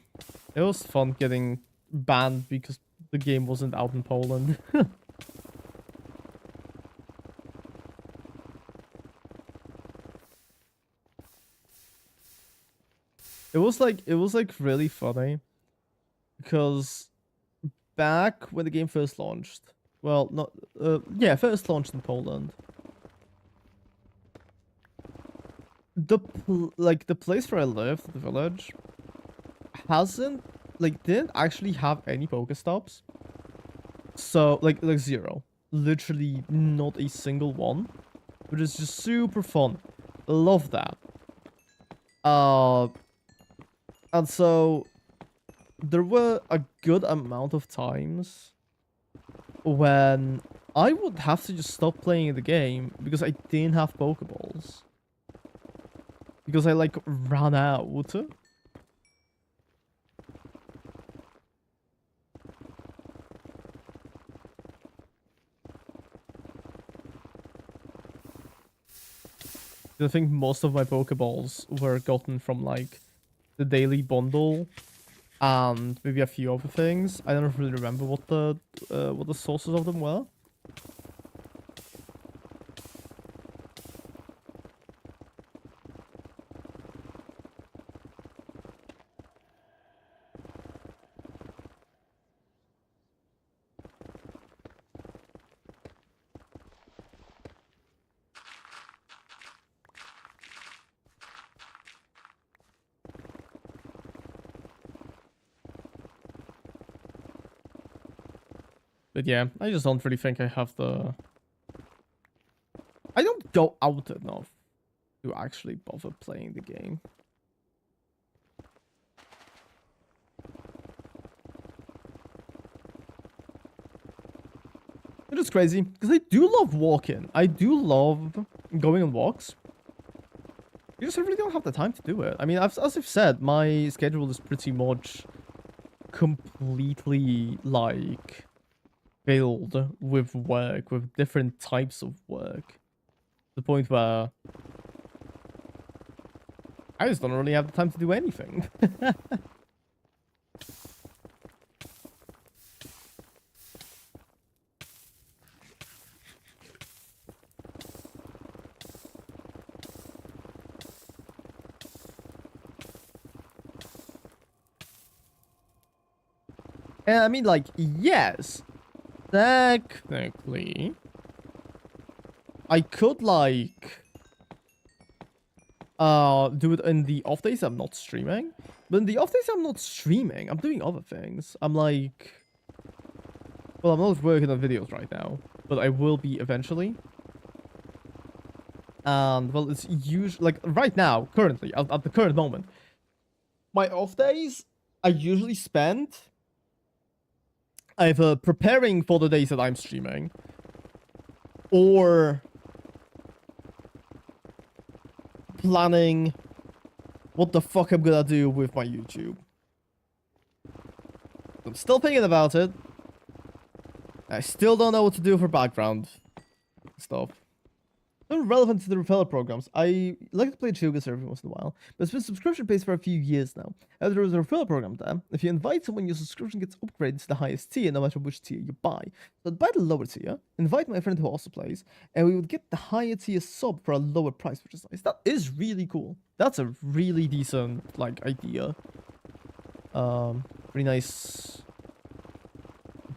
It was fun getting banned because the game wasn't out in Poland. It was like really funny because back when the game first launched, well, not yeah, first launched in Poland. The place where I lived, the village, didn't actually have any Pokestops. So like zero, literally not a single one, which is just super fun. Love that. And so there were a good amount of times when I would have to just stop playing the game because I didn't have Pokeballs. Because I like ran out. I think most of my Pokeballs were gotten from like the daily bundle and maybe a few other things. I don't really remember what the sources of them were. But yeah, I just don't really think I have the... I don't go out enough to actually bother playing the game. It is crazy, because I do love walking. I do love going on walks. You just really don't have the time to do it. I mean, as I've said, my schedule is pretty much completely like... filled with work, with different types of work. To the point where I just don't really have the time to do anything. And I mean, like, yes, technically, I could, like, do it in the off days I'm not streaming. But in the off days I'm not streaming, I'm doing other things. I'm like, well, I'm not working on videos right now, but I will be eventually. And, well, it's usually, like, right now, currently, at the current moment, my off days, I usually spend either preparing for the days that I'm streaming, or planning what the fuck I'm gonna do with my YouTube. I'm still thinking about it. I still don't know what to do for background stuff. Relevant to the referral programs, I like to play Chugas every once in a while, but it's been subscription-based for a few years now. There was a referral program there. If you invite someone, your subscription gets upgraded to the highest tier, no matter which tier you buy. So I'd buy the lower tier, invite my friend who also plays, and we would get the higher tier sub for a lower price, which is nice. That is really cool. That's a really decent, like, idea. Pretty nice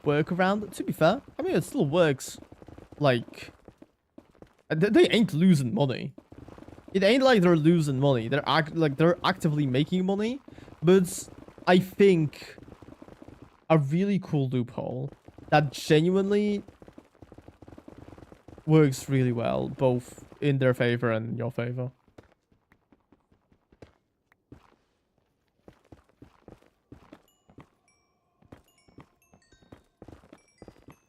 workaround. To be fair, I mean, it still works, like, they ain't losing money. It ain't like they're losing money. They're actively making money, but I think a really cool loophole that genuinely works really well, both in their favor and your favor.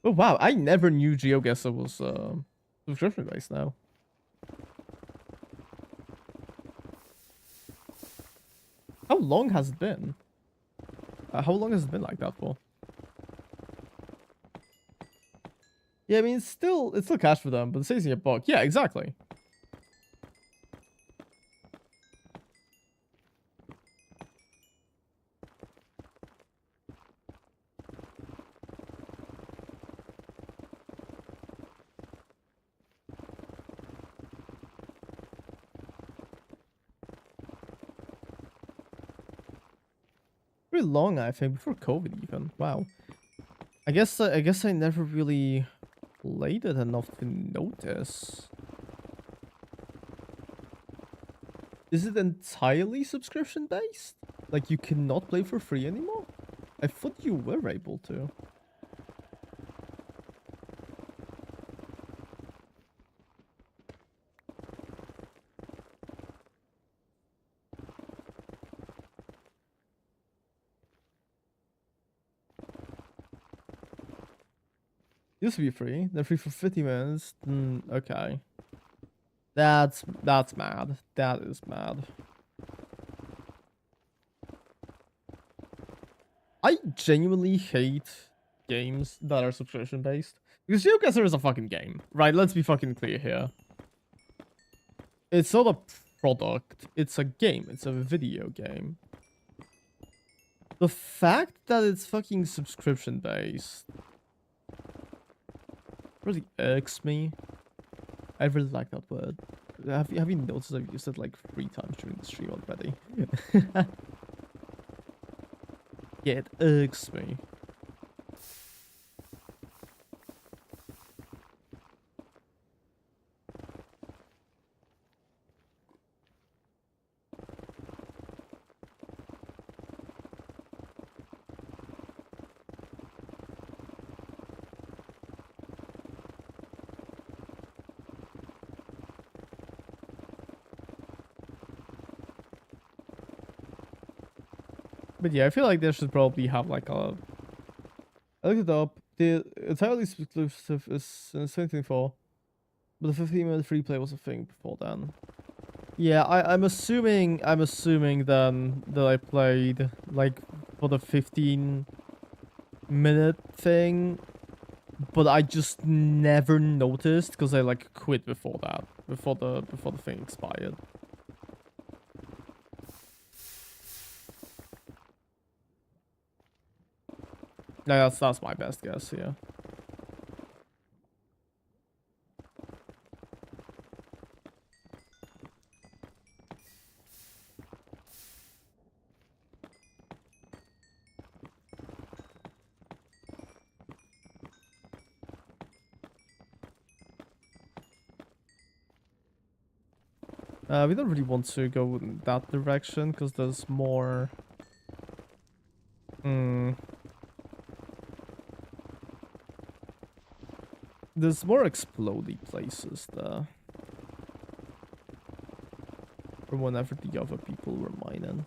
Oh wow, I never knew GeoGuessr was subscription based now. How long has it been? How long has it been like that for? Yeah, I mean, it's still cash for them, but it says in your book. Yeah, exactly. Pretty long, I think, before COVID even. Wow. I guess I never really played it enough to notice. Is it entirely subscription based? Like you cannot play for free anymore? I thought you were able to. Used to be free. They're free for 50 minutes. Okay. That's mad. That is mad. I genuinely hate games that are subscription based. Because GeoGuessr is a fucking game. Right, let's be fucking clear here. It's not a product. It's a game. It's a video game. The fact that it's fucking subscription based really irks me. I really like that word. Have you noticed I've used it like 3 times during the stream already? Yeah, it irks me. But yeah, I feel like they should probably have like a... I looked it up. The entirely exclusive is in 2024, but the 15-minute free play was a thing before then. Yeah, I'm assuming then that I played like for the 15-minute thing. but I just never noticed because I like quit before that, before the thing expired. No, that's my best guess, yeah. We don't really want to go in that direction because there's more. There's more explodey places there. From whenever the other people were mining.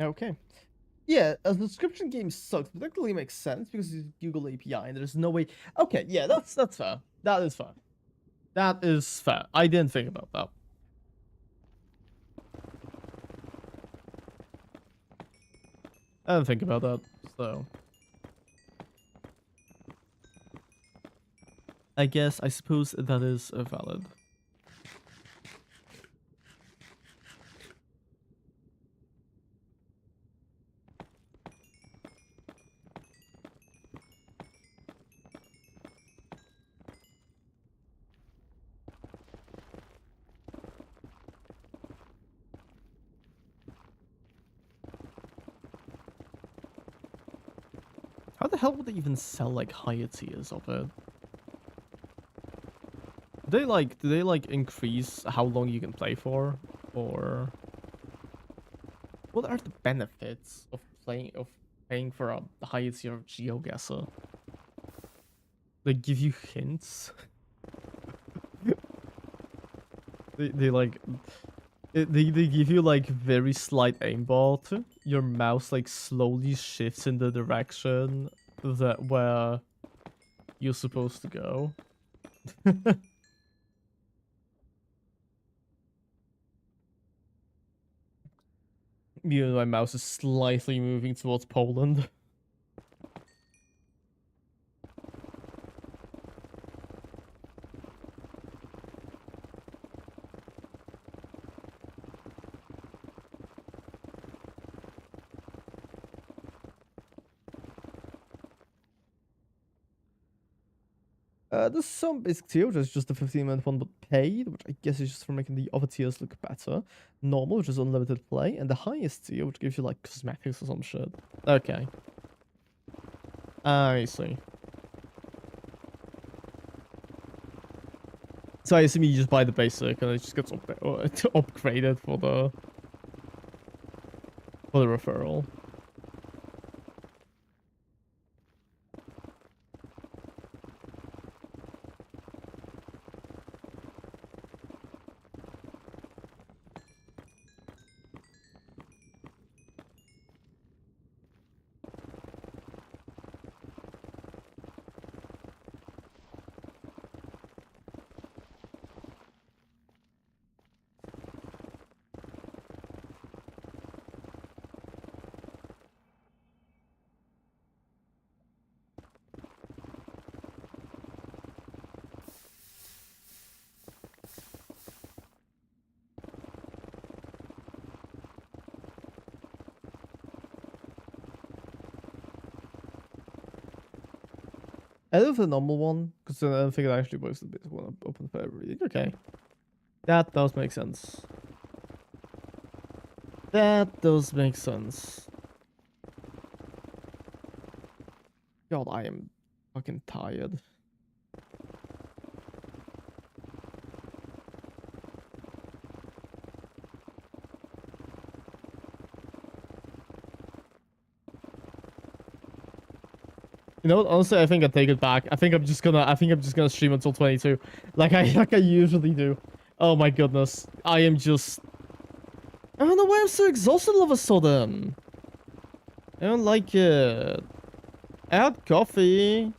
Okay. Yeah, a subscription game sucks, but that clearly makes sense because it's Google API and there's no way. Okay, yeah, that's fair. That is fair. That is fair. I didn't think about that. I didn't think about that, so I suppose that is valid. How the hell would they even sell like higher tiers of it? Do they like increase how long you can play for? Or what are the benefits of paying for a higher tier of GeoGuessr? They give you hints. they like they give you like very slight aimbot. Your mouse like slowly shifts in the direction that where you're supposed to go. You know, my mouse is slightly moving towards Poland. There's some basic tier, which is just the 15-minute one, but paid, which I guess is just for making the other tiers look better. Normal, which is unlimited play, and the highest tier, which gives you like cosmetics or some shit. Okay. I see. So I assume you just buy the basic and it just gets upgraded for the referral. I love the normal one, because I don't think it actually works the basic one open for everybody. Okay. That does make sense. That does make sense. God, I am fucking tired. You know what? Honestly, I think I take it back. I think I'm just gonna stream until 22, like I usually do. Oh my goodness, I am just. I don't know why I'm so exhausted all of a sudden. I don't like it. Add coffee.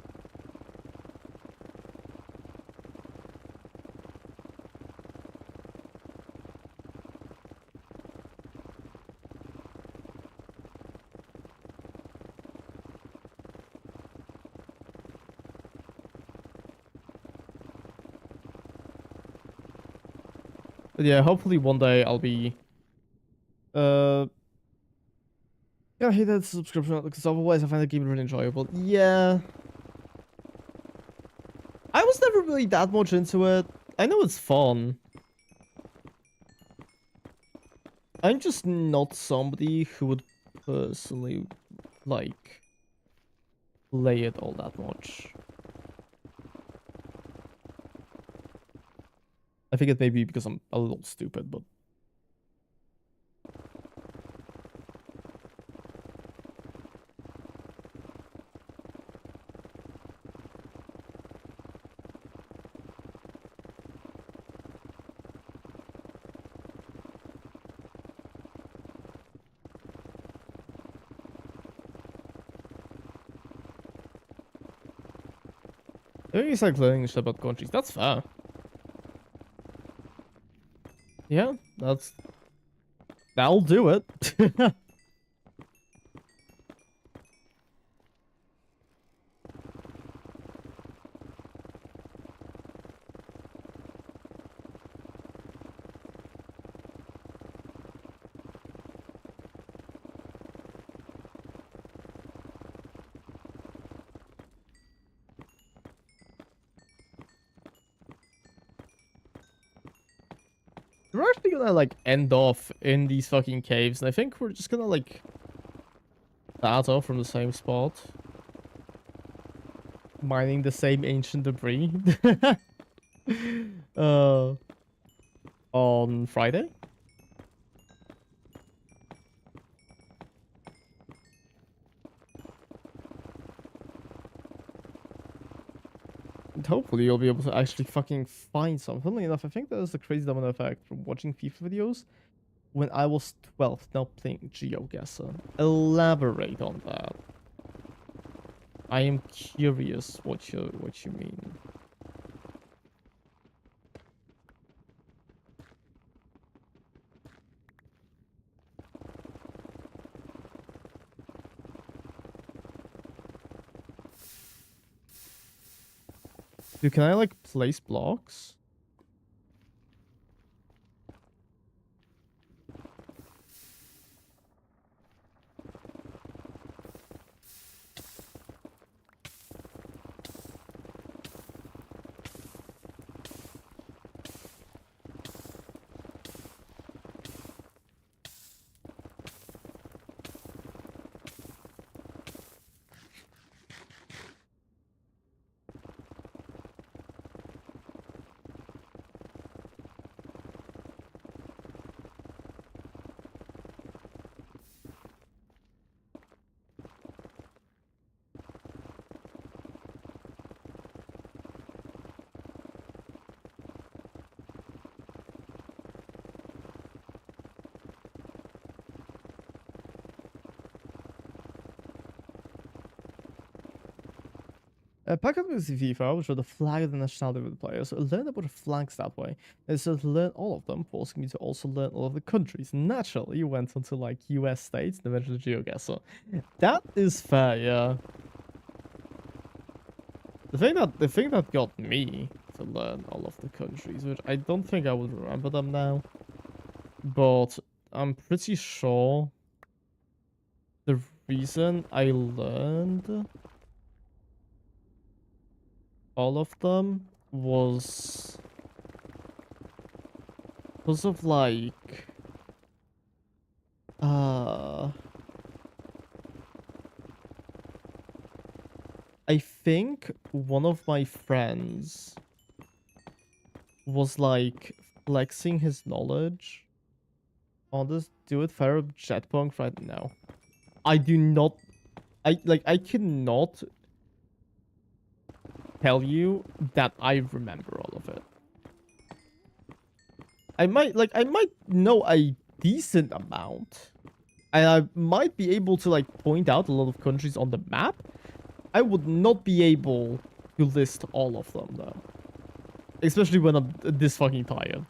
But yeah, hopefully one day I'll be. Yeah, I hate that subscription because otherwise I find the game really enjoyable. Yeah. I was never really that much into it. I know it's fun. I'm just not somebody who would personally, like, play it all that much. I think it may be because I'm a little stupid, but... I think it's like learning shit about countries. That's fair. Yeah, that'll do it. We're actually gonna, like, end off in these fucking caves, and I think we're just gonna, like, start off from the same spot. Mining the same ancient debris. uh, on Friday? And hopefully you'll be able to actually fucking find some. Funnily enough, I think there's a crazy domino effect from watching FIFA videos when I was 12, now playing GeoGuessr. Elaborate on that. I am curious what you mean. Dude, can I, like, place blocks? Pack up with FIFA, which were the flag of the nationality of the players. Learn about the flags that way. It says learn all of them, forcing me to also learn all of the countries. Naturally, you went on to, like, US states and eventually GeoGuessr. That is fair, yeah. The thing that got me to learn all of the countries, which I don't think I would remember them now, but I'm pretty sure the reason I learned all of them was because of, like, I think one of my friends was, like, flexing his knowledge on this dude fire up jetpunk right now. I do not, I cannot tell you that I remember all of it. I might know a decent amount. And I might be able to like point out a lot of countries on the map. I would not be able to list all of them though. Especially when I'm this fucking tired.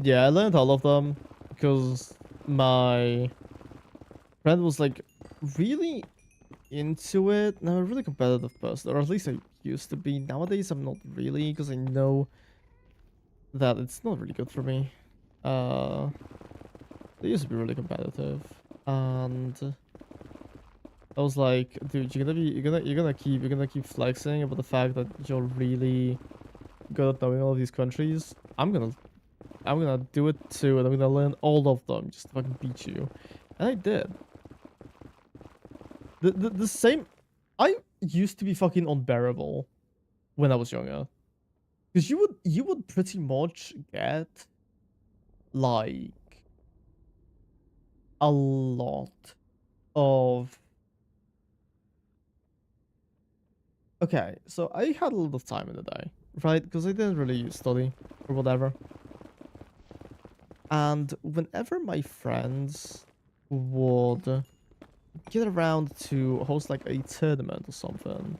Yeah, I learned all of them because my friend was like really into it. Now, I'm a really competitive person, or at least I used to be. Nowadays, I'm not really because I know that it's not really good for me. I used to be really competitive, and I was like, dude, you're gonna keep flexing about the fact that you're really good at knowing all of these countries. I'm gonna do it too, and I'm gonna learn all of them just to fucking beat you. And I did. The same. I used to be fucking unbearable when I was younger, because you would pretty much get like a lot of. Okay, so I had a lot of time in the day, right? Because I didn't really study or whatever. And whenever my friends would get around to host like a tournament or something,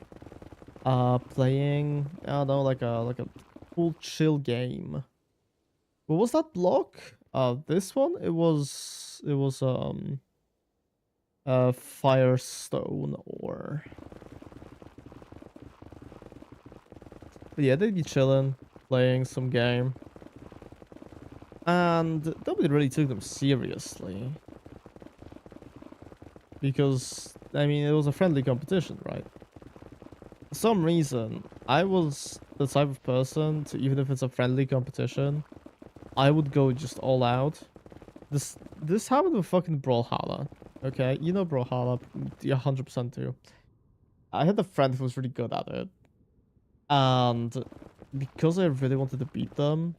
playing, I don't know, like a cool chill game. What was that block? This one? It was Firestone or. But yeah, they'd be chilling, playing some game. And nobody really took them seriously. Because, I mean, it was a friendly competition, right? For some reason, I was the type of person to, even if it's a friendly competition, I would go just all out. This happened with fucking Brawlhalla, okay? You know Brawlhalla, you 100% do. I had a friend who was really good at it. And because I really wanted to beat them,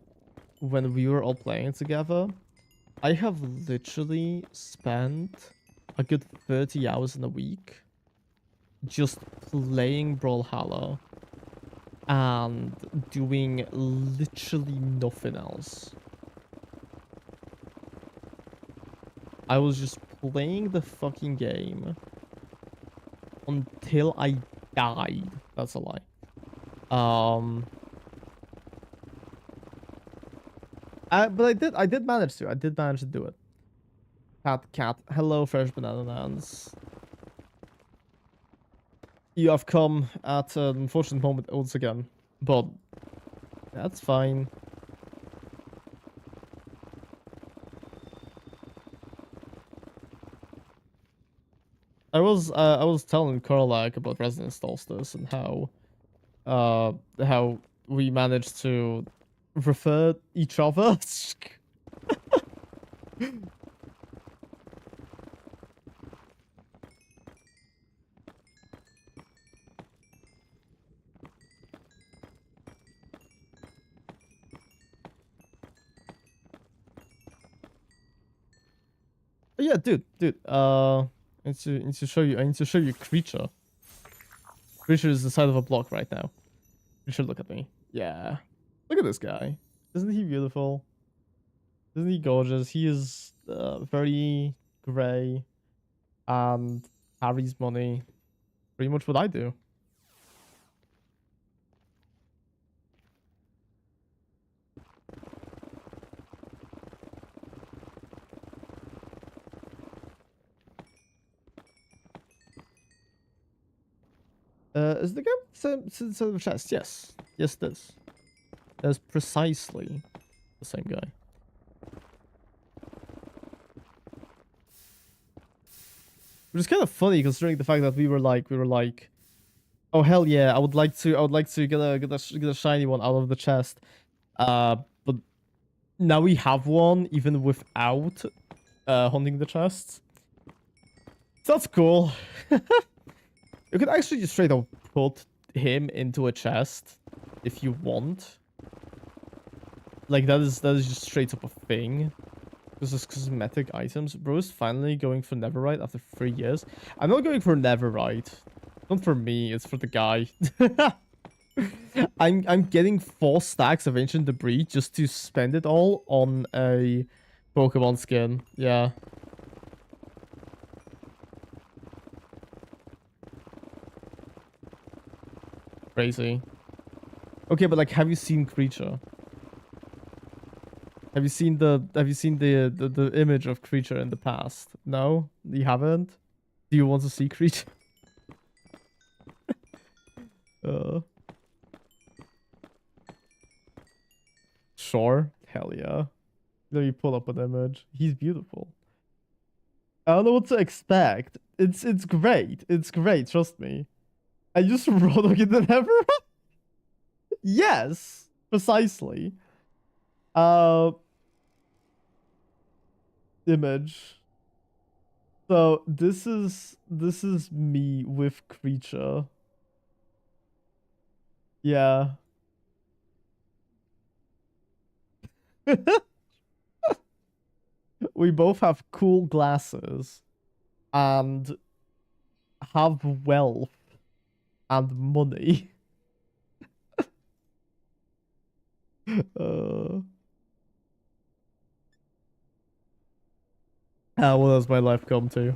when we were all playing together, I have literally spent a good 30 hours in a week just playing Brawlhalla and doing literally nothing else. I was just playing the fucking game until I died. That's a lie. But I did manage to. I did manage to do it. Cat. Hello, fresh banana lands. You have come at an unfortunate moment once again, but that's fine. I was telling Korlak about Resident Solstice and how we managed to refer each other. Yeah, dude. I need to show you. I need to show you creature. Creature is the side of a block right now. You should look at me. Yeah. Look at this guy. Isn't he beautiful? Isn't he gorgeous? He is very grey and carries money. Pretty much what I do. Is the game same chest? Yes. Yes, it is. That's precisely the same guy. Which is kind of funny considering the fact that we were like, oh hell yeah, I would like to get a shiny one out of the chest. But now we have one even without hunting the chests. That's cool. You could actually just straight up put him into a chest if you want. Like that is just straight up a thing. This is cosmetic items. Bro is finally going for Neverite after 3 years. I'm not going for Neverite. Not for me, it's for the guy. I'm getting 4 stacks of ancient debris just to spend it all on a Pokemon skin. Yeah. Crazy. Okay, but like, have you seen Creature? Have you seen the image of Creature in the past? No? You haven't? Do you want to see Creature? Sure. Hell yeah. Let me pull up an image. He's beautiful. I don't know what to expect. It's great. It's great, trust me. I just wrote it never. Yes, precisely. Image. So this is me with Creature. Yeah. We both have cool glasses and have wealth and money. What does my life come to?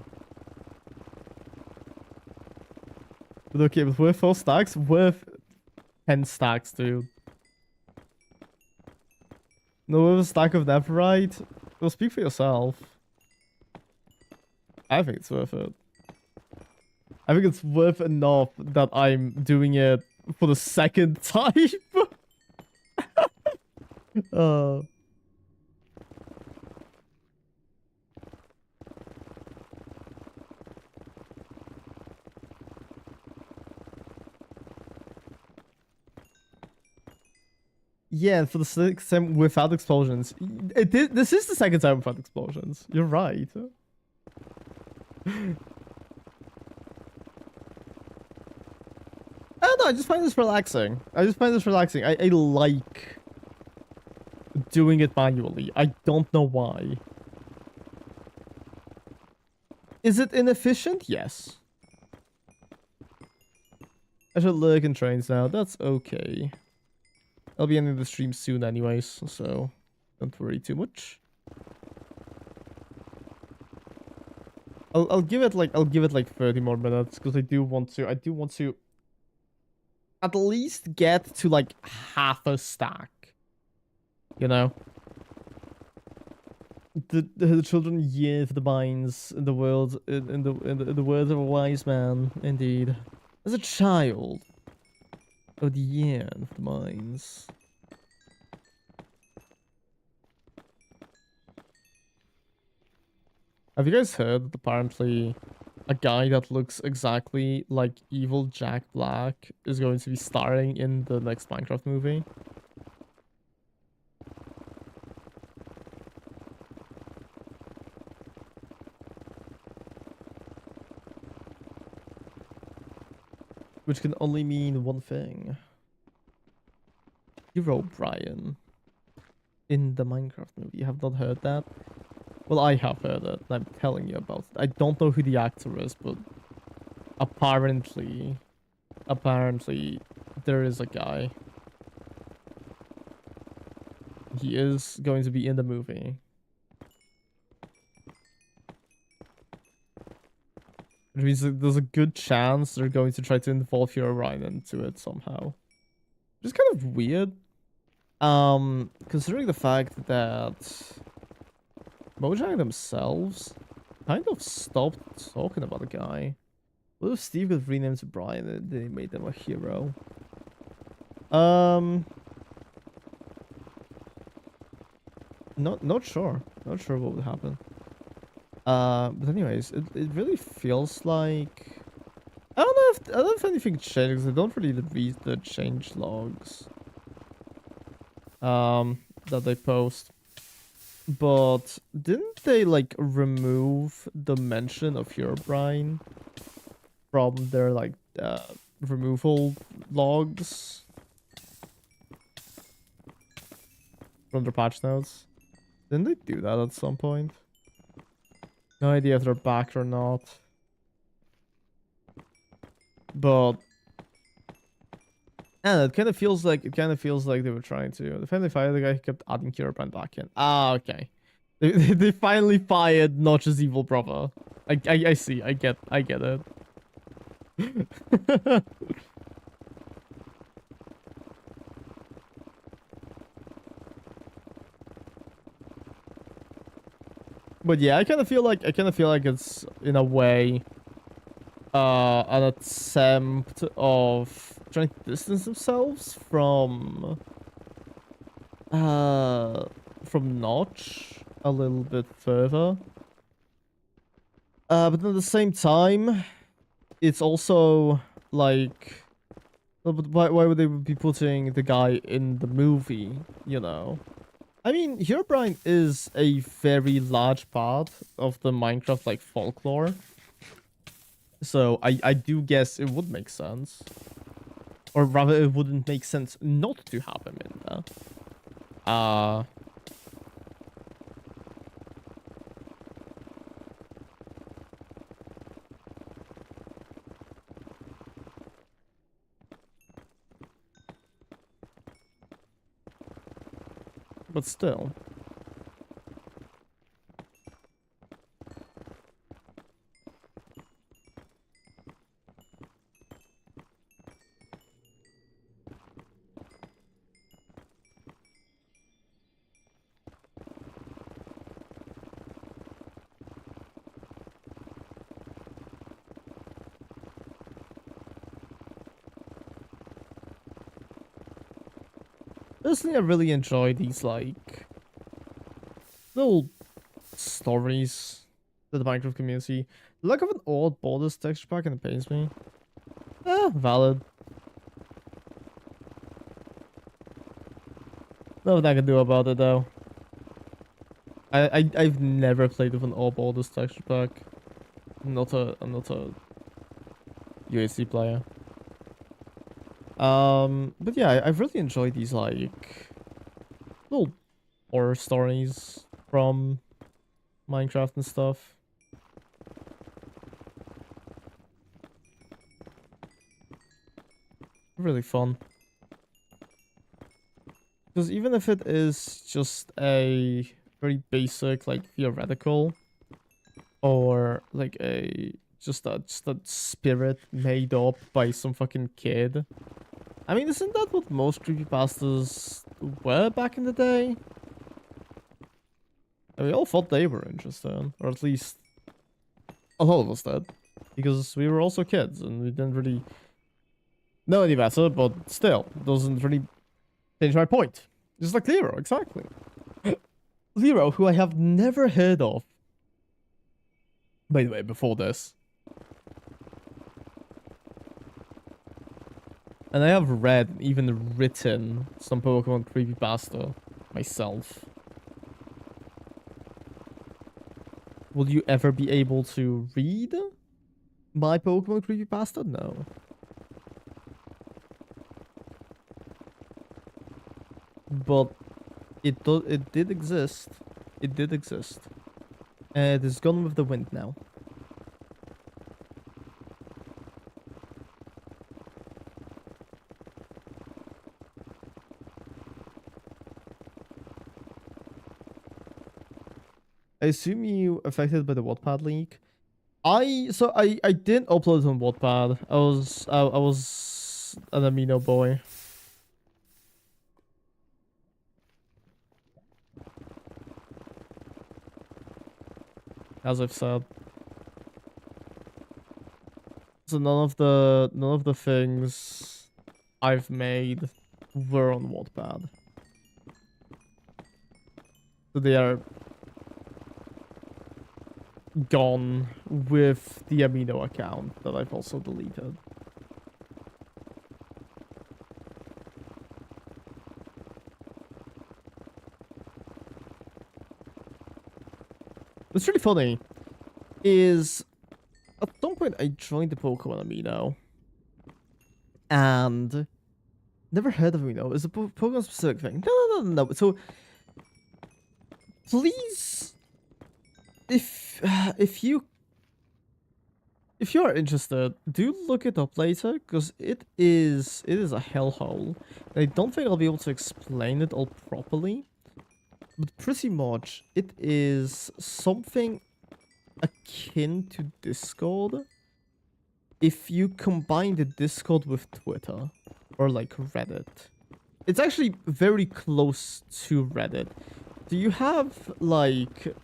But okay, but worth 4 stacks? Worth 10 stacks, dude. No, with a stack of Netherite? Well, speak for yourself. I think it's worth it. I think it's worth enough that I'm doing it for the 2nd time. Yeah, for the 6th time without explosions. This is the 2nd time without explosions. You're right. I don't know, I just find this relaxing. I like doing it manually. I don't know why. Is it inefficient? Yes. I should lurk in trains now. That's okay. I'll be ending the stream soon anyways, so don't worry too much. I'll give it like 30 more minutes because I do want to at least get to like half a stack. You know? The children yearn for the mines in the world in the words of a wise man, indeed. As a child. Oh, the yearn for the mines. Have you guys heard that apparently a guy that looks exactly like evil Jack Black is going to be starring in the next Minecraft movie? Which can only mean one thing. Hero Brian in the Minecraft movie. You have not heard that? Well, I have heard it, and I'm telling you about it. I don't know who the actor is, but apparently there is a guy. He is going to be in the movie. Which means that there's a good chance they're going to try to involve Hero Ryan into it somehow. Which is kind of weird. Considering the fact that Mojang themselves kind of stopped talking about the guy. What if Steve got renamed to Brian and they made them a hero? Not sure. Not sure what would happen. But anyways, it really feels like I don't know if anything changed because I don't really read the change logs. That they post. But didn't they like remove the mention of Herobrine from their like removal logs from their patch notes? Didn't they do that at some point? No idea if they're back or not. But yeah, it kind of feels like they were trying to. They finally fired the guy who kept adding Herobrine back in. Ah, okay. They finally fired Notch's evil brother. I see. I get it. But yeah, I kind of feel like it's in a way an attempt of trying to distance themselves from Notch a little bit further. But at the same time, it's also like, but why would they be putting the guy in the movie, you know? I mean, Herobrine is a very large part of the Minecraft, like, folklore. So I do guess it would make sense. Or rather, it wouldn't make sense not to have him in there. But still. Personally, I really enjoy these, like, little stories to the Minecraft community. The lack of an odd borders texture pack and it pains me. Valid. Nothing I can do about it though. I've never played with an all borders texture pack. I'm not a UHC player. But yeah, I've really enjoyed these like little horror stories from Minecraft and stuff. Really fun. Because even if it is just a very basic, like, theoretical, or like just a spirit made up by some fucking kid. I mean, isn't that what most creepypastas were back in the day? And we all thought they were interesting, or at least a lot of us did, because we were also kids and we didn't really know any better. But still, doesn't really change my point. Just like Lero, exactly. Lero, who I have never heard of. By the way, before this. And I have read, even written, some Pokemon creepypasta myself. Will you ever be able to read my Pokemon creepypasta? No. But it did exist. It did exist. And it is gone with the wind now. I assume you affected by the Wattpad leak. I didn't upload it on Wattpad. I was an amino boy. As I've said. So none of the things I've made were on Wattpad. So they are gone with the amino account that I've also deleted. what's really funny is at some point I joined the Pokemon Amino and never heard of Amino. It's a Pokemon specific thing. No. So please, if you are interested, do look it up later, because it is a hellhole. I don't think I'll be able to explain it all properly, but pretty much it is something akin to Discord if you combine the Discord with Twitter or like Reddit. It's actually very close to Reddit. Do you have like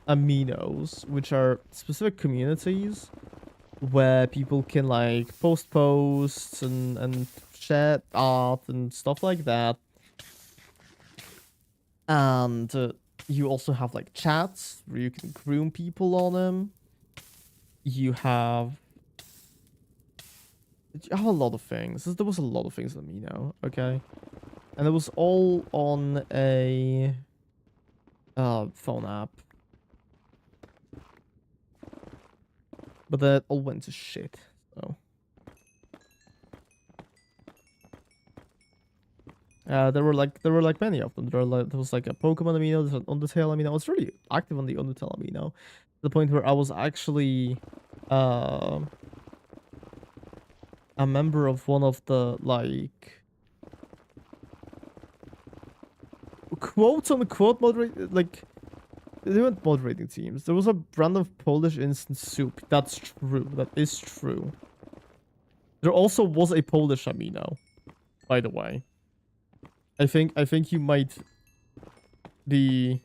aminos, which are specific communities where people can like post posts and share art and stuff like that. And you also have like chats where you can groom people on them. You have a lot of things. There was a lot of things on Amino, okay? And it was all on a phone app. But that all went to shit, so. There were like many of them. There was like a Pokemon Amino, there's an Undertale Amino. I was really active on the Undertale Amino. To the point where I was actually a member of one of the like quote unquote moderate, like they weren't moderating teams. There was a brand of Polish instant soup. That's true. That is true. There also was a Polish Amino, by the way. I think you might be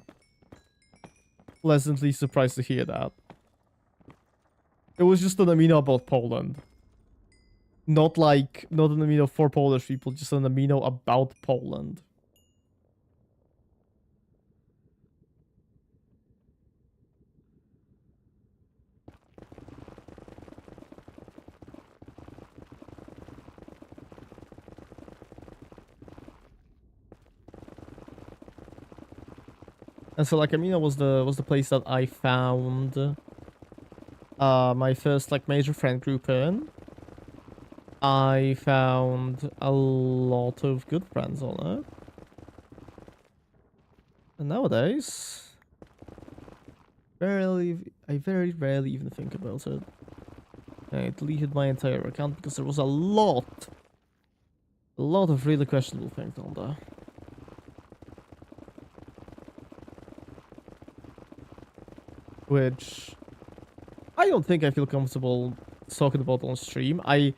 pleasantly surprised to hear that. It was just an Amino about Poland. Not an Amino for Polish people, just an Amino about Poland. And so like Amino was the place that I found my first like major friend group in. I found a lot of good friends on it. And nowadays I very rarely even think about it. I deleted my entire account because there was a lot of really questionable things on there. Which I don't think I feel comfortable talking about on stream. I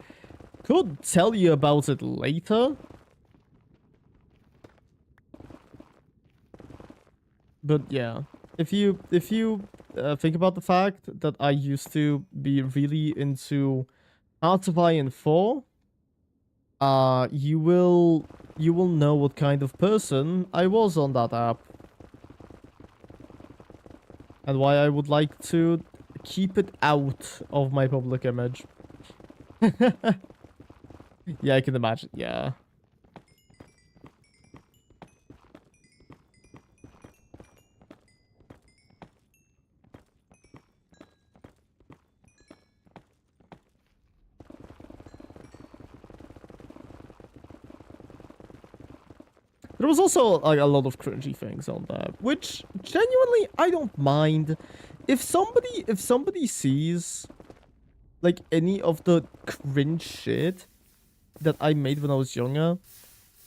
could tell you about it later. But yeah, if you think about the fact that I used to be really into Hearts of Iron 4, you will know what kind of person I was on that app. And why I would like to keep it out of my public image. Yeah, I can imagine. Yeah. There was also like a lot of cringy things on there, which genuinely I don't mind. If somebody sees like any of the cringe shit that I made when I was younger,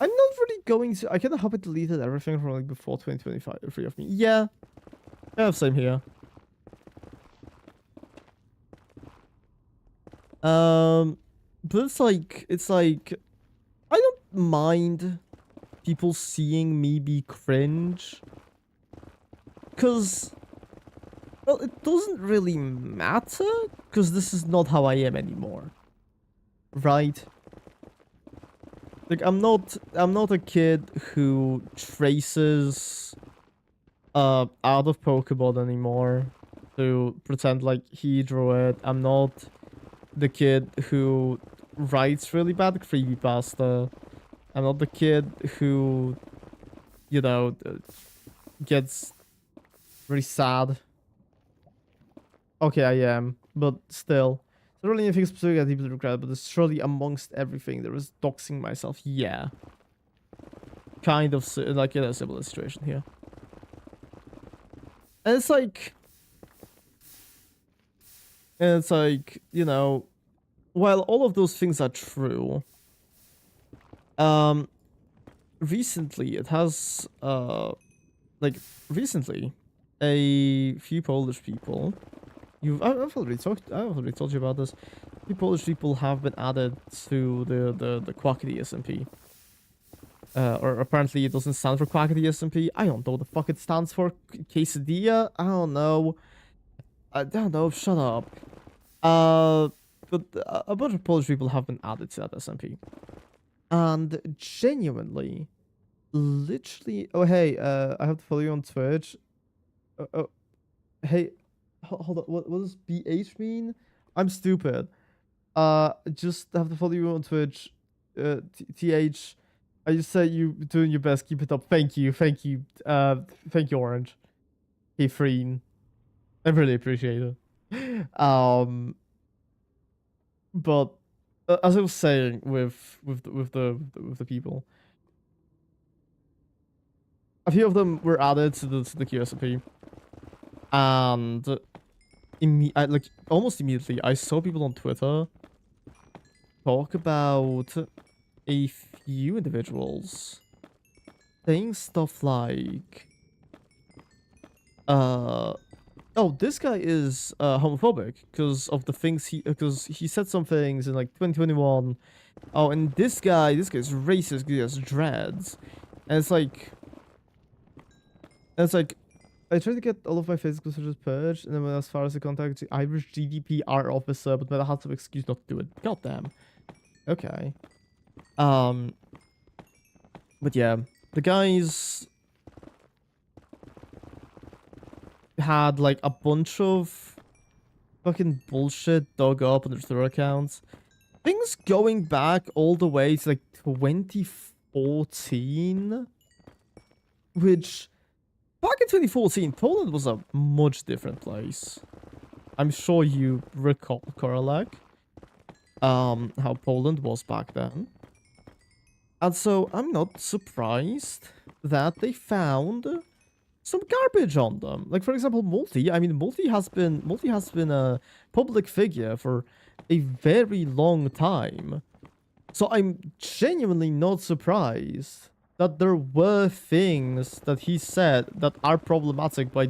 I'm not really going to. I kind of hope it deleted everything from like before 2025 of me. Yeah, same here. But it's like I don't mind people seeing me be cringe, because, well, it doesn't really matter, because this is not how I am anymore, right? Like, I'm not a kid who traces out of Pokemon anymore to pretend like he drew it. I'm not the kid who writes really bad creepypasta. I'm not the kid who, you know, gets very sad Okay, I am, but still. Is there really anything specific I deeply regret, but it's surely amongst everything there is doxing myself. Yeah. Kind of, like, in a similar situation here. And it's like... And it's like, you know, while all of those things are true, recently it has, like, recently, a few Polish people... I've already told you about this. The Polish people have been added to the Quackity SMP. Or apparently it doesn't stand for Quackity SMP. I don't know what the fuck it stands for. Quesadilla? I don't know. I don't know. Shut up. But a bunch of Polish people have been added to that SMP. And genuinely, literally... Oh, hey, I have to follow you on Twitch. Oh, hey, hold on. What does BH mean? I'm stupid. Just have to follow you on Twitch. TH. I just said you doing your best. Keep it up. Thank you. Thank you. Thank you, Orange. Hey, Freen. I really appreciate it. But as I was saying with the people, a few of them were added to the QSP, and like almost immediately I saw people on Twitter talk about a few individuals saying stuff like, oh, this guy is homophobic because of the things because he said some things in like 2021. Oh, and this guy's racist, he has dreads. And it's like, I tried to get all of my physical searches purged, and then went as far as to contact the Irish GDPR officer, but then I had some excuse not to do it. God damn. Okay. But yeah, the guys had like a bunch of fucking bullshit dug up on their Twitter accounts. Things going back all the way to like 2014, which back in 2014, Poland was a much different place. I'm sure you recall, Korolak, how Poland was back then. And so I'm not surprised that they found some garbage on them. Like, for example, Multi. I mean, Multi has been a public figure for a very long time. So I'm genuinely not surprised that there were things that he said that are problematic by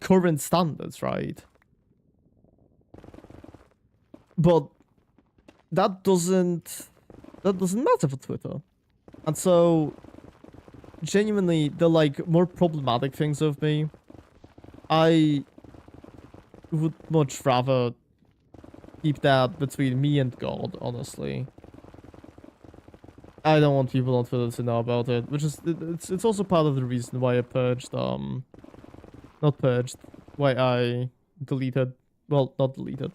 current standards, right? But that doesn't matter for Twitter. And so genuinely the like more problematic things of me, I would much rather keep that between me and God, honestly. I don't want people on Twitter to know about it, which is it's also part of the reason why I purged not purged, why I deleted, well, not deleted,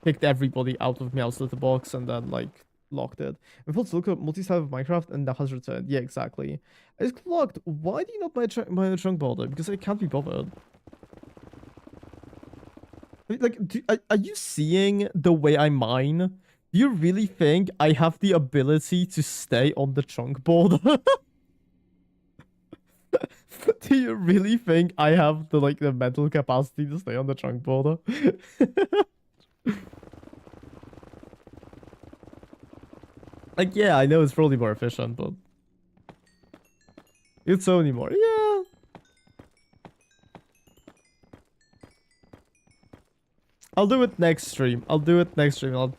kicked everybody out of Meow's letterbox and then like locked it. And folks, look up multi-side of Minecraft and that has returned. Yeah, exactly. It's clogged. Why do you not buy a trunk border? Because I can't be bothered. Like, are you seeing the way I mine? Do you really think I have the ability to stay on the trunk border? Do you really think I have the mental capacity to stay on the trunk border? Like, yeah, I know it's probably more efficient, but it's only more. Yeah. I'll do it next stream. I'll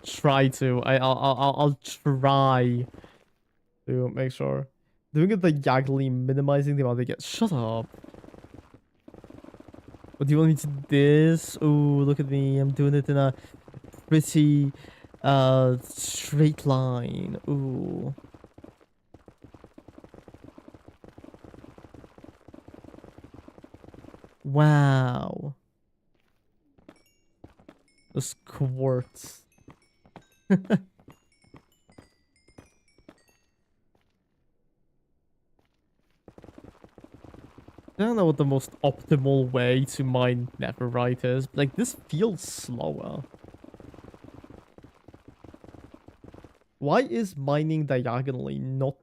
try to. I'll try to make sure. Doing it like yaggly, minimizing the amount they get. Shut up. What do you want me to do this? Ooh, look at me. I'm doing it in a pretty straight line. Ooh. Wow. This quartz. I don't know what the most optimal way to mine netherite is. Like, this feels slower. Why is mining diagonally not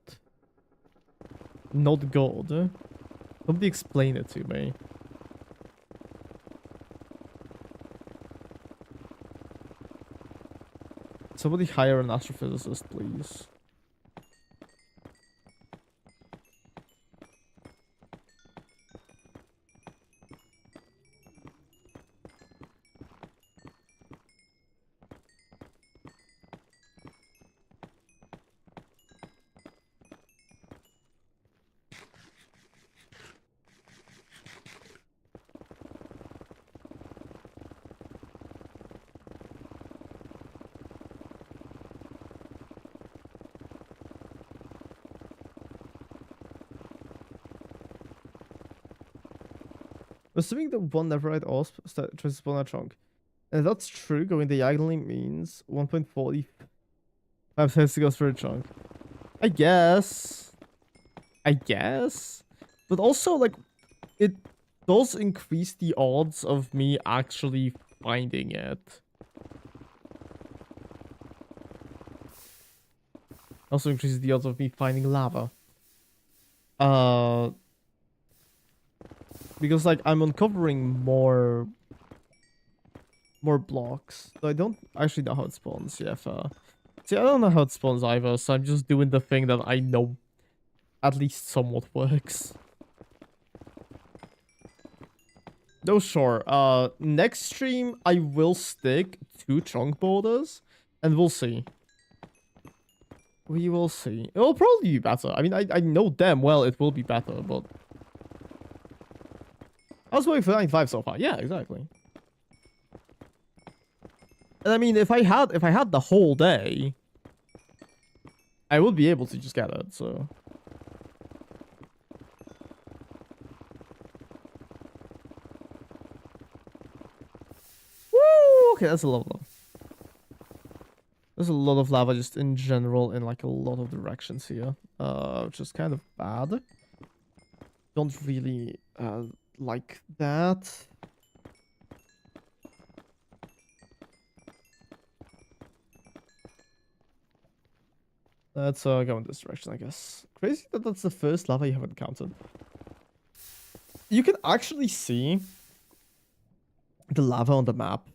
good? Somebody explain it to me. Somebody hire an astrophysicist, please. Assuming the one netherite ore tries to spawn a chunk. And that's true, going diagonally means 1.45 seconds to go through a chunk. I guess. But also, like, it does increase the odds of me actually finding it. Also increases the odds of me finding lava. Because, like, I'm uncovering more blocks. So I don't actually know how it spawns. Yeah, see, I don't know how it spawns either, so I'm just doing the thing that I know at least somewhat works. No, sure. Next stream, I will stick to chunk borders, and we'll see. We will see. It'll probably be better. I mean, I know damn well it will be better, but... I was waiting for 95 so far. Yeah, exactly. And I mean, if I had the whole day, I would be able to just get it, so... Woo! Okay, that's a lot of lava. There's a lot of lava just in general in, like, a lot of directions here. Which is kind of bad. Don't really, like that. Let's go in this direction, I guess. Crazy that that's the first lava you haven't encountered. You can actually see the lava on the map.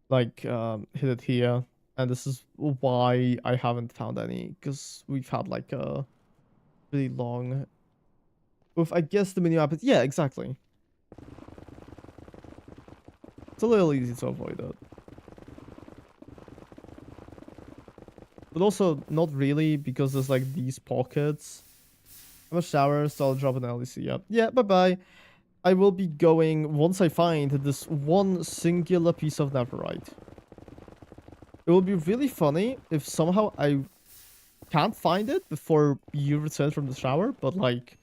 Like, hit it here. And this is why I haven't found any. Because we've had, like, a really long... With, I guess, the mini-map... Yeah, exactly. It's a little easy to avoid it. But also, not really, because there's, like, these pockets. I have a shower, so I'll drop an LEC. Yep. Yeah, bye-bye. I will be going once I find this one singular piece of netherite. It will be really funny if somehow I can't find it before you return from the shower, but, like...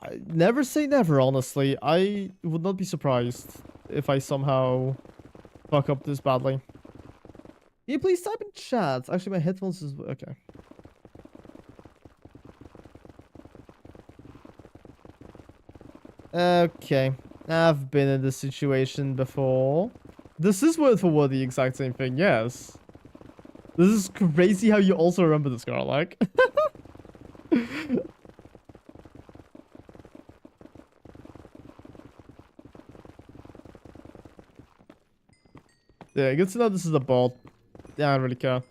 I never say never, honestly. I would not be surprised if I somehow fuck up this badly. Can you please type in chat? Actually, my headphones is... Okay. Okay. I've been in this situation before. This is word for word the exact same thing, yes. This is crazy how you also remember this, girl, like. Yeah, good to know this is a bot. Yeah, I don't really care.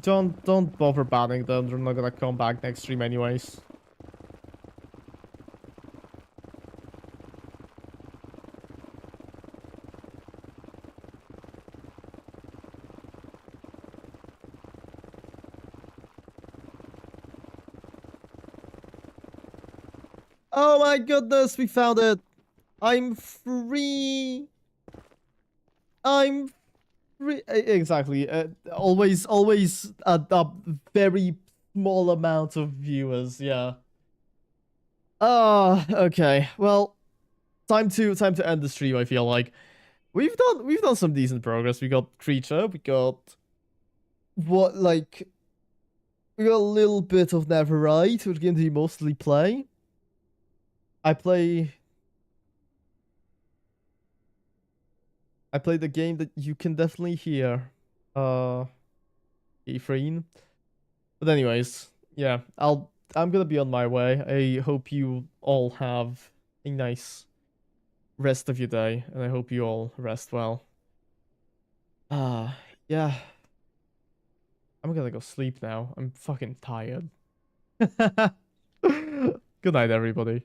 Don't bother banning them. They're not gonna come back next stream anyways. Oh my goodness, we found it. I'm free. I'm free. Exactly. Always a very small amount of viewers. Yeah. Okay. Well, time to end the stream. I feel like we've done some decent progress. We got creature. We got what, like, we got a little bit of Neverite, which game do you mostly play? I play the game that you can definitely hear. Efrain. But anyways, yeah, I'm gonna be on my way. I hope you all have a nice rest of your day, and I hope you all rest well. Yeah, I'm gonna go sleep now. I'm fucking tired. Good night, everybody.